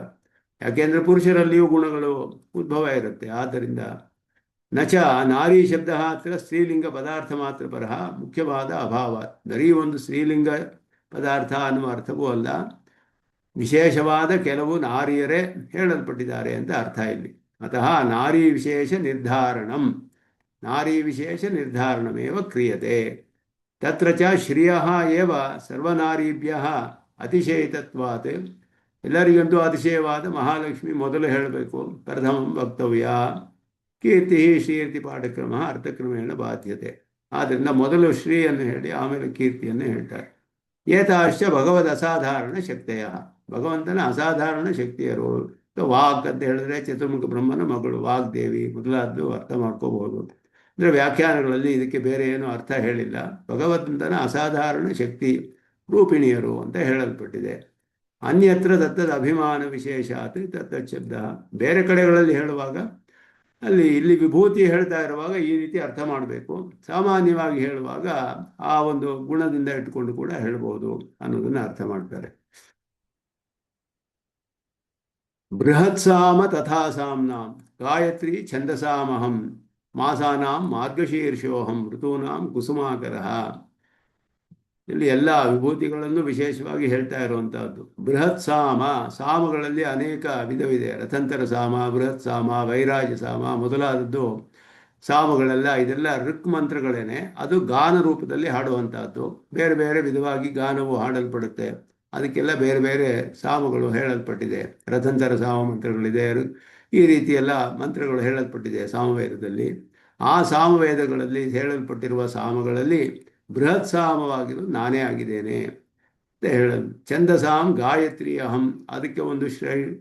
ಯಾಕೆಂದ್ರೆ ಪುರುಷರಲ್ಲಿಯೂ ಗುಣಗಳು ಉದ್ಭವ ಇರುತ್ತೆ. ಆದ್ದರಿಂದ ನಚ ನಾರಿ ಶಬ್ದ ಹತ್ರ ಸ್ತ್ರೀಲಿಂಗ ಪದಾರ್ಥ ಮಾತ್ರ ಪರಹ ಮುಖ್ಯವಾದ ಅಭಾವ. ಬರೀ ಒಂದು ಸ್ತ್ರೀಲಿಂಗ ಪದಾರ್ಥ ಅನ್ನುವ ಅರ್ಥವೂ ಅಲ್ಲ, ವಿಶೇಷವಾದ ಕೆಲವು ನಾರಿಯರೇ ಹೇಳಲ್ಪಟ್ಟಿದ್ದಾರೆ ಅಂತ ಅರ್ಥ ಇಲ್ಲಿ. ಅತಃ ನಾರಿ ವಿಶೇಷ ನಿರ್ಧಾರಣಮೇವ ಕ್ರಿಯತೆ. ತತ್ರ ಚ ಶ್ರಿಯಃ ಏವ ಸರ್ವನಾರೀಭ್ಯಃ ಅತಿಶಯಿತತ್ವಾತ್. ಎಲ್ಲರಿಗಂತೂ ಅತಿಶಯವಾದ ಮಹಾಲಕ್ಷ್ಮಿ ಮೊದಲು ಹೇಳಬೇಕು, ಪ್ರಥಮಂ ವಕ್ತವ್ಯ. ಕೀರ್ತಿ ಶ್ರೀಯರ್ತಿ ಪಾಠಕ್ರಮ ಅರ್ಥಕ್ರಮೇಣ ಬಾಧ್ಯತೆ. ಆದ್ದರಿಂದ ಮೊದಲು ಶ್ರೀಯನ್ನು ಹೇಳಿ ಆಮೇಲೆ ಕೀರ್ತಿಯನ್ನು ಹೇಳ್ತಾರೆ. ಏತಾಶ್ಚ ಭಗವದ್ ಅಸಾಧಾರಣ ಶಕ್ತಿಯ, ಭಗವಂತನ ಅಸಾಧಾರಣ ಶಕ್ತಿಯರು. ವಾಕ್ ಅಂತ ಹೇಳಿದ್ರೆ ಚತುರ್ಮುಖ ಬ್ರಹ್ಮನ ಮಗಳು ವಾಗ್ದೇವಿ ಮೊದಲಾದ್ದು ಅರ್ಥ ಮಾಡ್ಕೋಬಹುದು. ಅಂದರೆ ವ್ಯಾಖ್ಯಾನಗಳಲ್ಲಿ ಇದಕ್ಕೆ ಬೇರೆ ಏನು ಅರ್ಥ ಹೇಳಿಲ್ಲ. ಭಗವಂತನ ಅಸಾಧಾರಣ ಶಕ್ತಿ ರೂಪಿಣಿಯರು ಅಂತ ಹೇಳಲ್ಪಟ್ಟಿದೆ. ಅನ್ಯತ್ರ ತತ್ತದ ಅಭಿಮಾನ ವಿಶೇಷಾತ್ ತತ್ತದ್ ಶಬ್ದ. ಬೇರೆ ಕಡೆಗಳಲ್ಲಿ ಹೇಳುವಾಗ ಇಲ್ಲಿ ವಿಭೂತಿ ಹೇಳ್ತಾ ಇರುವಾಗ ಈ ರೀತಿ ಅರ್ಥ ಮಾಡಬೇಕು. ಸಾಮಾನ್ಯವಾಗಿ ಹೇಳುವಾಗ ಆ ಒಂದು ಗುಣದಿಂದ ಇಟ್ಕೊಂಡು ಕೂಡ ಹೇಳ್ಬೋದು ಅನ್ನೋದನ್ನ ಅರ್ಥ ಮಾಡ್ತಾರೆ. ಬೃಹತ್ ಸಾಮ ತಥಾ ಸಾಮ್ನಾಂ ಗಾಯತ್ರಿ ಛಂದಸಾಮಹಂ ಮಾಸಾನಾಂ ಮಾರ್ಗಶೀರ್ಷೋಹಂ ಋತೂನಾಂ ಕುಸುಮಾಕರ. ಇಲ್ಲಿ ಎಲ್ಲ ವಿಭೂತಿಗಳನ್ನು ವಿಶೇಷವಾಗಿ ಹೇಳ್ತಾ ಇರುವಂತಹದ್ದು. ಬೃಹತ್ ಸಾಮ, ಸಾಮಗಳಲ್ಲಿ ಅನೇಕ ವಿಧವಿದೆ. ರಥಂತರ ಸಾಮ, ಬೃಹತ್ ಸಾಮ, ವೈರಾಜ ಸಾಮ ಮೊದಲಾದದ್ದು ಸಾಮಗಳೆಲ್ಲ ಇದೆಲ್ಲ ಋಕ್ ಮಂತ್ರಗಳೇನೆ. ಅದು ಗಾನ ರೂಪದಲ್ಲಿ ಹಾಡುವಂತಹದ್ದು. ಬೇರೆ ಬೇರೆ ವಿಧವಾಗಿ ಗಾನವು ಹಾಡಲ್ಪಡುತ್ತೆ. ಅದಕ್ಕೆಲ್ಲ ಬೇರೆ ಬೇರೆ ಸಾಮಗಳು ಹೇಳಲ್ಪಟ್ಟಿದೆ. ರಥಂತರ ಸಾಮ ಮಂತ್ರಗಳಿದೆ, ಈ ರೀತಿ ಎಲ್ಲ ಮಂತ್ರಗಳು ಹೇಳಲ್ಪಟ್ಟಿದೆ ಸಾಮವೇದದಲ್ಲಿ. ಆ ಸಾಮವೇದಗಳಲ್ಲಿ ಹೇಳಲ್ಪಟ್ಟಿರುವ ಸಾಮಗಳಲ್ಲಿ ಬೃಹತ್ ಸಾಮವಾಗಿರೋದು ನಾನೇ ಆಗಿದ್ದೇನೆ ಅಂತ ಹೇಳೋದು. ಛಂದಸಾಂ ಗಾಯತ್ರಿ ಅಹಂ, ಅದಕ್ಕೆ ಒಂದು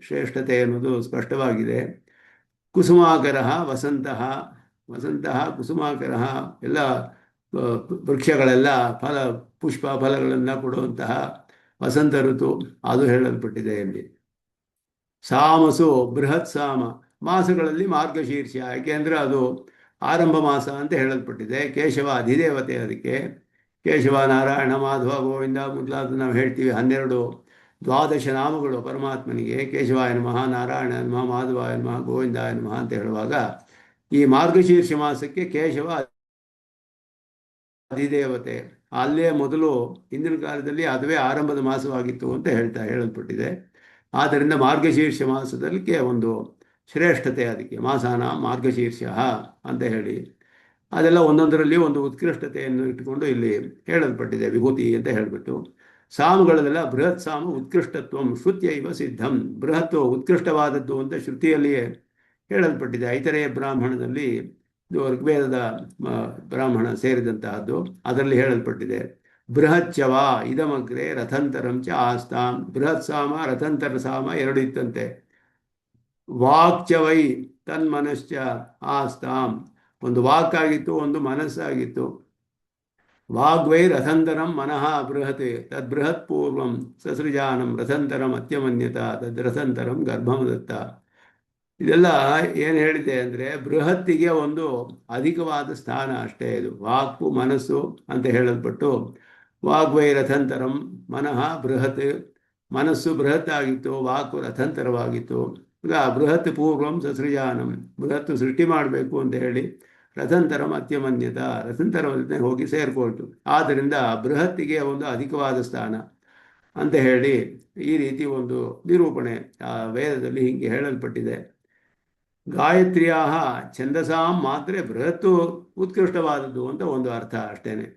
ಶ್ರೇಷ್ಠತೆ ಅನ್ನೋದು ಸ್ಪಷ್ಟವಾಗಿದೆ. ಕುಸುಮಾಕರ ವಸಂತಃ, ವಸಂತಃ ಕುಸುಮಾಕರ, ಎಲ್ಲ ವೃಕ್ಷಗಳೆಲ್ಲ ಪುಷ್ಪ ಫಲಗಳನ್ನು ಕೊಡುವಂತಹ ವಸಂತ ಋತು, ಅದು ಹೇಳಲ್ಪಟ್ಟಿದೆ ಇಲ್ಲಿ. ಸಾಮಸು ಬೃಹತ್ ಸಾಮ, ಮಾಸಗಳಲ್ಲಿ ಮಾರ್ಗಶೀರ್ಷ, ಯಾಕೆಂದರೆ ಅದು ಆರಂಭ ಮಾಸ ಅಂತ ಹೇಳಲ್ಪಟ್ಟಿದೆ. ಕೇಶವ ಅಧಿದೇವತೆ, ಅದಕ್ಕೆ ಕೇಶವ, ನಾರಾಯಣ, ಮಾಧವ, ಗೋವಿಂದ ಮೊದಲಾದ ನಾವು ಹೇಳ್ತೀವಿ 12 ದ್ವಾದಶ ನಾಮಗಳು ಪರಮಾತ್ಮನಿಗೆ. ಕೇಶವಾಯ ನಮಃ, ನಾರಾಯಣ ನಮಃ, ಮಾಧವಾಯ ನಮಃ, ಗೋವಿಂದಾಯ ನಮಃ ಅಂತ ಹೇಳುವಾಗ ಈ ಮಾರ್ಗಶೀರ್ಷ ಮಾಸಕ್ಕೆ ಕೇಶವ ಅಧಿದೇವತೆ. ಅಲ್ಲೇ ಮೊದಲು ಹಿಂದಿನ ಕಾಲದಲ್ಲಿ ಅದುವೇ ಆರಂಭದ ಮಾಸವಾಗಿತ್ತು ಅಂತ ಹೇಳಲ್ಪಟ್ಟಿದೆ. ಆದ್ದರಿಂದ ಮಾರ್ಗಶೀರ್ಷ ಮಾಸದಲ್ಲಿಗೆ ಒಂದು ಶ್ರೇಷ್ಠತೆ, ಅದಕ್ಕೆ ಮಾಸಾನ ಮಾರ್ಗಶೀರ್ಷ ಅಂತ ಹೇಳಿ ಅದೆಲ್ಲ ಒಂದೊಂದರಲ್ಲಿ ಒಂದು ಉತ್ಕೃಷ್ಟತೆಯನ್ನು ಇಟ್ಟುಕೊಂಡು ಇಲ್ಲಿ ಹೇಳಲ್ಪಟ್ಟಿದೆ. ವಿಭೂತಿ ಅಂತ ಹೇಳಿಬಿಟ್ಟು ಸಾಮಗಳಲ್ಲೆಲ್ಲ ಬೃಹತ್ ಸಾಮ ಉತ್ಕೃಷ್ಟತ್ವಂ ಶ್ರುತ್ಯೈವ ಸಿದ್ಧಂ, ಬೃಹತ್ ಉತ್ಕೃಷ್ಟವಾದದ್ದು ಅಂತ ಶ್ರುತಿಯಲ್ಲಿಯೇ ಹೇಳಲ್ಪಟ್ಟಿದೆ. ಐತರೇಯ ಬ್ರಾಹ್ಮಣದಲ್ಲಿ, ಋಗ್ವೇದದ ಬ್ರಾಹ್ಮಣ ಸೇರಿದಂತಹದ್ದು, ಅದರಲ್ಲಿ ಹೇಳಲ್ಪಟ್ಟಿದೆ. ಬೃಹಚ್ಚವ ಇದಮಗ್ರೆ ರಥಂತರಂ ಚ ಆಸ್ತಾಂ, ಬೃಹತ್ ಸಾಮ ರಥಂತರ ಸಾಮ ಎರಡು ಇತ್ತಂತೆ. ವಾಕ್ಚವೈ ತನ್ಮನಶ್ಚ ಆಸ್ತಾಂ, ಒಂದು ವಾಕಾಗಿತ್ತು, ಒಂದು ಮನಸ್ಸಾಗಿತ್ತು. ವಾಗ್ವೈ ರಥಂತರಂ ಮನಃ ಬೃಹತ್ ತದ್ಬೃಹತ್ ಪೂರ್ವಂ ಸಸೃಜಾನಂ ರಥಂತರಂ ಅತ್ಯಮನ್ಯತ ತದ್ರಥಂತರಂ ಗರ್ಭಮದತ್ತ. ಇದೆಲ್ಲ ಏನು ಹೇಳಿದೆ ಅಂದರೆ ಬೃಹತ್ತಿಗೆ ಒಂದು ಅಧಿಕವಾದ ಸ್ಥಾನ ಅಷ್ಟೇ. ಇದು ವಾಕು ಮನಸ್ಸು ಅಂತ ಹೇಳಲ್ಪಟ್ಟು ವಾಗ್ವೈ ರಥಂತರಂ ಮನಃ ಬೃಹತ್, ಮನಸ್ಸು ಬೃಹತ್ ಆಗಿತ್ತು, ವಾಕು ರಥಂತರವಾಗಿತ್ತು. ಈಗ ಬೃಹತ್ ಪೂರ್ವಂ ಸಸೃಜಾನಂ, ಬೃಹತ್ತು ಸೃಷ್ಟಿ ಮಾಡಬೇಕು ಅಂತ ಹೇಳಿ ರಥಂತರಂ ಅತ್ಯಮನ್ಯತ, ರಥಂತರವನ್ನೇ ಹೋಗಿ ಸೇರಿಕೊಳ್ತು. ಆದ್ದರಿಂದ ಬೃಹತ್ತಿಗೆ ಒಂದು ಅಧಿಕವಾದ ಸ್ಥಾನ ಅಂತ ಹೇಳಿ ಈ ರೀತಿ ಒಂದು ನಿರೂಪಣೆ ಆ ವೇದದಲ್ಲಿ ಹೀಗೆ ಹೇಳಲ್ಪಟ್ಟಿದೆ. ಗಾಯತ್ರಿಯ ಛಂದಸಾಂ ಮಾತ್ರ ಬೃಹತ್ತು ಉತ್ಕೃಷ್ಟವಾದದ್ದು ಅಂತ ಒಂದು ಅರ್ಥ ಅಷ್ಟೇನೆ.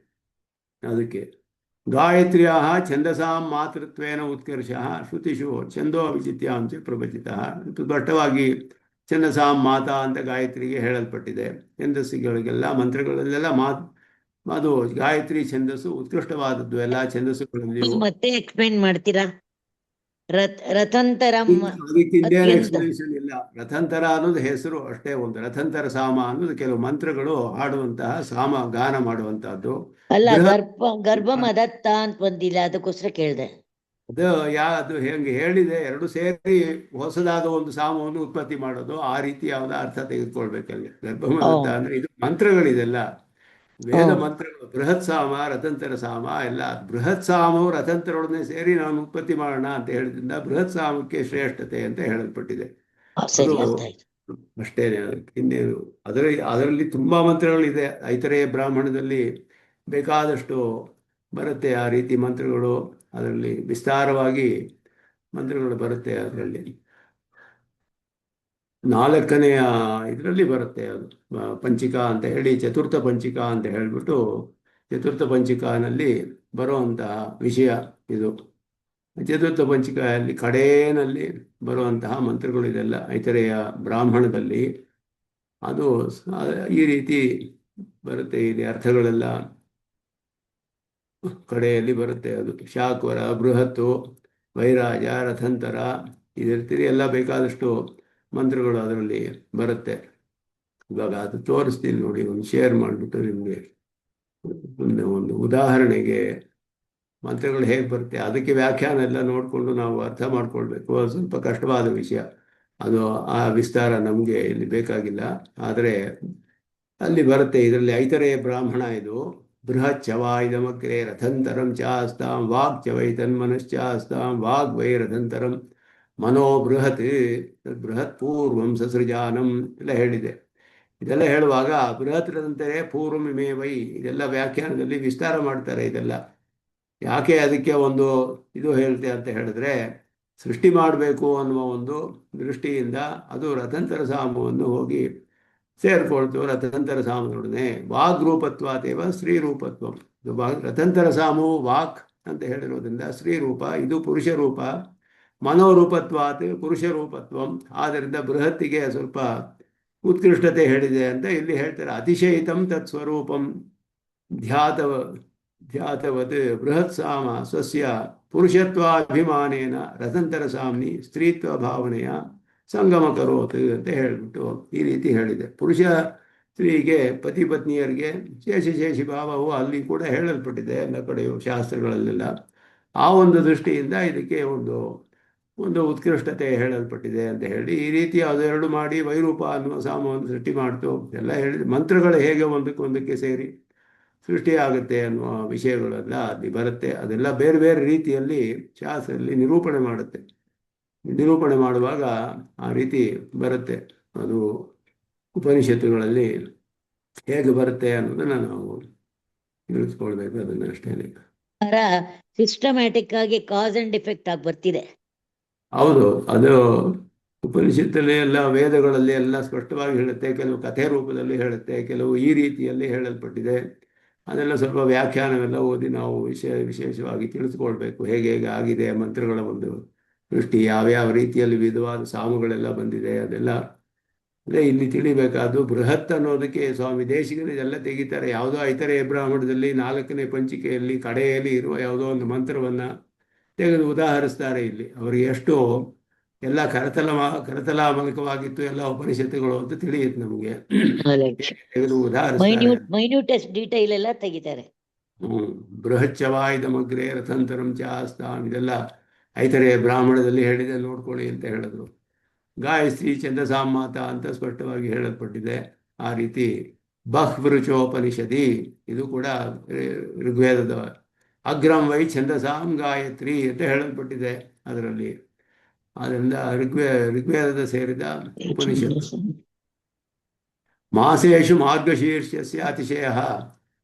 ಅದಕ್ಕೆ ಗಾಯತ್ರಿಯ ಛಂದಸಾಂ ಮಾತೃತ್ವೇನ ಉತ್ಕರ್ಷ ಶ್ರುತಿಷು ಛಂದೋ ವಿಚಿತ್ಯಾಂಶ ಪ್ರವಚಿತ. ಸ್ಪಷ್ಟವಾಗಿ ಛಂದಸಾಂ ಮಾತಾ ಅಂತ ಗಾಯತ್ರಿಗೆ ಹೇಳಲ್ಪಟ್ಟಿದೆ. ಛಂದಸ್ಸುಗಳಿಗೆಲ್ಲ ಮಂತ್ರಗಳಲ್ಲೆಲ್ಲ ಅದು ಗಾಯತ್ರಿ ಛಂದಸ್ಸು ಉತ್ಕೃಷ್ಟವಾದದ್ದು ಎಲ್ಲ ಛಂದಸ್ಸುಗಳಲ್ಲಿಯೂ. ಮತ್ತೆ ಎಕ್ಸ್ಪ್ಲೇನ್ ಮಾಡ್ತೀರಾ? ರಥಂತರಂ ಅದಕ್ಕಿಂದೇನು ಎಕ್ಸ್ಪ್ಲನೇಷನ್ ಇಲ್ಲ. ರಥಂತರ ಅನ್ನೋದು ಹೆಸರು ಅಷ್ಟೇ, ಒಂದು ರಥಂತರ ಸಾಮ ಅನ್ನೋದು ಕೆಲವು ಮಂತ್ರಗಳು ಹಾಡುವಂತಹ ಸಾಮ ಗಾನ ಮಾಡುವಂತಹದ್ದು. ಅಲ್ಲ, ಗರ್ಭ ಮದತ್ತ ಅಂತ ಬಂದಿಲ್ಲ, ಅದಕ್ಕೋಸ್ಕರ ಕೇಳಿದೆ. ಅದು ಹೆಂಗೆ ಹೇಳಿದೆ, ಎರಡು ಸೇರಿ ಹೊಸದಾದ ಒಂದು ಸಾಮವನ್ನು ಉತ್ಪತ್ತಿ ಮಾಡೋದು, ಆ ರೀತಿ ಯಾವುದೋ ಅರ್ಥ ತೆಗೆದುಕೊಳ್ಬೇಕಲ್ಲಿ. ಗರ್ಭಮದತ್ತ ಅಂದ್ರೆ ಇದು ಮಂತ್ರಗಳಿದೆಲ್ಲ ವೇದ ಮಂತ್ರಗಳು. ಬೃಹತ್ ಸಾಮ ರಥಂತರ ಸಾಮ ಎಲ್ಲ ಬೃಹತ್ ಸಾಮವು ರಥಂತರೊಡನೆ ಸೇರಿ ನಾವು ಉತ್ಪತ್ತಿ ಮಾಡೋಣ ಅಂತ ಹೇಳಿದ್ರಿಂದ ಬೃಹತ್ ಸಾಮಕ್ಕೆ ಶ್ರೇಷ್ಠತೆ ಅಂತ ಹೇಳಲ್ಪಟ್ಟಿದೆ. ಅಷ್ಟೇನೆ, ಇನ್ನೇನು ಅದರಲ್ಲಿ ತುಂಬಾ ಮಂತ್ರಗಳಿದೆ. ಐತರೇಯ ಬ್ರಾಹ್ಮಣದಲ್ಲಿ ಬೇಕಾದಷ್ಟು ಬರುತ್ತೆ ಆ ರೀತಿ ಮಂತ್ರಗಳು. ಅದರಲ್ಲಿ ವಿಸ್ತಾರವಾಗಿ ಮಂತ್ರಗಳು ಬರುತ್ತೆ. ಅದರಲ್ಲಿ 4ನೆಯ ಇದರಲ್ಲಿ ಬರುತ್ತೆ ಅದು ಪಂಚಿಕಾ ಅಂತ ಹೇಳಿ, ಚತುರ್ಥ ಪಂಚಿಕಾ ಅಂತ ಹೇಳಿಬಿಟ್ಟು ಚತುರ್ಥ ಪಂಚಿಕಾನಲ್ಲಿ ಬರುವಂತಹ ವಿಷಯ ಇದು. ಚತುರ್ಥ ಪಂಚಿಕೆಯಲ್ಲಿ ಕಡೇನಲ್ಲಿ ಬರುವಂತಹ ಮಂತ್ರಗಳು ಇದೆಲ್ಲ ಐತರೇಯ ಬ್ರಾಹ್ಮಣದಲ್ಲಿ. ಅದು ಈ ರೀತಿ ಬರುತ್ತೆ. ಇಲ್ಲಿ ಅರ್ಥಗಳೆಲ್ಲ ಕಡೆಯಲ್ಲಿ ಬರುತ್ತೆ. ಅದು ಶಾಕ್ವರ, ಬೃಹತ್ತು, ವೈರಾಜ, ರಥಂತರ, ಇದಿರ್ತೀರಿ ಎಲ್ಲ ಬೇಕಾದಷ್ಟು ಮಂತ್ರಗಳು ಅದರಲ್ಲಿ ಬರುತ್ತೆ. ಇವಾಗ ಅದು ತೋರಿಸ್ತೀನಿ ನೋಡಿ, ಒಂದು ಶೇರ್ ಮಾಡಿಬಿಟ್ಟು ನಿಮಗೆ ಒಂದು ಉದಾಹರಣೆಗೆ ಮಂತ್ರಗಳು ಹೇಗೆ ಬರುತ್ತೆ ಅದಕ್ಕೆ ವ್ಯಾಖ್ಯಾನ ಎಲ್ಲ ನೋಡಿಕೊಂಡು ನಾವು ಅರ್ಥ ಮಾಡ್ಕೊಳ್ಬೇಕು. ಅದು ಸ್ವಲ್ಪ ಕಷ್ಟವಾದ ವಿಷಯ. ಅದು ಆ ವಿಸ್ತಾರ ನಮಗೆ ಇಲ್ಲಿ ಬೇಕಾಗಿಲ್ಲ. ಆದರೆ ಅಲ್ಲಿ ಬರುತ್ತೆ. ಇದರಲ್ಲಿ ಐತರೇಯ ಬ್ರಾಹ್ಮಣ ಇದು. ಬೃಹಚ್ಚವ ಇದಮಗ್ರೆ ರಥಂತರಂ ಚಾಸ್ತಾಂ ವಾಗ್ ಚವೈ ತನ್ಮನಶ್ಚಾಸ್ತಾಂ ವಾಗ್ ವೈ ರಥಂತರಂ ಮನೋ ಬೃಹತ್ ಬೃಹತ್ ಪೂರ್ವಂ ಸಸೃಜಾನಂ ಎಲ್ಲ ಹೇಳಿದೆ. ಇದೆಲ್ಲ ಹೇಳುವಾಗ ಬೃಹತ್ರದಂತೆ ಪೂರ್ವಮಿಮೇ ವೈ ಇದೆಲ್ಲ ವ್ಯಾಖ್ಯಾನದಲ್ಲಿ ವಿಸ್ತಾರ ಮಾಡ್ತಾರೆ ಇದೆಲ್ಲ. ಯಾಕೆ ಅದಕ್ಕೆ ಒಂದು ಇದು ಹೇಳ್ತೆ ಅಂತ ಹೇಳಿದ್ರೆ, ಸೃಷ್ಟಿ ಮಾಡಬೇಕು ಅನ್ನುವ ಒಂದು ದೃಷ್ಟಿಯಿಂದ ಅದು ರಥಂತರ ಸಾಮವನ್ನು ಹೋಗಿ ಸೇರ್ಕೊಳ್ತು. ರಥಂತರ ಸಾಮನೊಡನೆ ವಾಗ್ರೂಪತ್ವಾತೇವ ಸ್ತ್ರೀ ರೂಪತ್ವ. ರಥಂತರ ಸಾಮವು ವಾಕ್ ಅಂತ ಹೇಳಿರೋದ್ರಿಂದ ಸ್ತ್ರೀ ರೂಪ, ಇದು ಪುರುಷ ರೂಪ. ಮನೋರೂಪತ್ವಾತ್ ಪುರುಷ ರೂಪತ್ವಂ. ಆದ್ದರಿಂದ ಬೃಹತ್ತಿಗೆ ಸ್ವಲ್ಪ ಉತ್ಕೃಷ್ಟತೆ ಹೇಳಿದೆ ಅಂತ ಇಲ್ಲಿ ಹೇಳ್ತಾರೆ. ಅತಿಶಯಿತಂ ತತ್ ಸ್ವರೂಪಂ ಧ್ಯಾತವತ್ ಬೃಹತ್ ಸಾಮ ಸ್ವಸ್ಯ ಪುರುಷತ್ವಾಭಿಮಾನೇನ ರಥಂತರ ಸಾಮ್ನಿ ಸ್ತ್ರೀತ್ವ ಭಾವನೆಯ ಸಂಗಮ ಕರೋತ್ ಅಂತ ಹೇಳಿಬಿಟ್ಟು ಈ ರೀತಿ ಹೇಳಿದೆ. ಪುರುಷ ಸ್ತ್ರೀಗೆ ಪತಿ ಪತ್ನಿಯರಿಗೆ ಶೇಷಶೇಷಿ ಭಾವವು ಅಲ್ಲಿ ಕೂಡ ಹೇಳಲ್ಪಟ್ಟಿದೆ ಎಲ್ಲ ಕಡೆಯೂ ಶಾಸ್ತ್ರಗಳಲ್ಲೆಲ್ಲ. ಆ ಒಂದು ದೃಷ್ಟಿಯಿಂದ ಇದಕ್ಕೆ ಒಂದು ಒಂದು ಉತ್ಕೃಷ್ಟತೆ ಹೇಳಲ್ಪಟ್ಟಿದೆ ಅಂತ ಹೇಳಿ ಈ ರೀತಿ ಅದೆರಡು ಮಾಡಿ ವೈರೂಪ ಅನ್ನುವ ಸಾಮವನ್ನು ಸೃಷ್ಟಿ ಮಾಡ್ತು ಎಲ್ಲ ಹೇಳಿದೆ. ಮಂತ್ರಗಳು ಹೇಗೆ ಒಂದಕ್ಕೊಂದಕ್ಕೆ ಸೇರಿ ಸೃಷ್ಟಿಯಾಗುತ್ತೆ ಅನ್ನುವ ವಿಷಯಗಳೆಲ್ಲ ಅಲ್ಲಿ ಬರುತ್ತೆ. ಅದೆಲ್ಲ ಬೇರೆ ಬೇರೆ ರೀತಿಯಲ್ಲಿ ಶಾಸ್ತ್ರದಲ್ಲಿ ನಿರೂಪಣೆ ಮಾಡುತ್ತೆ. ನಿರೂಪಣೆ ಮಾಡುವಾಗ ಆ ರೀತಿ ಬರುತ್ತೆ. ಅದು ಉಪನಿಷತ್ತುಗಳಲ್ಲಿ ಹೇಗೆ ಬರುತ್ತೆ ಅನ್ನೋದನ್ನು ನಾವು ತಿಳಿಸ್ಕೊಳ್ಬೇಕು. ಅದನ್ನು ಅಷ್ಟೇ. ಸಿಸ್ಟಮ್ಯಾಟಿಕ್ ಆಗಿ ಕಾಸ್ ಅಂಡ್ ಡಿಫೆಕ್ಟ್ ಆಗಿ ಬರ್ತಿದೆ. ಹೌದು, ಅದು ಉಪನಿಷತ್ತಲ್ಲಿ ಎಲ್ಲ ವೇದಗಳಲ್ಲಿ ಎಲ್ಲ ಸ್ಪಷ್ಟವಾಗಿ ಹೇಳುತ್ತೆ. ಕೆಲವು ಕಥೆ ರೂಪದಲ್ಲಿ ಹೇಳುತ್ತೆ, ಕೆಲವು ಈ ರೀತಿಯಲ್ಲಿ ಹೇಳಲ್ಪಟ್ಟಿದೆ. ಅದೆಲ್ಲ ಸ್ವಲ್ಪ ವ್ಯಾಖ್ಯಾನವೆಲ್ಲ ಓದಿ ನಾವು ವಿಶೇಷವಾಗಿ ತಿಳಿಸ್ಕೊಳ್ಬೇಕು. ಹೇಗೆ ಹೇಗೆ ಆಗಿದೆ ಮಂತ್ರಗಳ ಒಂದು ಸೃಷ್ಟಿ, ಯಾವ್ಯಾವ ರೀತಿಯಲ್ಲಿ ವಿಧವಾದ ಸಾಮುಗಳೆಲ್ಲ ಬಂದಿದೆ, ಅದೆಲ್ಲ ಅದೇ ಇಲ್ಲಿ ತಿಳಿಬೇಕಾದ್ದು. ಬೃಹತ್ ಅನ್ನೋದಕ್ಕೆ ಸ್ವಾಮಿ ದೇಶಿಕರು ಇದೆಲ್ಲ ತೆಗಿತಾರೆ. ಯಾವುದೋ ಐತರೇಯ ಬ್ರಾಹ್ಮಣದಲ್ಲಿ 4ನೇ ಪಂಚಿಕೆಯಲ್ಲಿ ಕಡೆಯಲ್ಲಿ ಇರುವ ಯಾವುದೋ ಒಂದು ಮಂತ್ರವನ್ನು ತೆಗೆದು ಉದಾಹರಿಸ್ತಾರೆ. ಇಲ್ಲಿ ಅವರಿಗೆ ಎಷ್ಟು ಎಲ್ಲ ಕರತಲಾಮಲಕವಾಗಿತ್ತು ಎಲ್ಲ ಉಪನಿಷತ್ತುಗಳು ಅಂತ ತಿಳಿಯುತ್ತೆ ನಮಗೆ. ತೆಗೆದು ಉದಾಹರಿಸ್ತಾರೆ. ಬೃಹಚ್ಚವಾಯುಧಮಗ್ರೆ ರಥಂತರಂ ಚಾಸ್ತಾಂ ಇದೆಲ್ಲ ಐತರೇಯ ಬ್ರಾಹ್ಮಣದಲ್ಲಿ ಹೇಳಿದೆ, ನೋಡ್ಕೊಳ್ಳಿ ಅಂತ ಹೇಳಿದ್ರು. ಗಾಯತ್ರಿ ಛಂದಸಾಂ ಮಾತಾ ಅಂತ ಸ್ಪಷ್ಟವಾಗಿ ಹೇಳಲ್ಪಟ್ಟಿದೆ. ಆ ರೀತಿ ಬಹ್ವೃಚೋಪನಿಷದಿ ಇದು ಕೂಡ ಋಗ್ವೇದದ ಅಗ್ರಂ ವೈ ಛಂದಸಾಂ ಗಾಯತ್ರಿ ಅಂತ ಹೇಳಲ್ಪಟ್ಟಿದೆ ಅದರಲ್ಲಿ. ಆದ್ದರಿಂದ ಋಗ್ವೇದದ ಸೇರಿದ ಉಪನಿಷತ್ತು. ಮಾಸೇಶು ಮಾರ್ಗಶೀರ್ಷಸ್ಯ ಅತಿಶಯ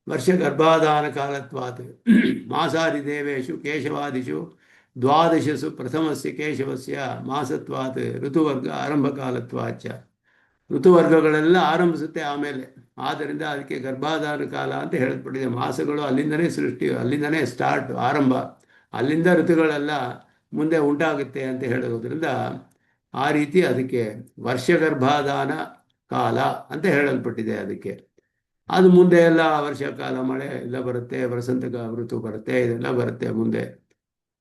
ವರ್ಷಗರ್ಭಾಧಾನ ಕಾಲತ್ವಾತ್ ಮಾಸಾದಿದೇವೇಶು ಕೇಶವಾದಿಷು ದ್ವಾದಶಸು ಪ್ರಥಮಸ್ಯ ಕೇಶವಸ್ಯ ಮಾಸತ್ವಾತ್ ಋತುವರ್ಗ ಆರಂಭಕಾಲತ್ವಾಚ. ಋತುವರ್ಗಗಳೆಲ್ಲ ಆರಂಭಿಸುತ್ತೆ ಆಮೇಲೆ. ಆದ್ದರಿಂದ ಅದಕ್ಕೆ ಗರ್ಭಾಧಾನ ಕಾಲ ಅಂತ ಹೇಳಲ್ಪಟ್ಟಿದೆ. ಮಾಸಗಳು ಅಲ್ಲಿಂದನೇ ಸೃಷ್ಟಿ, ಅಲ್ಲಿಂದನೇ ಸ್ಟಾರ್ಟ್, ಆರಂಭ. ಅಲ್ಲಿಂದ ಋತುಗಳೆಲ್ಲ ಮುಂದೆ ಉಂಟಾಗುತ್ತೆ ಅಂತ ಹೇಳೋದ್ರಿಂದ ಆ ರೀತಿ ಅದಕ್ಕೆ ವರ್ಷಗರ್ಭಾಧಾನ ಕಾಲ ಅಂತ ಹೇಳಲ್ಪಟ್ಟಿದೆ. ಅದಕ್ಕೆ ಅದು ಮುಂದೆ ಎಲ್ಲ ವರ್ಷಕಾಲ ಮಳೆ ಎಲ್ಲ ಬರುತ್ತೆ, ವಸಂತ ಋತು ಬರುತ್ತೆ, ಇದೆಲ್ಲ ಬರುತ್ತೆ ಮುಂದೆ.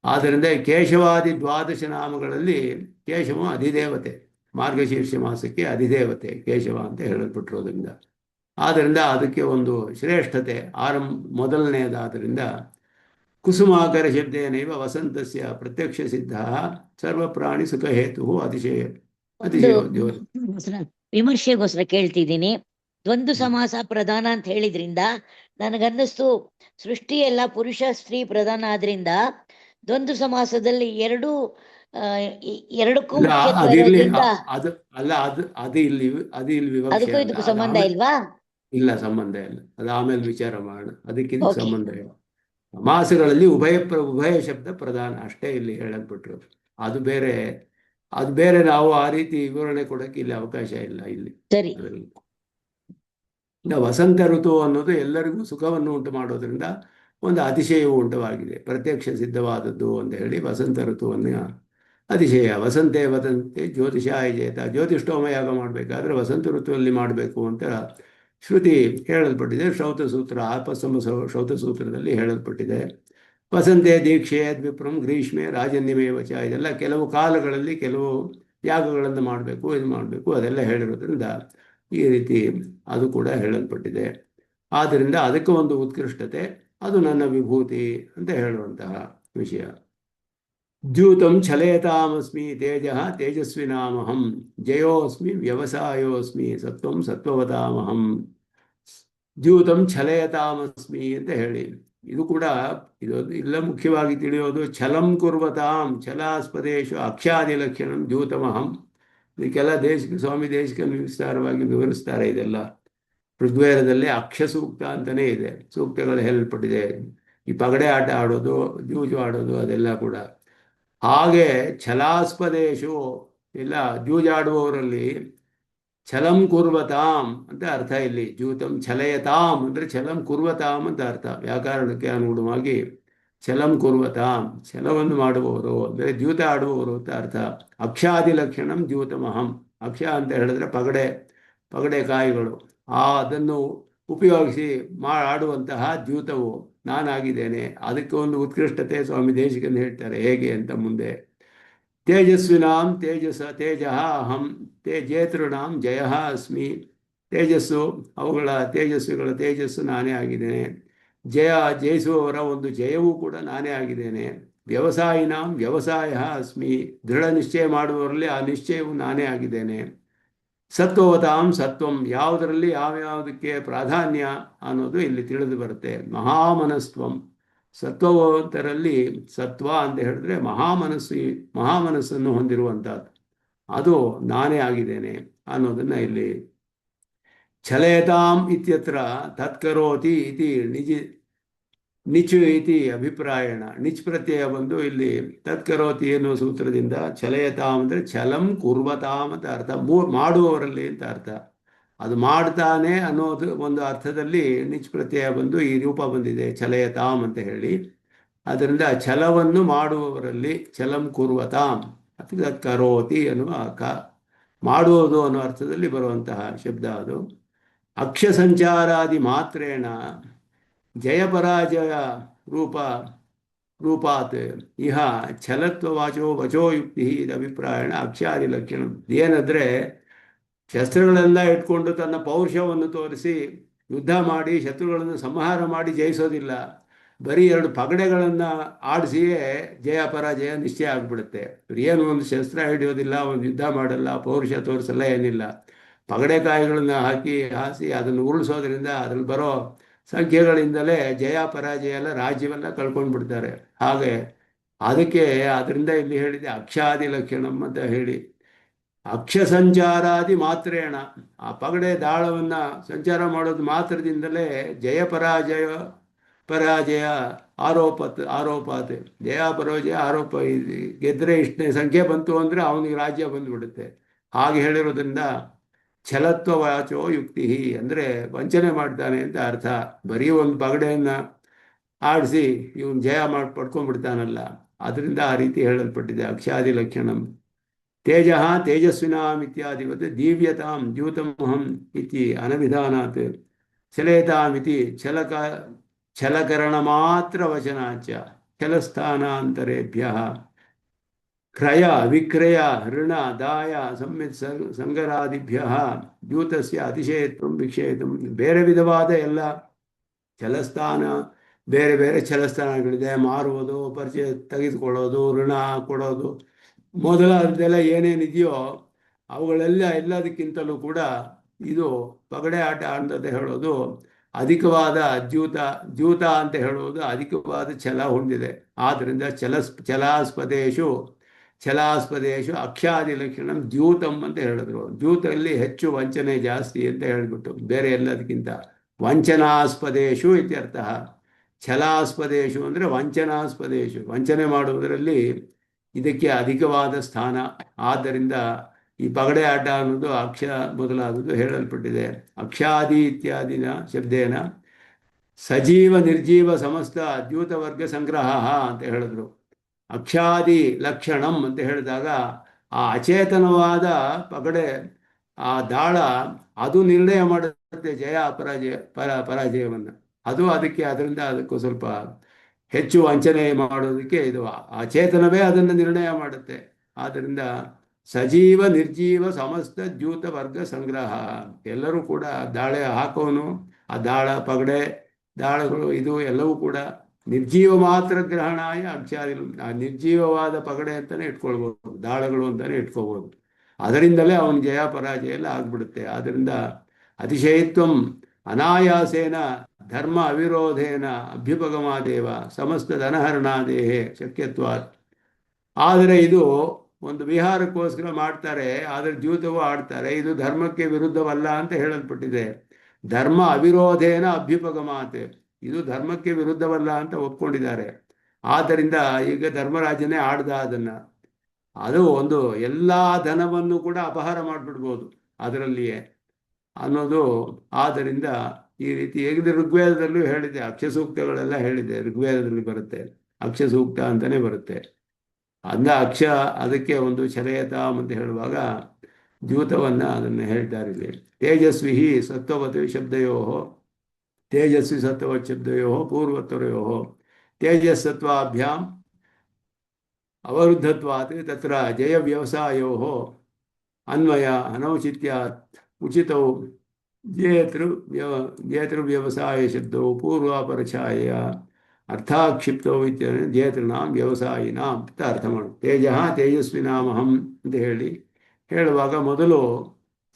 ಆದ್ದರಿಂದ ಕೇಶವಾದಿ ದ್ವಾದಶ ನಾಮಗಳಲ್ಲಿ ಕೇಶವ ಅಧಿದೇವತೆ, ಮಾರ್ಗಶೀರ್ಷ ಮಾಸಕ್ಕೆ ಅಧಿದೇವತೆ ಕೇಶವ ಅಂತ ಹೇಳಲ್ಪಟ್ಟಿರೋದ್ರಿಂದ ಆದ್ದರಿಂದ ಅದಕ್ಕೆ ಒಂದು ಶ್ರೇಷ್ಠತೆ ಮೊದಲನೆಯದಾದ್ದರಿಂದ ಕುಸುಮಾಕರ ಶಬ್ದೇನೈವ ವಸಂತಸ್ಯ ಪ್ರತ್ಯಕ್ಷ ಸಿದ್ಧ ಸರ್ವ ಪ್ರಾಣಿ ಸುಖ ಹೇತು ಅತಿಶಯ ವಿಮರ್ಶೆಗೋಸ್ಕರ ಕೇಳ್ತಿದ್ದೀನಿ. ದ್ವಂದ್ವ ಸಮಾಸ ಪ್ರಧಾನ ಅಂತ ಹೇಳಿದ್ರಿಂದ ನನಗನ್ನಿಸ್ತು ಸೃಷ್ಟಿ ಎಲ್ಲ ಪುರುಷ ಸ್ತ್ರೀ ಪ್ರಧಾನ ಆದ್ರಿಂದ ದ್ವಂದ್ವ ಸಮಾಸದಲ್ಲಿ ಎರಡಕ್ಕೂ ಇದಕ್ಕೂ ಸಂಬಂಧ ಇಲ್ವಾ? ಇಲ್ಲ, ಸಂಬಂಧ ಇಲ್ಲ. ಅದು ಆಮೇಲೆ ವಿಚಾರ ಮಾಡೋಣ. ಅದಕ್ಕಿಂತ ಸಂಬಂಧ ಇಲ್ಲ. ಸಮಾಸಗಳಲ್ಲಿ ಉಭಯ ಶಬ್ದ ಪ್ರಧಾನ ಅಷ್ಟೇ ಇಲ್ಲಿ ಹೇಳಲ್ಪಟ್ಟಿರೋದು. ಅದು ಬೇರೆ ನಾವು ಆ ರೀತಿ ವಿವರಣೆ ಕೊಡಕ್ಕೆ ಇಲ್ಲಿ ಅವಕಾಶ ಇಲ್ಲ ಇಲ್ಲಿ. ಸರಿ. ವಸಂತ ಋತು ಅನ್ನೋದು ಎಲ್ಲರಿಗೂ ಸುಖವನ್ನು ಉಂಟು ಮಾಡೋದ್ರಿಂದ ಒಂದು ಅತಿಶಯವು ಉಂಟವಾಗಿದೆ. ಪ್ರತ್ಯಕ್ಷ ಸಿದ್ಧವಾದದ್ದು ಅಂತ ಹೇಳಿ ವಸಂತ ಋತುವನ್ನು ಅತಿಶಯ. ವಸಂತೆ ವದಂತೆ ಜ್ಯೋತಿಷಾಯ ಜೇತ. ಜ್ಯೋತಿಷ್ಠೋಮಯಾಗ ಮಾಡಬೇಕಾದ್ರೆ ವಸಂತ ಋತುವಲ್ಲಿ ಮಾಡಬೇಕು ಅಂತ ಶ್ರುತಿ ಹೇಳಲ್ಪಟ್ಟಿದೆ. ಶ್ರೌತಸೂತ್ರ ಆಪಸ್ತಂಭ ಶ್ರೌತಸೂತ್ರದಲ್ಲಿ ಹೇಳಲ್ಪಟ್ಟಿದೆ. ವಸಂತೆ ದೀಕ್ಷೆ ವಿಪ್ರಂ ಗ್ರೀಷ್ಮೆ ರಾಜನ್ಯಮೇವಚ. ಇದೆಲ್ಲ ಕೆಲವು ಕಾಲಗಳಲ್ಲಿ ಕೆಲವು ಯಾಗಗಳನ್ನು ಮಾಡಬೇಕು, ಇದು ಮಾಡಬೇಕು, ಅದೆಲ್ಲ ಹೇಳಿರೋದ್ರಿಂದ ಈ ರೀತಿ ಅದು ಕೂಡ ಹೇಳಲ್ಪಟ್ಟಿದೆ. ಆದ್ದರಿಂದ ಅದಕ್ಕೆ ಒಂದು ಉತ್ಕೃಷ್ಟತೆ, ಅದು ನನ್ನ ವಿಭೂತಿ ಅಂತ ಹೇಳುವಂತಹ ವಿಷಯ. ದ್ಯೂತಂ ಛಲಯತಾಮಸ್ಮಿ ತೇಜ ತೇಜಸ್ವಿನಾಮಹಂ ಜಯೋಸ್ಮಿ ವ್ಯವಸಾಯೋಸ್ಮಿ ಸತ್ವಂ ಸತ್ವವತಾಮಹಂ. ದ್ಯೂತಂ ಛಲಯತಾಮಸ್ಮಿ ಅಂತ ಹೇಳಿ ಇದು ಕೂಡ ಇಲ್ಲ ಮುಖ್ಯವಾಗಿ ತಿಳಿಯೋದು. ಛಲಂ ಕುರ್ವತಾಂ ಛಲಾಸ್ಪದೇಶು ಅಕ್ಷಾದಿ ಲಕ್ಷಣಂ ದ್ಯೂತಮಹಂ ಇದಕ್ಕೆಲ್ಲ ಸ್ವಾಮಿ ದೇಶಿಕ ವಿಸ್ತಾರವಾಗಿ ವಿವರಿಸ್ತಾರೆ ಇದೆಲ್ಲ. ಋಗ್ವೇದದಲ್ಲಿ ಅಕ್ಷ ಸೂಕ್ತ ಅಂತಲೇ ಇದೆ, ಸೂಕ್ತಗಳು ಹೇಳಲ್ಪಟ್ಟಿದೆ. ಈ ಪಗಡೆ ಆಟ ಆಡೋದು, ಜೂಜು ಆಡೋದು ಅದೆಲ್ಲ ಕೂಡ. ಹಾಗೆ ಛಲಾಸ್ಪದೇಶು, ಇಲ್ಲ ಜೂಜಾಡುವವರಲ್ಲಿ ಛಲಂ ಕುರ್ವತಾಂ ಅಂತ ಅರ್ಥ. ಇಲ್ಲಿ ಜೂತಂ ಛಲಯತಾಂ ಅಂದರೆ ಛಲಂ ಕುರ್ವತಾಂ ಅಂತ ಅರ್ಥ. ವ್ಯಾಕರಣಕ್ಕೆ ಅನುಗುಣವಾಗಿ ಛಲಂ ಕುರ್ವತಾಂ, ಛಲವನ್ನು ಮಾಡುವವರು ಅಂದರೆ ದ್ಯೂತ ಆಡುವವರು ಅಂತ ಅರ್ಥ. ಅಕ್ಷಾದಿ ಲಕ್ಷಣಂ ದ್ಯೂತಮಹಂ. ಅಕ್ಷ ಅಂತ ಹೇಳಿದ್ರೆ ಪಗಡೆ ಕಾಯಿಗಳು, ಅದನ್ನು ಉಪಯೋಗಿಸಿ ಆಡುವಂತಹ ದ್ಯೂತವು ನಾನಾಗಿದ್ದೇನೆ. ಅದಕ್ಕೆ ಒಂದು ಉತ್ಕೃಷ್ಟತೆ ಸ್ವಾಮಿ ದೇಶಿಕನ್ ಹೇಳ್ತಾರೆ ಹೇಗೆ ಅಂತ ಮುಂದೆ. ತೇಜಸ್ವಿನಾಂ ತೇಜ ಅಹಂ ಜೇತೃಣಾಂ ಜಯ ಅಸ್ಮಿ. ತೇಜಸ್ಸು, ಅವುಗಳ ತೇಜಸ್ವಿಗಳ ತೇಜಸ್ಸು ನಾನೇ ಆಗಿದ್ದೇನೆ. ಜಯಿಸುವವರ ಒಂದು ಜಯವೂ ಕೂಡ ನಾನೇ ಆಗಿದ್ದೇನೆ. ವ್ಯವಸಾಯಿನಾಂ ವ್ಯವಸಾಯ ಅಸ್ಮಿ. ದೃಢ ನಿಶ್ಚಯ ಮಾಡುವವರಲ್ಲಿ ಆ ನಿಶ್ಚಯವು ನಾನೇ ಆಗಿದ್ದೇನೆ. ಸತ್ವವತಾಂ ಸತ್ವಂ, ಯಾವುದರಲ್ಲಿ ಯಾವ್ಯಾವುದಕ್ಕೆ ಪ್ರಾಧಾನ್ಯ ಅನ್ನೋದು ಇಲ್ಲಿ ತಿಳಿದು ಬರುತ್ತೆ. ಮಹಾಮನಸ್ತ್ವಂ, ಸತ್ವವಂತರಲ್ಲಿ ಸತ್ವ ಅಂತ ಹೇಳಿದ್ರೆ ಮಹಾಮನಸ್ಸನ್ನು ಹೊಂದಿರುವಂಥದ್ದು, ಅದು ನಾನೇ ಆಗಿದ್ದೇನೆ ಅನ್ನೋದನ್ನ ಇಲ್ಲಿ. ಛಲಯತಾಂ ಇತ್ಯತ್ರ ತತ್ಕರೋತಿ ಇತಿ ನಿಚು ಇತಿ ಅಭಿಪ್ರಾಯಣ. ನಿಚ್ ಪ್ರತ್ಯಯ ಬಂದು ಇಲ್ಲಿ ತತ್ಕರೋತಿ ಎನ್ನುವ ಸೂತ್ರದಿಂದ ಛಲಯತಾಂ ಅಂದರೆ ಛಲಂ ಕುರ್ವತಾಂ ಅಂತ ಅರ್ಥ, ಮಾಡುವವರಲ್ಲಿ ಅಂತ ಅರ್ಥ. ಅದು ಮಾಡ್ತಾನೆ ಅನ್ನೋದು ಒಂದು ಅರ್ಥದಲ್ಲಿ ನಿಚ್ ಪ್ರತ್ಯಯ ಬಂದು ಈ ರೂಪ ಬಂದಿದೆ ಛಲಯತಾಂ ಅಂತ ಹೇಳಿ. ಅದರಿಂದ ಛಲವನ್ನು ಮಾಡುವವರಲ್ಲಿ ಛಲಂ ಕುರ್ವತಾಂ ಅಥವಾ ಕರೋತಿ ಅನ್ನುವ ಮಾಡುವುದು ಅನ್ನೋ ಅರ್ಥದಲ್ಲಿ ಬರುವಂತಹ ಶಬ್ದ ಅದು. ಅಕ್ಷ ಸಂಚಾರಾದಿ ಮಾತ್ರೇಣ ಜಯಪರಾಜಯ ರೂಪಾತ್ ಇಹ ಛಲತ್ವವಾಚೋ ವಚೋಯುಕ್ತಿ ಇದು ಅಭಿಪ್ರಾಯಣ ಅಕ್ಷಾದಿ ಲಕ್ಷಣ. ಏನಂದರೆ ಶಸ್ತ್ರಗಳೆಲ್ಲ ಇಟ್ಕೊಂಡು ತನ್ನ ಪೌರುಷವನ್ನು ತೋರಿಸಿ ಯುದ್ಧ ಮಾಡಿ ಶತ್ರುಗಳನ್ನು ಸಂಹಾರ ಮಾಡಿ ಜಯಿಸೋದಿಲ್ಲ. ಬರೀ 2 ಪಗಡೆಗಳನ್ನು ಆಡಿಸಿಯೇ ಜಯ ಪರಾಜಯ ನಿಶ್ಚಯ ಆಗಿಬಿಡುತ್ತೆ. ಏನು ಒಂದು ಶಸ್ತ್ರ ಹಿಡಿಯೋದಿಲ್ಲ, ಒಂದು ಯುದ್ಧ ಮಾಡಲ್ಲ, ಪೌರುಷ ತೋರಿಸಲ್ಲ, ಏನಿಲ್ಲ. ಪಗಡೆಕಾಯಿಗಳನ್ನು ಹಾಸಿ ಅದನ್ನು ಉರುಳಿಸೋದ್ರಿಂದ ಅದ್ರಲ್ಲಿ ಬರೋ ಸಂಖ್ಯೆಗಳಿಂದಲೇ ಜಯ ಪರಾಜಯ ಎಲ್ಲ ರಾಜ್ಯವೆಲ್ಲ ಕಳ್ಕೊಂಡು ಬಿಡ್ತಾರೆ. ಹಾಗೆ ಅದರಿಂದ ಇಲ್ಲಿ ಹೇಳಿದೆ ಅಕ್ಷಾದಿ ಲಕ್ಷಣಂ ಅಂತ ಹೇಳಿ. ಅಕ್ಷ ಸಂಚಾರಾದಿ ಮಾತ್ರೇಣ, ಆ ಪಗಡೆ ದಾಳವನ್ನು ಸಂಚಾರ ಮಾಡೋದು ಮಾತ್ರದಿಂದಲೇ ಜಯ ಪರಾಜಯ ಆರೋಪಾತ್ ಜಯ ಪರಾಜಯ ಆರೋಪ. ಗೆದ್ದರೆ ಇಷ್ಟನೇ ಸಂಖ್ಯೆ ಬಂತು ಅಂದರೆ ಅವನಿಗೆ ರಾಜ್ಯ ಬಂದುಬಿಡುತ್ತೆ. ಹಾಗೆ ಹೇಳಿರೋದ್ರಿಂದ ಛಲತ್ವ ವಾಚೋ ಯುಕ್ತಿ ಅಂದರೆ ವಂಚನೆ ಮಾಡ್ತಾನೆ ಅಂತ ಅರ್ಥ. ಬರೀ ಒಂದು ಪಗಡೆಯನ್ನು ಆಡಿಸಿ ಇವನು ಜಯ ಪಡ್ಕೊಂಡ್ಬಿಡ್ತಾನಲ್ಲ, ಅದರಿಂದ ಆ ರೀತಿ ಹೇಳಲ್ಪಟ್ಟಿದೆ ಅಕ್ಷಾದಿ ಲಕ್ಷಣಂ. ತೇಜ ತೇಜಸ್ವಿನಾಂ ಇತ್ಯಾದಿವತ್ ದಿವ್ಯತಾಂ ದ್ಯೂತಮಹಂ ಇತಿ ಅನವಿಧಾನಾತ್ ಛಲೇತಾಮಿತಿ ಛಲಕರಣ ಮಾತ್ರ ವಚನಾಚ ಛಲಸ್ಥಾನಾಂತರೇಭ್ಯ ಕ್ರಯ ವಿಕ್ರಯ ಋಣ ದಾಯ ಸಂಮಿತ್ ಸಂಗರಾದಿಭ್ಯ ದ್ಯೂತಸ್ಯ ಅತಿಶಯತ್ವಂ ವಿಕ್ಷೇಯತ್ವಂ. ಬೇರೆ ವಿಧವಾದ ಎಲ್ಲ ಛಲಸ್ಥಾನ, ಬೇರೆ ಬೇರೆ ಛಲಸ್ಥಾನಗಳಿದೆ. ಮಾರುವುದು, ಪರಿಚಯ ತೆಗೆದುಕೊಳ್ಳೋದು, ಋಣ ಕೊಡೋದು ಮೊದಲಾದದೆಲ್ಲ ಏನೇನಿದೆಯೋ ಎಲ್ಲದಕ್ಕಿಂತಲೂ ಕೂಡ ಇದು ಪಗಡೆ ಆಟ ಅಂತ ಹೇಳೋದು ಅಧಿಕವಾದ ದ್ಯೂತ ಅಂತ ಹೇಳುವುದು ಅಧಿಕವಾದ ಛಲ ಹೊಂದಿದೆ. ಆದ್ದರಿಂದ ಛಲಾಸ್ಪದೇಶು ಅಕ್ಷಾದಿ ಲಕ್ಷಣಂ ದ್ಯೂತಂ ಅಂತ ಹೇಳಿದ್ರು. ದ್ಯೂತಲ್ಲಿ ಹೆಚ್ಚು ವಂಚನೆ ಜಾಸ್ತಿ ಅಂತ ಹೇಳಿಬಿಟ್ಟು ಬೇರೆ ಎಲ್ಲದಕ್ಕಿಂತ ವಂಚನಾಸ್ಪದೇಶು ಇತ್ಯರ್ಥ. ಛಲಾಸ್ಪದೇಶು ಅಂದರೆ ವಂಚನಾಸ್ಪದೇಶು, ವಂಚನೆ ಮಾಡುವುದರಲ್ಲಿ ಇದಕ್ಕೆ ಅಧಿಕವಾದ ಸ್ಥಾನ. ಆದ್ದರಿಂದ ಈ ಪಗಡೆ ಆಟ ಅನ್ನೋದು ಅಕ್ಷ ಮೊದಲಾದದ್ದು ಹೇಳಲ್ಪಟ್ಟಿದೆ. ಅಕ್ಷಾದಿ ಇತ್ಯಾದಿನ ಶಬ್ದೇನ ಸಜೀವ ನಿರ್ಜೀವ ಸಮಸ್ತ ದ್ಯೂತವರ್ಗ ಸಂಗ್ರಹ ಅಂತ ಹೇಳಿದ್ರು. ಅಕ್ಷಾದಿ ಲಕ್ಷಣಂ ಅಂತ ಹೇಳಿದಾಗ ಆ ಅಚೇತನವಾದ ಪಗಡೆ, ಆ ದಾಳ, ಅದು ನಿರ್ಣಯ ಮಾಡುತ್ತೆ ಜಯ ಪರಾಜಯವನ್ನು. ಅದಕ್ಕೂ ಸ್ವಲ್ಪ ಹೆಚ್ಚು ವಂಚನೆ ಮಾಡೋದಕ್ಕೆ ಇದು ಅಚೇತನವೇ ಅದನ್ನು ನಿರ್ಣಯ ಮಾಡುತ್ತೆ. ಆದ್ದರಿಂದ ಸಜೀವ ನಿರ್ಜೀವ ಸಮಸ್ತ ದ್ಯೂತ ವರ್ಗ ಸಂಗ್ರಹ. ಎಲ್ಲರೂ ಕೂಡ ದಾಳೆ ಹಾಕೋನು, ಆ ಪಗಡೆ ದಾಳಗಳು ಇದು ಎಲ್ಲವೂ ಕೂಡ ನಿರ್ಜೀವ ಮಾತ್ರ ಗ್ರಹಣಾಯ ಅಕ್ಷಾದಿ. ಆ ನಿರ್ಜೀವವಾದ ಪಗಡೆ ಅಂತಲೇ ಇಟ್ಕೊಳ್ಬೋದು, ದಾಳಗಳು ಅಂತಲೇ ಇಟ್ಕೋಬೋದು. ಅದರಿಂದಲೇ ಅವನ ಜಯ ಪರಾಜಯ ಎಲ್ಲ ಆಗ್ಬಿಡುತ್ತೆ. ಆದ್ದರಿಂದ ಅತಿಶಯತ್ವಂ ಅನಾಯಾಸೇನ ಧರ್ಮ ಅವಿರೋಧೇನ ಅಭ್ಯುಪಗಮಾದೇವ ಸಮಸ್ತ ಧನಹರಣಾದೇಹೇ ಶಕ್ಯತ್ವಾತ್. ಆದರೆ ಇದು ಒಂದು ವಿಹಾರಕ್ಕೋಸ್ಕರ ಮಾಡ್ತಾರೆ, ಆದರೆ ದ್ಯೂತವೂ ಆಡ್ತಾರೆ. ಇದು ಧರ್ಮಕ್ಕೆ ವಿರುದ್ಧವಲ್ಲ ಅಂತ ಹೇಳಲ್ಪಟ್ಟಿದೆ. ಧರ್ಮ ಅವಿರೋಧೇನ ಅಭ್ಯುಪಗಮಾತೆ, ಇದು ಧರ್ಮಕ್ಕೆ ವಿರುದ್ಧವಲ್ಲ ಅಂತ ಒಪ್ಕೊಂಡಿದ್ದಾರೆ. ಆದ್ದರಿಂದ ಈಗ ಧರ್ಮರಾಜನೇ ಆಡ್ದ ಅದನ್ನು. ಅದು ಒಂದು ಎಲ್ಲ ಧನವನ್ನು ಕೂಡ ಅಪಹಾರ ಮಾಡಿಬಿಡ್ಬೋದು ಅದರಲ್ಲಿಯೇ ಅನ್ನೋದು. ಆದ್ದರಿಂದ ಈ ರೀತಿ ಹೇಗಿದೆ ಋಗ್ವೇದದಲ್ಲೂ ಹೇಳಿದೆ, ಅಕ್ಷಸೂಕ್ತಗಳೆಲ್ಲ ಹೇಳಿದೆ, ಋಗ್ವೇದದಲ್ಲಿ ಬರುತ್ತೆ, ಅಕ್ಷಸೂಕ್ತ ಅಂತಲೇ ಬರುತ್ತೆ. ಅದಕ್ಕೆ ಒಂದು ಶರಯತಾಮ್ ಅಂತ ಹೇಳುವಾಗ ದ್ಯೂತವನ್ನು ಅದನ್ನು ಹೇಳ್ತಾರೆ ಇಲ್ಲಿ. ತೇಜಸ್ವಿ ಸತ್ವವತ್ ಶಬ್ದಯೋ, ತೇಜಸ್ವಿ ಸತ್ವವತ್ ಶಬ್ದಯೋ ಪೂರ್ವೋತ್ತರಯೋ ತೇಜಸ್ಸತ್ವಾಭ್ಯಾಂ ಅವರುದ್ಧತ್ವಾತ್ ತತ್ರ ಜಯ ವ್ಯವಸಾಯೋ ಅನ್ವಯ ಅನೌಚಿತ್ಯಾತ್ ಉಚಿತೌ ಜೇತೃ ವ್ಯವಸಾಯ ಶಬ್ದೋ ಪೂರ್ವಾಪರಛಾಯ ಅರ್ಥಾಕ್ಷಿಪ್ತೋ ಇತ್ಯಾದಿ ಜೇತೃನಾಂ ವ್ಯವಸಾಯಿನಾಂ ಅಂತ ಅರ್ಥ ಮಾಡು. ತೇಜಸ್ವಿನಾಮಹಂ ಅಂತ ಹೇಳುವಾಗ ಮೊದಲು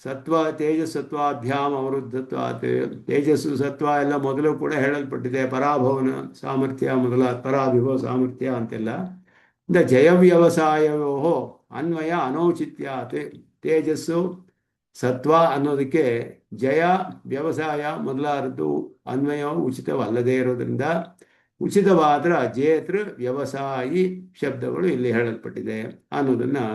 ಸತ್ವ ತೇಜಸ್ಸತ್ವಾಭ್ಯಾಮ್ ಅವರುದ್ಧತ್ವಾತ್, ತೇಜಸ್ಸು ಸತ್ವ ಎಲ್ಲ ಮೊದಲು ಕೂಡ ಹೇಳಲ್ಪಟ್ಟಿದೆ. ಪರಾಭವನ ಸಾಮರ್ಥ್ಯ ಮೊದಲ ಪರಾಭಿಭವ ಸಾಮರ್ಥ್ಯ ಅಂತೆಲ್ಲ. ಜಯ ವ್ಯವಸಾಯವೋ ಅನ್ವಯ ಅನೌಚಿತ್ಯಾತ್, ತೇಜಸ್ಸು ಸತ್ವ ಅನ್ನೋದಕ್ಕೆ ಜಯ ವ್ಯವಸಾಯ ಮೊದಲಾದದ್ದು ಅನ್ವಯ ಉಚಿತವಲ್ಲದೇ ಇರೋದ್ರಿಂದ ಉಚಿತವಾದ ಜೇತೃ ವ್ಯವಸಾಯಿ ಶಬ್ದಗಳು ಇಲ್ಲಿ ಹೇಳಲ್ಪಟ್ಟಿದೆ ಅನ್ನೋದನ್ನು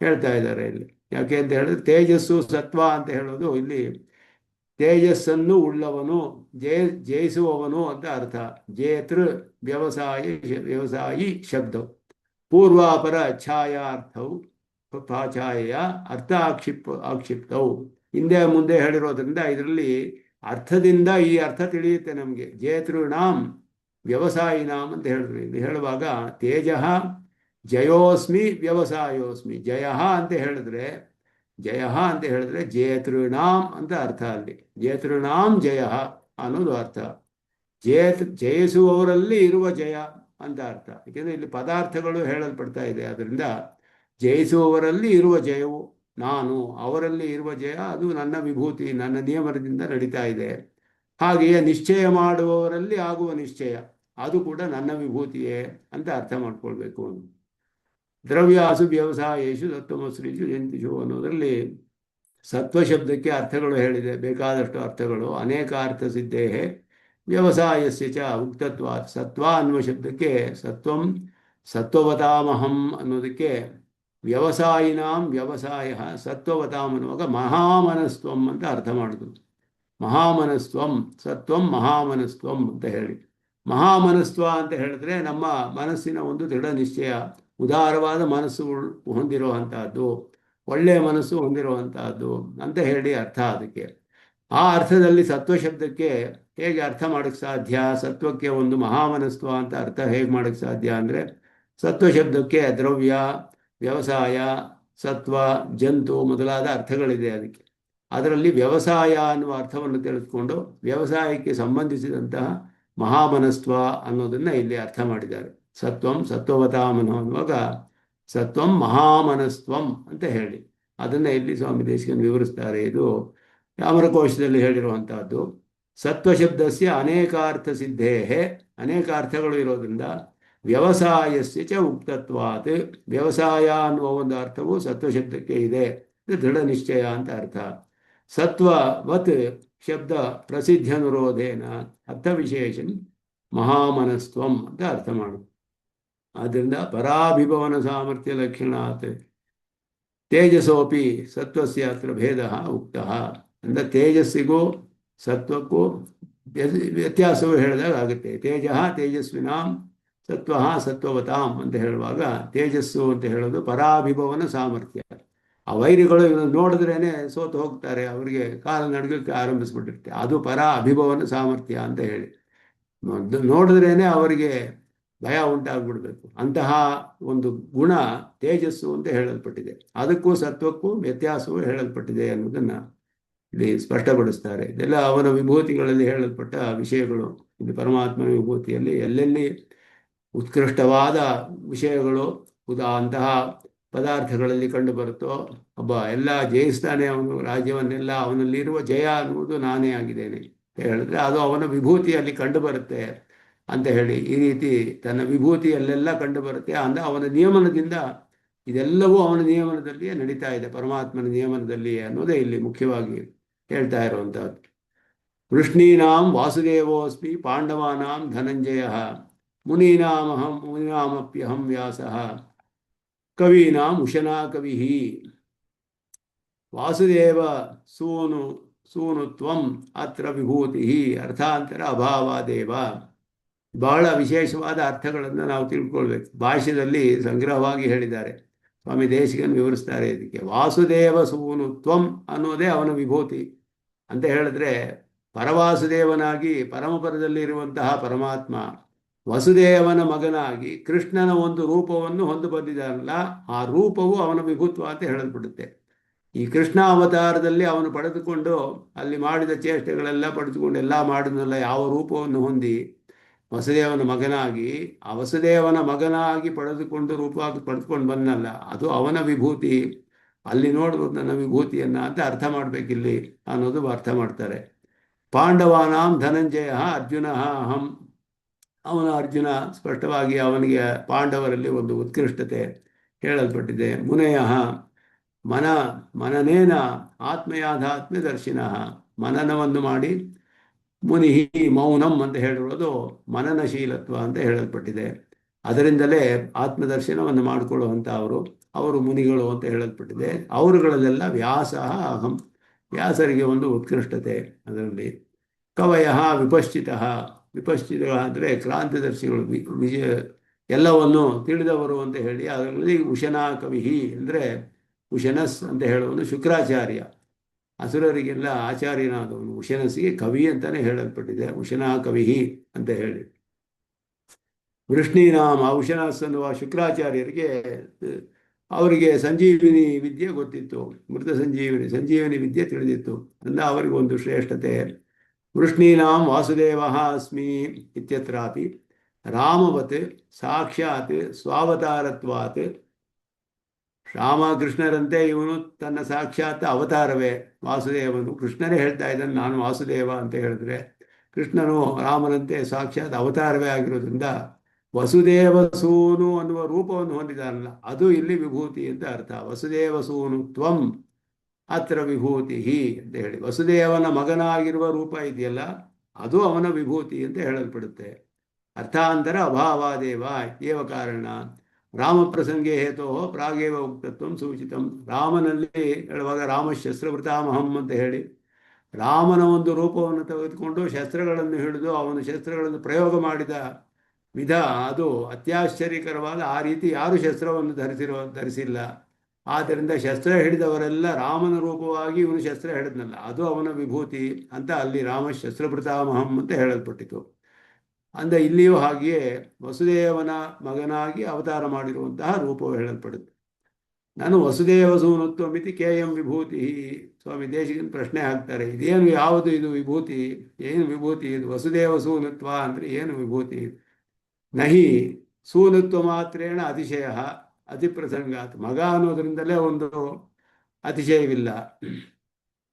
ಹೇಳ್ತಾ ಇದ್ದಾರೆ ಇಲ್ಲಿ. ಯಾಕೆ ಅಂತ ಹೇಳಿದ್ರೆ ತೇಜಸ್ಸು ಸತ್ವ ಅಂತ ಹೇಳೋದು ಇಲ್ಲಿ ತೇಜಸ್ಸನ್ನು ಉಳ್ಳವನು, ಜಯಿಸುವವನು ಅಂತ ಅರ್ಥ. ಜೇತೃ ವ್ಯವಸಾಯಿ ಶಬ್ದ ಪೂರ್ವಾಪರ ಛಾಯಾರ್ಥವು ಛಾಯೆಯ ಅರ್ಥ ಆಕ್ಷಿಪ್ತವು ಹಿಂದೆ ಮುಂದೆ ಹೇಳಿರೋದ್ರಿಂದ ಇದರಲ್ಲಿ ಅರ್ಥದಿಂದ ಈ ಅರ್ಥ ತಿಳಿಯುತ್ತೆ ನಮಗೆ. ಜೇತೃಣಾಂ ವ್ಯವಸಾಯಿನಾಂ ಅಂತ ಹೇಳಿದ್ರು. ಇದು ಹೇಳುವಾಗ ತೇಜ ಜಯೋಸ್ಮಿ ವ್ಯವಸಾಯೋಸ್ಮಿ, ಜಯ ಅಂತ ಹೇಳಿದ್ರೆ ಜೇತೃಣಾಂ ಅಂತ ಅರ್ಥ. ಅಲ್ಲಿ ಜೇತೃಣಾಂ ಜಯ ಅನ್ನೋದು ಅರ್ಥ. ಜಯಿಸುವವರಲ್ಲಿ ಇರುವ ಜಯ ಅಂತ ಅರ್ಥ. ಏಕೆಂದರೆ ಇಲ್ಲಿ ಪದಾರ್ಥಗಳು ಹೇಳಲ್ಪಡ್ತಾ ಇದೆ. ಅದರಿಂದ ಜಯಿಸುವವರಲ್ಲಿ ಇರುವ ಜಯವು ನಾನು, ಅವರಲ್ಲಿ ಇರುವ ಜಯ ಅದು ನನ್ನ ವಿಭೂತಿ, ನನ್ನ ನಿಯಮದಿಂದ ನಡೀತಾ ಇದೆ. ಹಾಗೆಯೇ ನಿಶ್ಚಯ ಮಾಡುವವರಲ್ಲಿ ಆಗುವ ನಿಶ್ಚಯ ಅದು ಕೂಡ ನನ್ನ ವಿಭೂತಿಯೇ ಅಂತ ಅರ್ಥ ಮಾಡ್ಕೊಳ್ಬೇಕು. ದ್ರವ್ಯಾಸು ವ್ಯವಸಾಯೇಶು ಸತ್ವಮಸ್ರೀಷು ಜಂತಿಷು ಅನ್ನೋದರಲ್ಲಿ ಸತ್ವ ಶಬ್ದಕ್ಕೆ ಅರ್ಥಗಳು ಹೇಳಿದೆ, ಬೇಕಾದಷ್ಟು ಅರ್ಥಗಳು. ಅನೇಕ ಅರ್ಥ ಸಿದ್ಧೇಹೆ ವ್ಯವಸಾಯಸ್ಯ ಚ ಉಕ್ತತ್ವ. ಸತ್ವ ಅನ್ನುವ ಶಬ್ದಕ್ಕೆ ಸತ್ವವತಾಮಹಂ ಅನ್ನೋದಕ್ಕೆ ವ್ಯವಸಾಯಿನಾಂ ವ್ಯವಸಾಯ ಸತ್ವವತಾಂ ಅನ್ನುವಾಗ ಮಹಾಮನಸ್ತ್ವಂ ಅಂತ ಅರ್ಥ ಮಾಡುದು. ಮಹಾಮನಸ್ತ್ವಂ ಸತ್ವಂ ಮಹಾಮನಸ್ತ್ವಂ ಅಂತ ಹೇಳಿ. ಮಹಾಮನಸ್ತ್ವ ಅಂತ ಹೇಳಿದ್ರೆ ನಮ್ಮ ಮನಸ್ಸಿನ ಒಂದು ದೃಢ ನಿಶ್ಚಯ, ಉದಾರವಾದ ಮನಸ್ಸು ಹೊಂದಿರುವಂತಹದ್ದು, ಒಳ್ಳೆಯ ಮನಸ್ಸು ಹೊಂದಿರುವಂತಹದ್ದು ಅಂತ ಹೇಳಿ ಅರ್ಥ. ಅದಕ್ಕೆ ಆ ಅರ್ಥದಲ್ಲಿ ಸತ್ವ ಶಬ್ದಕ್ಕೆ ಹೇಗೆ ಅರ್ಥ ಮಾಡೋಕ್ಕೆ ಸಾಧ್ಯ? ಸತ್ವಕ್ಕೆ ಒಂದು ಮಹಾಮನಸ್ತ್ವ ಅಂತ ಅರ್ಥ ಹೇಗೆ ಮಾಡೋಕ್ಕೆ ಸಾಧ್ಯ ಅಂದರೆ, ಸತ್ವ ಶಬ್ದಕ್ಕೆ ದ್ರವ್ಯ, ವ್ಯವಸಾಯ, ಸತ್ವ, ಜಂತು ಮೊದಲಾದ ಅರ್ಥಗಳಿದೆ. ಅದರಲ್ಲಿ ವ್ಯವಸಾಯ ಅನ್ನುವ ಅರ್ಥವನ್ನು ತಿಳಿದುಕೊಂಡು ವ್ಯವಸಾಯಕ್ಕೆ ಸಂಬಂಧಿಸಿದಂತಹ ಮಹಾಮನಸ್ತ್ವ ಅನ್ನೋದನ್ನು ಇಲ್ಲಿ ಅರ್ಥ ಮಾಡಿದ್ದಾರೆ. ಸತ್ವಂ ಸತ್ವವತಾಮನ ಅನ್ನುವಾಗ ಸತ್ವಂ ಮಹಾಮನಸ್ತ್ವಂ ಅಂತ ಹೇಳಿ ಅದನ್ನು ಇಲ್ಲಿ ಸ್ವಾಮಿ ದೇಶಿಕನ್ ವಿವರಿಸ್ತಾರೆ. ಇದು ಅಮರಕೋಶದಲ್ಲಿ ಹೇಳಿರುವಂತಹದ್ದು. ಸತ್ವ ಶಬ್ದಸ್ಯ ಅನೇಕಾರ್ಥ ಸಿದ್ಧೇಹೆ, ಅನೇಕ ಅರ್ಥಗಳು ಇರೋದ್ರಿಂದ ವ್ಯವಸಾಯಸ್ಯ ಚ ಉಕ್ತತ್ವಾತ್, ವ್ಯವಸಾಯ ಅನ್ನುವ ಒಂದು ಅರ್ಥವು ಸತ್ವ ಶಬ್ದಕ್ಕೆ ಇದೆ, ದೃಢ ನಿಶ್ಚಯ ಅಂತ ಅರ್ಥ. ಸತ್ವವತ್ ಶಬ್ದ ಪ್ರಸಿದ್ಧನುರೋಧೇನ ಅರ್ಥವಿಶೇಷನ್ ಮಹಾಮನಸ್ತ್ವಂ ಅಂತ ಅರ್ಥ ಮಾಡು. ಆದ್ದರಿಂದ ಪರಾಭಿಭವನ ಸಾಮರ್ಥ್ಯ ಲಕ್ಷಣಾತ್ ತೇಜಸೋಪಿ ಸತ್ವಸ್ಯ ಅತ್ರ ಭೇದ ಉಕ್ತ. ಅಂದರೆ ತೇಜಸ್ಸಿಗೂ ಸತ್ವಕ್ಕೂ ವ್ಯತ್ಯಾಸವು ಹೇಳಿದಾಗ ಆಗುತ್ತೆ. ತೇಜ ತೇಜಸ್ವಿನಾಂ ಸತ್ವ ಸತ್ವವತಾಂ ಅಂತ ಹೇಳುವಾಗ ತೇಜಸ್ಸು ಅಂತ ಹೇಳೋದು ಪರಾಭಿಭವನ ಸಾಮರ್ಥ್ಯ. ಆ ವೈರಿಗಳು ಇವನು ನೋಡಿದ್ರೇನೆ ಸೋತು ಹೋಗ್ತಾರೆ, ಅವರಿಗೆ ಕಾಲ ನಡಗಕ್ಕೆ ಆರಂಭಿಸ್ಬಿಟ್ಟಿರುತ್ತೆ. ಅದು ಪರ ಅಭಿಭವನ ಸಾಮರ್ಥ್ಯ ಅಂತ ಹೇಳಿ ನೋಡಿದ್ರೇನೆ ಅವರಿಗೆ ಭಯ ಉಂಟಾಗ್ಬಿಡ್ಬೇಕು. ಅಂತಹ ಒಂದು ಗುಣ ತೇಜಸ್ಸು ಅಂತ ಹೇಳಲ್ಪಟ್ಟಿದೆ. ಅದಕ್ಕೂ ಸತ್ವಕ್ಕೂ ವ್ಯತ್ಯಾಸವೂ ಹೇಳಲ್ಪಟ್ಟಿದೆ ಅನ್ನೋದನ್ನು ಇಲ್ಲಿ ಸ್ಪಷ್ಟಪಡಿಸ್ತಾರೆ. ಇದೆಲ್ಲ ಅವನ ವಿಭೂತಿಗಳಲ್ಲಿ ಹೇಳಲ್ಪಟ್ಟ ವಿಷಯಗಳು. ಇದು ಪರಮಾತ್ಮನ ವಿಭೂತಿಯಲ್ಲಿ ಎಲ್ಲೆಲ್ಲಿ ಉತ್ಕೃಷ್ಟವಾದ ವಿಷಯಗಳು ಅಂತಹ ಪದಾರ್ಥಗಳಲ್ಲಿ ಕಂಡು ಬರುತ್ತೋ, ಒಬ್ಬ ಎಲ್ಲ ಜಯಿಸ್ತಾನೆ, ಅವನು ರಾಜ್ಯವನ್ನೆಲ್ಲ, ಅವನಲ್ಲಿರುವ ಜಯ ಅನ್ನುವುದು ನಾನೇ ಆಗಿದ್ದೇನೆ ಹೇಳಿದ್ರೆ ಅದು ಅವನ ವಿಭೂತಿಯಲ್ಲಿ ಕಂಡು ಬರುತ್ತೆ ಅಂತ ಹೇಳಿ ಈ ರೀತಿ ತನ್ನ ವಿಭೂತಿಯಲ್ಲೆಲ್ಲ ಕಂಡು ಬರುತ್ತೆ. ಅಂದರೆ ಅವನ ನಿಯಮನದಿಂದ ಇದೆಲ್ಲವೂ ಅವನ ನಿಯಮನದಲ್ಲಿಯೇ ನಡೀತಾ ಇದೆ, ಪರಮಾತ್ಮನ ನಿಯಮನದಲ್ಲಿಯೇ ಅನ್ನೋದೇ ಇಲ್ಲಿ ಮುಖ್ಯವಾಗಿ ಹೇಳ್ತಾ ಇರುವಂಥದ್ದು. ವೃಷ್ಣೀನಾಂ ವಾಸುದೇವೋಸ್ಮಿ ಪಾಂಡವಾನಾಂ ಧನಂಜಯ ಮುನೀನಾಮಪ್ಯಹಂ ವ್ಯಾಸಃ ಕವೀನಾಂ ಉಶನಾ ಕವಿಃ. ವಾಸುದೇವ ಸೂನುತ್ವಂ ಅತ್ರ ವಿಭೂತಿ ಅರ್ಥಾಂತರ ಅಭಾವಾದೇವ. ಬಹಳ ವಿಶೇಷವಾದ ಅರ್ಥಗಳನ್ನು ನಾವು ತಿಳ್ಕೊಳ್ಬೇಕು. ಭಾಷ್ಯದಲ್ಲಿ ಸಂಗ್ರಹವಾಗಿ ಹೇಳಿದ್ದಾರೆ, ಸ್ವಾಮಿ ದೇಶಿಕನ್ ವಿವರಿಸ್ತಾರೆ ಇದಕ್ಕೆ. ವಾಸುದೇವ ಸೂನುತ್ವಂ ಅನ್ನೋದೇ ಅವನ ವಿಭೂತಿ ಅಂತ ಹೇಳಿದ್ರೆ, ಪರವಾಸುದೇವನಾಗಿ ಪರಮಪರದಲ್ಲಿ ಇರುವಂತಹ ಪರಮಾತ್ಮ ವಸುದೇವನ ಮಗನಾಗಿ ಕೃಷ್ಣನ ಒಂದು ರೂಪವನ್ನು ಹೊಂದು ಬಂದಿದ್ದಾನಲ್ಲ, ಆ ರೂಪವು ಅವನ ವಿಭೂತ್ವ ಅಂತ ಹೇಳಲ್ಪಡುತ್ತೆ. ಈ ಕೃಷ್ಣ ಅವತಾರದಲ್ಲಿ ಅವನು ಪಡೆದುಕೊಂಡು ಅಲ್ಲಿ ಮಾಡಿದ ಚೇಷ್ಟೆಗಳೆಲ್ಲ ಪಡೆದುಕೊಂಡು ಎಲ್ಲ ಮಾಡಿದ್ನಲ್ಲ, ಯಾವ ರೂಪವನ್ನು ಹೊಂದಿ ವಸುದೇವನ ಮಗನಾಗಿ, ಆ ವಸುದೇವನ ಮಗನಾಗಿ ಪಡೆದುಕೊಂಡು ಬಂದಲ್ಲ, ಅದು ಅವನ ವಿಭೂತಿ. ಅಲ್ಲಿ ನೋಡ್ಬೋದು ನನ್ನ ವಿಭೂತಿಯನ್ನ ಅಂತ ಅರ್ಥ ಮಾಡ್ಬೇಕಿಲ್ಲಿ ಅನ್ನೋದು ಅರ್ಥ ಮಾಡ್ತಾರೆ. ಪಾಂಡವಾನಾಂ ಧನಂಜಯ ಅರ್ಜುನ ಅಹಂ. ಅವನ ಅರ್ಜುನ ಸ್ಪಷ್ಟವಾಗಿ ಅವನಿಗೆ ಪಾಂಡವರಲ್ಲಿ ಒಂದು ಉತ್ಕೃಷ್ಟತೆ ಹೇಳಲ್ಪಟ್ಟಿದೆ. ಮುನಯ ಮನನೇನ ಆತ್ಮಯಾಧಾತ್ಮ್ಯ ದರ್ಶಿನ. ಮನನವನ್ನು ಮಾಡಿ ಮುನಿ ಮೌನಂ ಅಂತ ಹೇಳಿರೋದು ಮನನಶೀಲತ್ವ ಅಂತ ಹೇಳಲ್ಪಟ್ಟಿದೆ. ಅದರಿಂದಲೇ ಆತ್ಮದರ್ಶನವನ್ನು ಮಾಡಿಕೊಳ್ಳುವಂಥ ಅವರು ಮುನಿಗಳು ಅಂತ ಹೇಳಲ್ಪಟ್ಟಿದೆ. ಅವರುಗಳಲ್ಲೆಲ್ಲ ವ್ಯಾಸ ಅಹಂ. ವ್ಯಾಸರಿಗೆ ಒಂದು ಉತ್ಕೃಷ್ಟತೆ ಅದರಲ್ಲಿ. ಕವಯ ವಿಪಶ್ಚಿತ. ಅಂದರೆ ಕ್ರಾಂತಿದರ್ಶಿಗಳು, ಎಲ್ಲವನ್ನು ತಿಳಿದವರು ಅಂತ ಹೇಳಿ. ಅದರಲ್ಲಿ ಉಶನಾ ಕವಿಹಿ ಅಂದರೆ ಉಶನಸ್ ಅಂತ ಹೇಳುವನು ಶುಕ್ರಾಚಾರ್ಯ, ಅಸುರರಿಗೆಲ್ಲ ಆಚಾರ್ಯನಾದವನು. ಉಶನಸ್ಸಿಗೆ ಕವಿ ಅಂತಾನೆ ಹೇಳಲ್ಪಟ್ಟಿದೆ, ಉಶನಾ ಕವಿಹಿ ಅಂತ ಹೇಳಿ. ವೃಷ್ಣೀನಾಮ ಉಶನಸ್ ಅನ್ನುವ ಶುಕ್ರಾಚಾರ್ಯರಿಗೆ ಅವರಿಗೆ ಸಂಜೀವಿನಿ ವಿದ್ಯೆ ಗೊತ್ತಿತ್ತು, ಮೃತ ಸಂಜೀವಿನಿ ವಿದ್ಯೆ ತಿಳಿದಿತ್ತು ಅಂದ ಅವರಿಗೊಂದು ಶ್ರೇಷ್ಠತೆ. ವೃಷ್ಣೀನಾಂ ವಾಸುದೇವ ಅಸ್ಮಿ ಇತ್ಯತ್ರಾಪಿ ರಾಮವತ್ ಸಾಕ್ಷಾತ್ ಸ್ವಾವತಾರತ್ವಾತ್. ರಾಮಕೃಷ್ಣರಂತೆ ಇವನು ತನ್ನ ಸಾಕ್ಷಾತ್ ಅವತಾರವೇ ವಾಸುದೇವನು. ಕೃಷ್ಣನೇ ಹೇಳ್ತಾ ಇದ್ದಾನೆ ನಾನು ವಾಸುದೇವ ಅಂತ ಹೇಳಿದ್ರೆ, ಕೃಷ್ಣನು ರಾಮನಂತೆ ಸಾಕ್ಷಾತ್ ಅವತಾರವೇ ಆಗಿರೋದ್ರಿಂದ ವಸುದೇವ ಸೂನು ಅನ್ನುವ ರೂಪವನ್ನು ಹೊಂದಿದಾನಲ್ಲ, ಅದು ಇಲ್ಲಿ ವಿಭೂತಿ ಅಂತ ಅರ್ಥ. ವಸುದೇವ ಸೂನು ತ್ವಂ ಅತ್ರ ವಿಭೂತಿ ಅಂತ ಹೇಳಿ, ವಸುದೇವನ ಮಗನಾಗಿರುವ ರೂಪ ಇದೆಯಲ್ಲ, ಅದು ಅವನ ವಿಭೂತಿ ಅಂತ ಹೇಳಲ್ಪಡುತ್ತೆ. ಅರ್ಥಾಂತರ ಅಭಾವಾದೇವ ಏವ ಕಾರಣ ರಾಮ ಪ್ರಸಂಗೇ ಹೇತೋ ಪ್ರಾಗೇವ ಉಕ್ತತ್ವಂ ಸೂಚಿತಂ. ರಾಮನಲ್ಲಿ ಹೇಳುವಾಗ ರಾಮಶಸ್ತ್ರವೃತಾಮಹಂ ಅಂತ ಹೇಳಿ, ರಾಮನ ಒಂದು ರೂಪವನ್ನು ತೆಗೆದುಕೊಂಡು ಶಸ್ತ್ರಗಳನ್ನು ಹಿಡಿದು ಅವನು ಶಸ್ತ್ರಗಳನ್ನು ಪ್ರಯೋಗ ಮಾಡಿದ ವಿಧ ಅದು ಅತ್ಯಾಶ್ಚರ್ಯಕರವಾದ. ಆ ರೀತಿ ಯಾರು ಶಸ್ತ್ರವನ್ನು ಧರಿಸಿಲ್ಲ. ಆದ್ದರಿಂದ ಶಸ್ತ್ರ ಹಿಡಿದವರೆಲ್ಲ ರಾಮನ ರೂಪವಾಗಿ ಇವನು ಶಸ್ತ್ರ ಹಿಡಿದ್ನಲ್ಲ, ಅದು ಅವನ ವಿಭೂತಿ ಅಂತ ಅಲ್ಲಿ ರಾಮಶಸ್ತ್ರವೃತಾಮಹಂ ಅಂತ ಹೇಳಲ್ಪಟ್ಟಿತು. ಅಂದರೆ ಇಲ್ಲಿಯೂ ಹಾಗೆಯೇ ವಸುದೇವನ ಮಗನಾಗಿ ಅವತಾರ ಮಾಡಿರುವಂತಹ ರೂಪವು ಹೇಳಲ್ಪಡುತ್ತೆ. ನಾನು ವಸುದೇವ ಸೂನುತ್ವ ಮಿತಿ ಕೇಯಂ ವಿಭೂತಿ. ಸ್ವಾಮಿ ದೇಶಿಕನ್ ಪ್ರಶ್ನೆ ಹಾಕ್ತಾರೆ, ಇದೇನು, ಯಾವುದು ಇದು ವಿಭೂತಿ, ಏನು ವಿಭೂತಿ ಇದು? ವಸುದೇವ ಸೂನುತ್ವ ಅಂದರೆ ಏನು ವಿಭೂತಿ? ನಹಿ ಸೂನುತ್ವ ಮಾತ್ರೇಣ ಅತಿಶಯ ಅತಿಪ್ರಸಂಗಾತ್. ಮಗ ಅನ್ನೋದ್ರಿಂದಲೇ ಒಂದು ಅತಿಶಯವಿಲ್ಲ.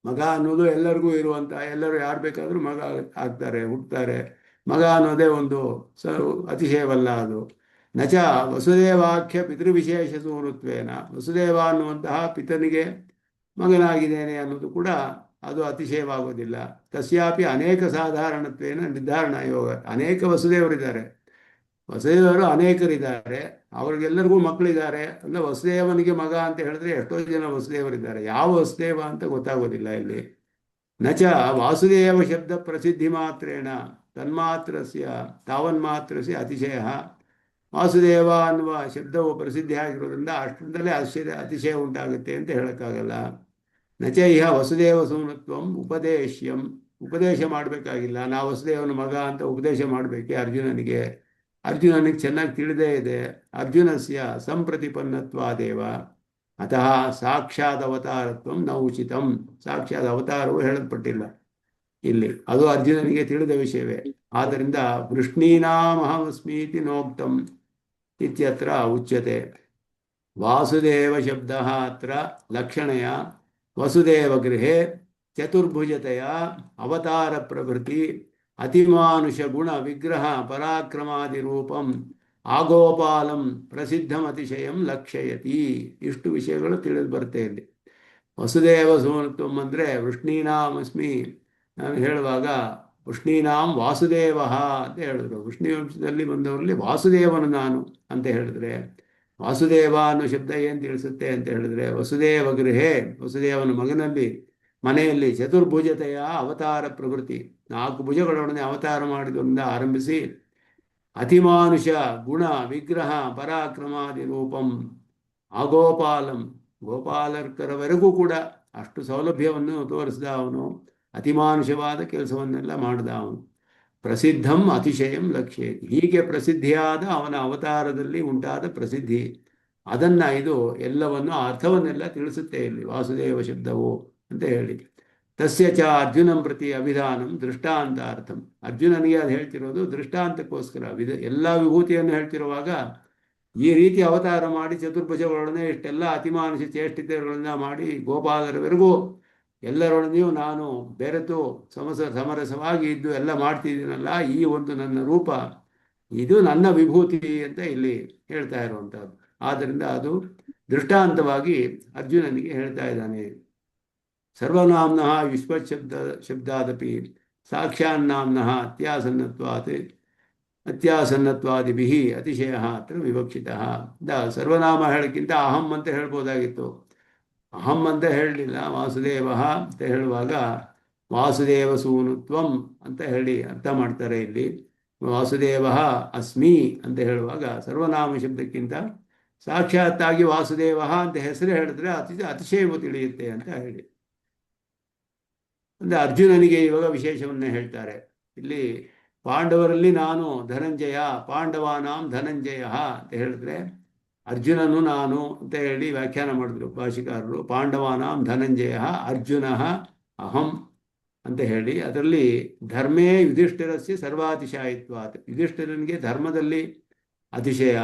ಮಗ ಅನ್ನೋದು ಎಲ್ಲರಿಗೂ ಇರುವಂಥ, ಎಲ್ಲರೂ ಯಾರು ಬೇಕಾದರೂ ಮಗ ಆಗ್ತಾರೆ, ಹುಟ್ಟುತ್ತಾರೆ. ಮಗ ಅನ್ನೋದೇ ಒಂದು ಅತಿಶಯವಲ್ಲ ಅದು. ನಚ ವಸುದೇವಾಖ್ಯ ಪಿತೃವಿಶೇಷ ಸೂನುತ್ವೇನ. ವಸುದೇವ ಅನ್ನುವಂತಹ ಪಿತನಿಗೆ ಮಗನಾಗಿದ್ದೇನೆ ಅನ್ನೋದು ಕೂಡ ಅದು ಅತಿಶಯವಾಗೋದಿಲ್ಲ. ತಸ್ಯಾಪಿ ಅನೇಕ ಸಾಧಾರಣತ್ವೇನ ನಿರ್ಧಾರಣ ಯೋಗ. ಅನೇಕ ವಸುದೇವರಿದ್ದಾರೆ, ವಸುದೇವರು ಅನೇಕರಿದ್ದಾರೆ, ಅವ್ರಿಗೆಲ್ಲರಿಗೂ ಮಕ್ಕಳಿದ್ದಾರೆ. ಅಲ್ಲ ವಸುದೇವನಿಗೆ ಮಗ ಅಂತ ಹೇಳಿದ್ರೆ ಎಷ್ಟೋ ಜನ ವಸುದೇವರಿದ್ದಾರೆ, ಯಾವ ವಸುದೇವ ಅಂತ ಗೊತ್ತಾಗೋದಿಲ್ಲ ಇಲ್ಲಿ. ನಚ ವಾಸುದೇವ ಶಬ್ದ ಪ್ರಸಿದ್ಧಿ ಮಾತ್ರೇಣ ತನ್ಮಾತ್ರಸ್ಯ ತಾವನ್ಮಾತ್ರಸ್ಯ ಅತಿಶಯ. ವಾಸುದೇವ ಅನ್ನುವ ಶಬ್ದವು ಪ್ರಸಿದ್ಧಿ ಆಗಿರೋದ್ರಿಂದ ಅಷ್ಟರಿಂದಲೇ ಅತಿಶಯ ಉಂಟಾಗುತ್ತೆ ಅಂತ ಹೇಳೋಕ್ಕಾಗಲ್ಲ. ನಚ ಇಹ ವಸುದೇವ ಸೂನುತ್ವಂ ಉಪದೇಶ್ಯಂ. ಉಪದೇಶ ಮಾಡಬೇಕಾಗಿಲ್ಲ, ನಾವು ವಸುದೇವನ ಮಗ ಅಂತ ಉಪದೇಶ ಮಾಡಬೇಕೆ ಅರ್ಜುನನಿಗೆ ಚೆನ್ನಾಗಿ ತಿಳಿದೇ ಇದೆ. ಅರ್ಜುನಸ್ಯ ಸಂಪ್ರತಿಪನ್ನತ್ವಾದೇವ ಅತಃ ಸಾಕ್ಷಾತ್ ಅವತಾರತ್ವಂ ನ ಉಚಿತಂ. ಸಾಕ್ಷಾತ್ ಅವತಾರವು ಹೇಳಲ್ಪಟ್ಟಿಲ್ಲ ಇಲ್ಲಿ, ಅದು ಅರ್ಜುನನಿಗೆ ತಿಳಿದ ವಿಷಯವೇ. ಆದ್ದರಿಂದ ವೃಷ್ಣೀನಾಮಹಮಸ್ಮೀತಿ ನೋಕ್ತಂ ಇತ್ಯತ್ರ ಉಚ್ಯತೆ. ವಾಸುದೇವ ಶಬ್ದ ಅತ್ರ ಲಕ್ಷಣಯ ವಸುದೇವ ಗೃಹೆ ಚತುರ್ಭುಜತೆಯ ಅವತಾರ ಪ್ರಭೃತಿ ಅತಿಮಾನುಷ ಗುಣ ವಿಗ್ರಹ ಪರಾಕ್ರಮಾದಿ ರೂಪಂ ಆಗೋಪಾಲಂ ಪ್ರಸಿದ್ಧಂ ಅತಿಶಯಂ ಲಕ್ಷಯತಿ. ಇಷ್ಟು ವಿಷಯಗಳು ತಿಳಿದು ಬರುತ್ತೆ ಇಲ್ಲಿ. ವಸುದೇವ ಸೋನತ್ವಂ ಅಂದರೆ ವೃಷ್ಣೀನಾಮಸ್ಮಿ ನಾನು ಹೇಳುವಾಗ ವೃಷ್ಣೀನಾಂ ವಾಸುದೇವ ಅಂತ ಹೇಳಿದ್ರು. ವೃಷ್ಣಿ ವಂಶದಲ್ಲಿ ಬಂದವರಲ್ಲಿ ವಾಸುದೇವನು ನಾನು ಅಂತ ಹೇಳಿದ್ರೆ, ವಾಸುದೇವ ಅನ್ನೋ ಶಬ್ದ ಏನು ತಿಳಿಸುತ್ತೆ ಅಂತ ಹೇಳಿದ್ರೆ, ವಸುದೇವ ಗೃಹೇ, ವಸುದೇವನ ಮನೆಯಲ್ಲಿ ಚತುರ್ಭುಜತೆಯ ಅವತಾರ ಪ್ರವೃತ್ತಿ, 4 ಭುಜಗಳೊಡನೆ ಅವತಾರ ಮಾಡಿದ್ರಿಂದ ಆರಂಭಿಸಿ ಅತಿಮಾನುಷ ಗುಣ ವಿಗ್ರಹ ಪರಾಕ್ರಮಾದಿ ರೂಪಂ ಆಗೋಪಾಲಂ, ಗೋಪಾಲಕರವರೆಗೂ ಕೂಡ ಅಷ್ಟು ಸೌಲಭ್ಯವನ್ನು ತೋರಿಸಿದ ಅವನು, ಅತಿಮಾನುಷವಾದ ಕೆಲಸವನ್ನೆಲ್ಲ ಮಾಡಿದ ಅವನು. ಪ್ರಸಿದ್ಧಂ ಅತಿಶಯಂ ಲಕ್ಷ್ಯ, ಹೀಗೆ ಪ್ರಸಿದ್ಧಿಯಾದ ಅವನ ಅವತಾರದಲ್ಲಿ ಉಂಟಾದ ಪ್ರಸಿದ್ಧಿ, ಅದನ್ನು ಇದು ಎಲ್ಲವನ್ನು ಅರ್ಥವನ್ನೆಲ್ಲ ತಿಳಿಸುತ್ತೆ ಇಲ್ಲಿ ವಾಸುದೇವ ಶಬ್ದವು ಅಂತ ಹೇಳಿ. ತಸ್ಯ ಚ ಅರ್ಜುನಂ ಪ್ರತಿ ಅಭಿಧಾನಂ ದೃಷ್ಟಾಂತಾರ್ಥಂ, ಅರ್ಜುನನಿಗೆ ಅದು ಹೇಳ್ತಿರೋದು ದೃಷ್ಟಾಂತಕ್ಕೋಸ್ಕರ. ಎಲ್ಲ ವಿಭೂತಿಯನ್ನು ಹೇಳ್ತಿರುವಾಗ ಈ ರೀತಿ ಅವತಾರ ಮಾಡಿ ಚತುರ್ಭುಜಗಳೊಡನೆ ಇಷ್ಟೆಲ್ಲ ಅತಿಮಾನುಷ ಚೇಷ್ಟಿತೆಗಳನ್ನ ಮಾಡಿ ಗೋಪಾಲರವರೆಗೂ ಎಲ್ಲರೊಡನೆಯೂ ನಾನು ಬೆರೆತು ಸಮರಸವಾಗಿ ಇದ್ದು ಎಲ್ಲ ಮಾಡ್ತಿದ್ದೀನಲ್ಲ, ಈ ಒಂದು ನನ್ನ ರೂಪ, ಇದು ನನ್ನ ವಿಭೂತಿ ಅಂತ ಇಲ್ಲಿ ಹೇಳ್ತಾ ಇರುವಂಥದ್ದು. ಆದ್ದರಿಂದ ಅದು ದೃಷ್ಟಾಂತವಾಗಿ ಅರ್ಜುನನಿಗೆ ಹೇಳ್ತಾ ಇದ್ದಾನೆ. ಸರ್ವನಾಮ್ನಃ ಶಬ್ದಾದಪಿ ಸಾಕ್ಷಾನ್ನಾಮ್ನಃ ಅತ್ಯಾಸನ್ನತ್ವಾದಿಭಿ ಅತಿಶಯ ಅತ್ರ ವಿವಕ್ಷಿತ. ಸರ್ವನಾಮ ಹೇಳಕ್ಕಿಂತ ಅಹಂ ಅಂತ ಹೇಳ್ಬೋದಾಗಿತ್ತು. ಅಹಂ ಅಂತ ಹೇಳಲಿಲ್ಲ, ವಾಸುದೇವ ಅಂತ ಹೇಳುವಾಗ ವಾಸುದೇವ ಸೂನುತ್ವಂ ಅಂತ ಹೇಳಿ ಅರ್ಥ ಮಾಡ್ತಾರೆ ಇಲ್ಲಿ. ವಾಸುದೇವ ಅಸ್ಮಿ ಅಂತ ಹೇಳುವಾಗ ಸರ್ವನಾಮ ಶಬ್ದಕ್ಕಿಂತ ಸಾಕ್ಷಾತ್ತಾಗಿ ವಾಸುದೇವ ಅಂತ ಹೆಸರು ಹೇಳಿದ್ರೆ ಅತಿಶಯವು ತಿಳಿಯುತ್ತೆ ಅಂತ ಹೇಳಿ. ಅಂದರೆ ಅರ್ಜುನನಿಗೆ ಇವಾಗ ವಿಶೇಷವನ್ನೇ ಹೇಳ್ತಾರೆ ಇಲ್ಲಿ. ಪಾಂಡವರಲ್ಲಿ ನಾನು ಧನಂಜಯ, ಪಾಂಡವಾನಾಂ ಧನಂಜಯ ಅಂತ ಹೇಳಿದ್ರೆ ಅರ್ಜುನನು ನಾನು ಅಂತ ಹೇಳಿ ವ್ಯಾಖ್ಯಾನ ಮಾಡಿದ್ರು ಭಾಷಿಕಾರರು. ಪಾಂಡವಾನಾಂ ಧನಂಜಯ, ಅರ್ಜುನ ಅಹಂ ಅಂತ ಹೇಳಿ, ಅದರಲ್ಲಿ ಧರ್ಮೇ ಯುಧಿಷ್ಠಿರಸ್ಯ ಸರ್ವಾತಿಶಾಯಿತ್ವಾತ್, ಯುಧಿಷ್ಠಿರನಿಗೆ ಧರ್ಮದಲ್ಲಿ ಅತಿಶಯ,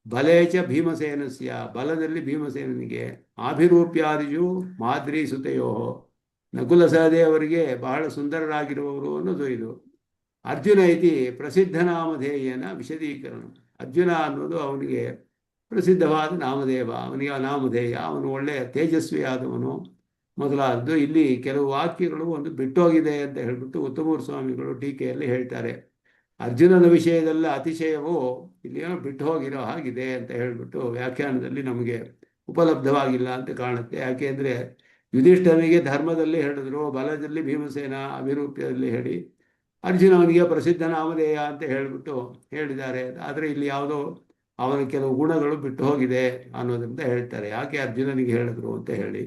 ಬಲೇಚ ಭೀಮಸೇನಸ್ಯ, ಬಲದಲ್ಲಿ ಭೀಮಸೇನನಿಗೆ, ಆಭಿರೂಪ್ಯಾದಿಜು ಮಾದ್ರಿ ಸುತೆಯೋ, ನಕುಲ ಸಹದೇವರಿಗೆ ಬಹಳ ಸುಂದರರಾಗಿರುವವರು ಅನ್ನೋದು ಇದು. ಅರ್ಜುನ ಇತಿ ಪ್ರಸಿದ್ಧ ನಾಮಧೇಯನ ವಿಶದೀಕರಣ, ಅರ್ಜುನ ಅನ್ನೋದು ಅವನಿಗೆ ಪ್ರಸಿದ್ಧವಾದ ನಾಮದೇವ, ಅವನಿಗೆ ಆ ನಾಮಧೇಯ, ಅವನು ಒಳ್ಳೆಯ ತೇಜಸ್ವಿ ಆದವನು ಮೊದಲಾದದ್ದು. ಇಲ್ಲಿ ಕೆಲವು ವಾಕ್ಯಗಳು ಒಂದು ಬಿಟ್ಟೋಗಿದೆ ಅಂತ ಹೇಳಿಬಿಟ್ಟು ಉತ್ತಮೂರು ಸ್ವಾಮಿಗಳು ಟೀಕೆಯಲ್ಲಿ ಹೇಳ್ತಾರೆ. ಅರ್ಜುನನ ವಿಷಯದಲ್ಲ ಅತಿಶಯವು ಇಲ್ಲಿ ಬಿಟ್ಟು ಹೋಗಿರೋ ಹಾಗಿದೆ ಅಂತ ಹೇಳಿಬಿಟ್ಟು ವ್ಯಾಖ್ಯಾನದಲ್ಲಿ ನಮಗೆ ಉಪಲಬ್ಧವಾಗಿಲ್ಲ ಅಂತ ಕಾಣುತ್ತೆ. ಯಾಕೆಂದರೆ ಯುಧಿಷ್ಠನಿಗೆ ಧರ್ಮದಲ್ಲಿ ಹೇಳಿದ್ರು, ಬಲದಲ್ಲಿ ಭೀಮಸೇನ, ಅಭಿರೂಪ್ಯದಲ್ಲಿ ಹೇಳಿ ಅರ್ಜುನವನಿಗೆ ಪ್ರಸಿದ್ಧ ನಾಮಧೇಯ ಅಂತ ಹೇಳಿಬಿಟ್ಟು ಹೇಳಿದ್ದಾರೆ. ಆದರೆ ಇಲ್ಲಿ ಯಾವುದೋ ಅವನ ಕೆಲವು ಗುಣಗಳು ಬಿಟ್ಟು ಹೋಗಿದೆ ಅನ್ನೋದ್ರಿಂದ ಹೇಳ್ತಾರೆ. ಯಾಕೆ ಅರ್ಜುನನಿಗೆ ಹೇಳಿದ್ರು ಅಂತ ಹೇಳಿ,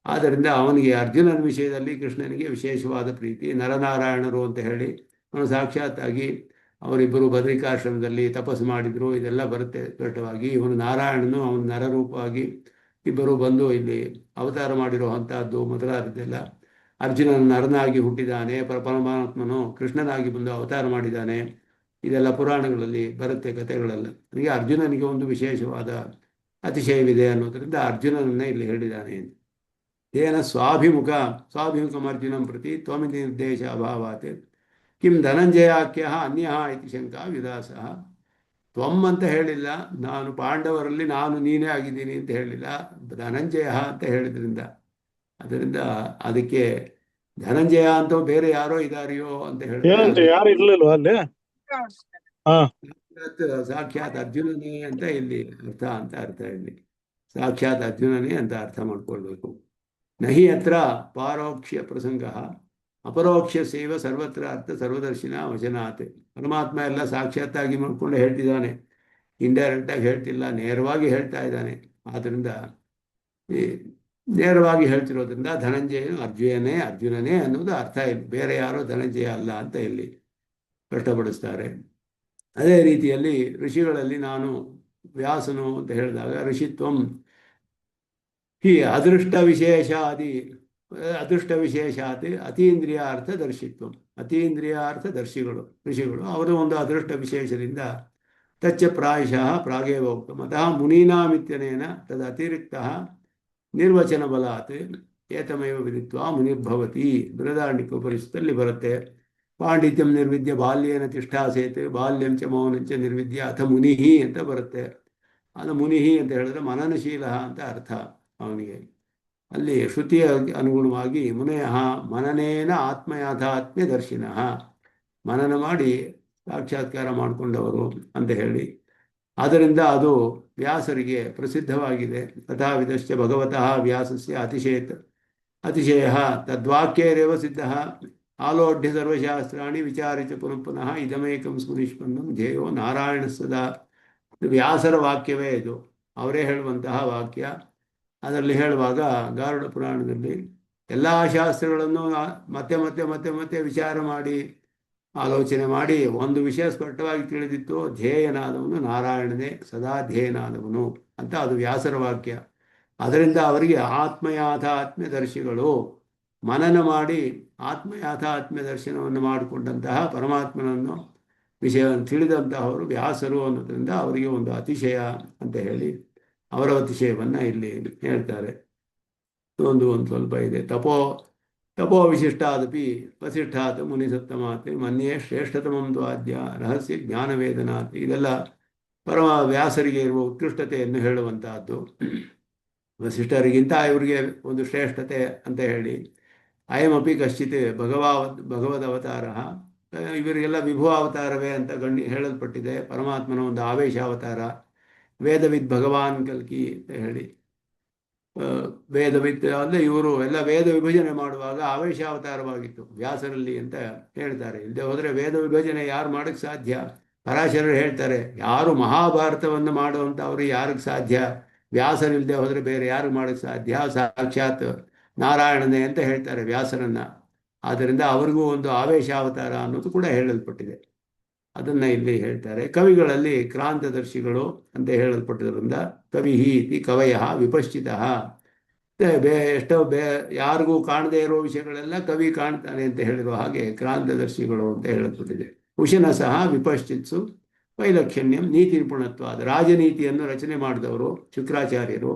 ಆದ್ದರಿಂದ ಅವನಿಗೆ ಅರ್ಜುನನ ವಿಷಯದಲ್ಲಿ ಕೃಷ್ಣನಿಗೆ ವಿಶೇಷವಾದ ಪ್ರೀತಿ. ನರನಾರಾಯಣರು ಅಂತ ಹೇಳಿ ಅವನು ಸಾಕ್ಷಾತ್ತಾಗಿ ಅವರಿಬ್ಬರು ಬದರಿಕಾಶ್ರಮದಲ್ಲಿ ತಪಸ್ಸು ಮಾಡಿದ್ರು, ಇದೆಲ್ಲ ಬರುತ್ತೆ ಸ್ಪಷ್ಟವಾಗಿ. ಇವನು ನಾರಾಯಣನು, ಅವನು ನರರೂಪವಾಗಿ ಇಬ್ಬರು ಬಂದು ಇಲ್ಲಿ ಅವತಾರ ಮಾಡಿರುವಂತಹದ್ದು ಮೊದಲಾದದ್ದೆಲ್ಲ. ಅರ್ಜುನನ ನರನಾಗಿ ಹುಟ್ಟಿದ್ದಾನೆ, ಪರಮಾತ್ಮನು ಕೃಷ್ಣನಾಗಿ ಬಂದು ಅವತಾರ ಮಾಡಿದ್ದಾನೆ, ಇದೆಲ್ಲ ಪುರಾಣಗಳಲ್ಲಿ ಬರುತ್ತೆ ಕಥೆಗಳೆಲ್ಲ. ನನಗೆ ಅರ್ಜುನನಿಗೆ ಒಂದು ವಿಶೇಷವಾದ ಅತಿಶಯವಿದೆ ಅನ್ನೋದರಿಂದ ಅರ್ಜುನನನ್ನೇ ಇಲ್ಲಿ ಹೇಳಿದ್ದಾನೆ. ತೇನ ಸ್ವಾಭಿಮುಖಂ ಅರ್ಜುನಂ ಪ್ರತಿ ತ್ವಮಿತಿ ನಿರ್ದೇಶ ಅಭಾವಾತ್ ಕಿಂ ಧನಂಜಯಾಖ್ಯ ಅನ್ಯ ಇತಿ ಶಂಕಾ ವಿದಾಸ. ತ್ವಮ್ ಅಂತ ಹೇಳಿಲ್ಲ, ನಾನು ಪಾಂಡವರಲ್ಲಿ ನಾನು ನೀನೇ ಆಗಿದ್ದೀನಿ ಅಂತ ಹೇಳಿಲ್ಲ, ಧನಂಜಯ ಅಂತ ಹೇಳಿದ್ರಿಂದ, ಅದರಿಂದ ಅದಕ್ಕೆ ಧನಂಜಯ ಅಂತ ಬೇರೆ ಯಾರೋ ಇದಾರಿಯೋ ಅಂತ ಹೇಳಿದ್ರೆ ಯಾರು ಇರ್ಲಿಲ್ವಾ ಅಲ್ಲಿ? ಸಾಕ್ಷಾತ್ ಅರ್ಜುನನೇ ಅಂತ ಇಲ್ಲಿ ಅರ್ಥ ಇಲ್ಲಿ ಸಾಕ್ಷಾತ್ ಅರ್ಜುನನೇ ಅಂತ ಅರ್ಥ ಮಾಡ್ಕೊಳ್ಬೇಕು. ನಹಿ ಅತ್ರ ಪಾರೋಕ್ಷ್ಯ ಪ್ರಸಂಗ ಅಪರೋಕ್ಷ್ಯ ಸೇವ ಸರ್ವತ್ರ ಅರ್ಥ ಸರ್ವದರ್ಶಿನ ವಚನಾತ್. ಪರಮಾತ್ಮ ಎಲ್ಲ ಸಾಕ್ಷಾತ್ತಾಗಿ ಮಾಡ್ಕೊಂಡು ಹೇಳ್ತಿದ್ದಾನೆ, ಇಂಡೈರೆಕ್ಟಾಗಿ ಹೇಳ್ತಿಲ್ಲ, ನೇರವಾಗಿ ಹೇಳ್ತಾ ಇದ್ದಾನೆ. ಆದ್ದರಿಂದ ನೇರವಾಗಿ ಹೇಳ್ತಿರೋದ್ರಿಂದ ಧನಂಜಯನು ಅರ್ಜುನನೇ ಅನ್ನೋದು ಅರ್ಥ ಇಲ್ಲ, ಬೇರೆ ಯಾರೋ ಧನಂಜಯ ಅಲ್ಲ ಅಂತ ಇಲ್ಲಿ ಸ್ಪಷ್ಟಪಡಿಸ್ತಾರೆ. ಅದೇ ರೀತಿಯಲ್ಲಿ ಋಷಿಗಳಲ್ಲಿ ನಾನು ವ್ಯಾಸನು ಅಂತ ಹೇಳಿದಾಗ ಋಷಿತ್ವಂ ಹಿ ಅದೃಷ್ಟ ವಿಶೇಷಾತ್ ಅತೀಂದ್ರಿಯಾರ್ಥ ದರ್ಶಿತ್ವಂ. ಅತೀಂದ್ರಿಯಾರ್ಥ ಋಷಿಗಳು ಅವರ ಒಂದು ಅದೃಷ್ಟ ವಿಶೇಷದಿಂದ ತಚ್ಚ ಪ್ರಾಯಶಃ ಪ್ರಾಗೇವ ಉಕ್ತಂ ಅತಃ ಮುನೀನಾಮಿತ್ಯನೇನ ತದತಿರಿಕ್ತ ನಿರ್ವಚನ ಬಲಾತ್ ಏತಮೇವ ವಿದಿತ್ವಾ ಮುನಿರ್ಭವತಿ. ಬೃಹದಾರಣ್ಯಕೋಪನಿಷತ್ತಲ್ಲಿ ಬರುತ್ತೆ. ಪಾಂಡಿತ್ಯಂ ನಿರ್ವಿದ್ಯ ಬಾಲ್ಯೇನ ತಿಷ್ಠಾಸೇತ್ ಬಾಲ್ಯಂಚ ಮೌನಂಚ ನಿರ್ವಿದ್ಯ ಅಥ ಮುನಿಹಿ ಅಂತ ಬರುತ್ತೆ. ಅದು ಮುನಿಹಿ ಅಂತ ಹೇಳಿದ್ರೆ ಮನನಶೀಲ ಅಂತ ಅರ್ಥ ಅವನಿಗೆ. ಅಲ್ಲಿ ಶ್ರುತಿಯ ಅನುಗುಣವಾಗಿ ಮುನಯಃ ಮನನೇನ ಆತ್ಮಯಾಥಾತ್ಮ್ಯ ದರ್ಶಿನಃ, ಮನನ ಮಾಡಿ ಸಾಕ್ಷಾತ್ಕಾರ ಮಾಡಿಕೊಂಡವರು ಅಂತ ಹೇಳಿ, ಆದ್ದರಿಂದ ಅದು ವ್ಯಾಸರಿಗೆ ಪ್ರಸಿದ್ಧವಾಗಿದೆ. ತಥಾವಿಧಶ್ಚ ಭಗವತಃ ವ್ಯಾಸಸ್ಯ ಅತಿಶಯ ತದ್ವಾಕ್ಯೈರೇವ ಸಿದ್ಧಃ ಆಲೋಢ್ಯ ಸರ್ವಶಾಸ್ತ್ರಾಣಿ ವಿಚಾರಿತ ಪುನಃ ಪುನಃ ಇದಮೇಕಂ ಸ್ಮರಿಷ್ಪನ್ನಂ ಧ್ಯೇಯೋ ನಾರಾಯಣ ಸದಾ. ವ್ಯಾಸರ ವಾಕ್ಯವೇ ಇದು, ಅವರೇ ಹೇಳುವಂತಹ ವಾಕ್ಯ. ಅದರಲ್ಲಿ ಹೇಳುವಾಗ ಗಾರುಡ ಪುರಾಣದಲ್ಲಿ ಎಲ್ಲ ಶಾಸ್ತ್ರಗಳನ್ನು ಮತ್ತೆ ಮತ್ತೆ ಮತ್ತೆ ಮತ್ತೆ ವಿಚಾರ ಮಾಡಿ ಆಲೋಚನೆ ಮಾಡಿ ಒಂದು ವಿಷಯ ಸ್ಪಷ್ಟವಾಗಿ ತಿಳಿದಿತ್ತು, ಧ್ಯೇಯನಾದವನು ನಾರಾಯಣನೇ, ಸದಾ ಧ್ಯೇಯನಾದವನು ಅಂತ ಅದು ವ್ಯಾಸರ ವಾಕ್ಯ. ಅದರಿಂದ ಅವರಿಗೆ ಆತ್ಮಯಾಥಾತ್ಮ್ಯ ದರ್ಶಿಗಳು, ಮನನ ಮಾಡಿ ಆತ್ಮಯಾಥಾತ್ಮ್ಯ ದರ್ಶನವನ್ನು ಮಾಡಿಕೊಂಡಂತಹ ಪರಮಾತ್ಮನನ್ನು ವಿಷಯವನ್ನು ತಿಳಿದಂತಹವರು ವ್ಯಾಸರು ಅನ್ನೋದ್ರಿಂದ ಅವರಿಗೆ ಒಂದು ಅತಿಶಯ ಅಂತ ಹೇಳಿ ಅವರ ಅತಿಶಯವನ್ನು ಇಲ್ಲಿ ಹೇಳ್ತಾರೆ. ಒಂದು ಸ್ವಲ್ಪ ಇದೆ. ತಪೋ ವಿಶಿಷ್ಟಾದಪಿ ವಸಿಷ್ಠಾತ್ ಮುನಿಸತ್ತಮಾತ್ ಮನ್ಯೇ ಶ್ರೇಷ್ಠತಮಂ ದ್ವಾದ್ಯ ರಹಸ್ಯ ಜ್ಞಾನವೇದನಾತ್. ಇದೆಲ್ಲ ಪರಮ ವ್ಯಾಸರಿಗೆ ಇರುವ ಉತ್ಕೃಷ್ಟತೆಯನ್ನು ಹೇಳುವಂತಹದ್ದು. ವಸಿಷ್ಠರಿಗಿಂತ ಇವರಿಗೆ ಒಂದು ಶ್ರೇಷ್ಠತೆ ಅಂತ ಹೇಳಿ, ಅಯಮಪಿ ಕಶ್ಚಿತ್ ಭಗವದ್ ಅವತಾರ, ಇವರಿಗೆಲ್ಲ ವಿಭು ಅವತಾರವೇ ಅಂತ ಹೇಳಲ್ಪಟ್ಟಿದೆ. ಪರಮಾತ್ಮನ ಒಂದು ಆವೇಶಾವತಾರ. ವೇದವಿದ್ ಭಗವಾನ್ ಕಲ್ಕಿ ಅಂತ ಹೇಳಿ, ವೇದವಿದ್ ಅಂದರೆ ಇವರು ಎಲ್ಲ ವೇದ ವಿಭಜನೆ ಮಾಡುವಾಗ ಆವೇಶಾವತಾರವಾಗಿತ್ತು ವ್ಯಾಸರಲ್ಲಿ ಅಂತ ಹೇಳ್ತಾರೆ. ಇಲ್ಲದೆ ಹೋದರೆ ವೇದ ವಿಭಜನೆ ಯಾರು ಮಾಡೋಕ್ಕೆ ಸಾಧ್ಯ? ಪರಾಶರರು ಹೇಳ್ತಾರೆ, ಯಾರು ಮಹಾಭಾರತವನ್ನು ಮಾಡುವಂಥವ್ರು ಯಾರಿಗೆ ಸಾಧ್ಯ? ವ್ಯಾಸರಿಲ್ಲದೆ ಹೋದರೆ ಬೇರೆ ಯಾರಿಗೆ ಮಾಡೋಕ್ಕೆ ಸಾಧ್ಯ? ಸಾಕ್ಷಾತ್ ನಾರಾಯಣನೇ ಅಂತ ಹೇಳ್ತಾರೆ ವ್ಯಾಸರನ್ನ. ಆದ್ದರಿಂದ ಅವ್ರಿಗೂ ಒಂದು ಆವೇಶಾವತಾರ ಅನ್ನೋದು ಕೂಡ ಹೇಳಲ್ಪಟ್ಟಿದೆ. ಅದನ್ನು ಇಲ್ಲಿ ಹೇಳ್ತಾರೆ. ಕವಿಗಳಲ್ಲಿ ಕ್ರಾಂತದರ್ಶಿಗಳು ಅಂತ ಹೇಳಲ್ಪಟ್ಟಿರೋದ್ರಿಂದ ಕವಿಹಿ ಇತಿ ಕವಯ ವಿಪಶ್ಚಿತ. ಎಷ್ಟೋ ಯಾರಿಗೂ ಕಾಣದೇ ಇರೋ ವಿಷಯಗಳೆಲ್ಲ ಕವಿ ಕಾಣ್ತಾನೆ ಅಂತ ಹೇಳಿರೋ ಹಾಗೆ ಕ್ರಾಂತದರ್ಶಿಗಳು ಅಂತ ಹೇಳಲ್ಪಟ್ಟಿದೆ. ಉಶನ ಸಹ ವಿಪಶ್ಚಿತ್ಸು ವೈಲಕ್ಷಣ್ಯಂ ನೀತಿ ನಿಪುಣತ್ವಾದ. ರಾಜನೀತಿಯನ್ನು ರಚನೆ ಮಾಡಿದವರು ಶುಕ್ರಾಚಾರ್ಯರು.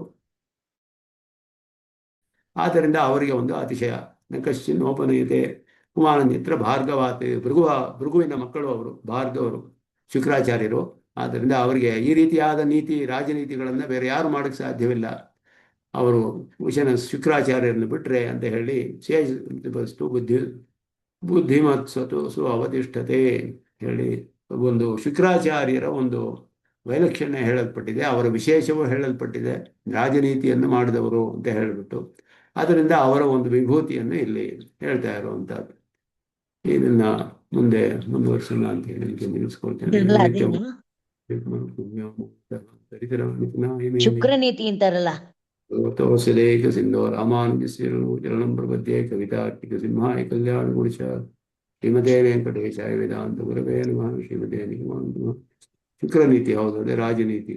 ಆದ್ದರಿಂದ ಅವರಿಗೆ ಒಂದು ಅತಿಶಯ. ಕಶ್ಚಿನ್ ಓಪನೀಯತೆ ಕುಮಾರನ್ಯತ್ರ ಭಾರ್ಗವಾತ್. ಭೃಗುವಿನ ಮಕ್ಕಳು ಅವರು, ಭಾರ್ಗವರು ಶುಕ್ರಾಚಾರ್ಯರು. ಆದ್ದರಿಂದ ಅವರಿಗೆ ಈ ರೀತಿಯಾದ ನೀತಿ ರಾಜನೀತಿಗಳನ್ನು ಬೇರೆ ಯಾರು ಮಾಡೋಕ್ಕೆ ಸಾಧ್ಯವಿಲ್ಲ. ಅವರು ಶುಕ್ರಾಚಾರ್ಯರನ್ನು ಬಿಟ್ಟರೆ ಅಂತ ಹೇಳಿ ಶೇಷ ಬುದ್ಧಿಮತ್ಸತು ಅವತಿಷ್ಠತೆ ಹೇಳಿ ಒಂದು ಶುಕ್ರಾಚಾರ್ಯರ ಒಂದು ವೈಲಕ್ಷಣ್ಯ ಹೇಳಲ್ಪಟ್ಟಿದೆ. ಅವರ ವಿಶೇಷವೂ ಹೇಳಲ್ಪಟ್ಟಿದೆ, ರಾಜನೀತಿಯನ್ನು ಮಾಡಿದವರು ಅಂತ ಹೇಳಿಬಿಟ್ಟು. ಅದರಿಂದ ಅವರ ಒಂದು ವಿಭೂತಿಯನ್ನು ಇಲ್ಲಿ ಹೇಳ್ತಾ ಇರುವಂಥದ್ದು. ಇದನ್ನ ಮುಂದೆ ಮುಂದುವರ್ಸೋಣ ಅಂತ ಹೇಳಿ ನಿಲ್ಲಿಸ್ಕೊಳ್ತೇನೆ. ಶುಕ್ರನೀತಿ ಅಂತಾರಲ್ಲ. ಸದೇಕ ಸಿಂಧೋ ರಾಮಾನುಜಸ್ಯ ಚರಣಂ ಪ್ರಪದ್ಯೆ ಕವಿತಾರ್ಕಿಕ ಸಿಂಹಾಯ ಕಲ್ಯಾಣ ಗುಣಶ ಶ್ರೀಮತೆ ವೆಂಕಟೇಶಾಯ ವೇದಾಂತ ಗುರವೇ ನಮಃ. ಶ್ರೀಮತೆ ನಿಗಮಾಂತ. ಶುಕ್ರನೀತಿ ಹೌದು, ಅದೇ ರಾಜನೀತಿ.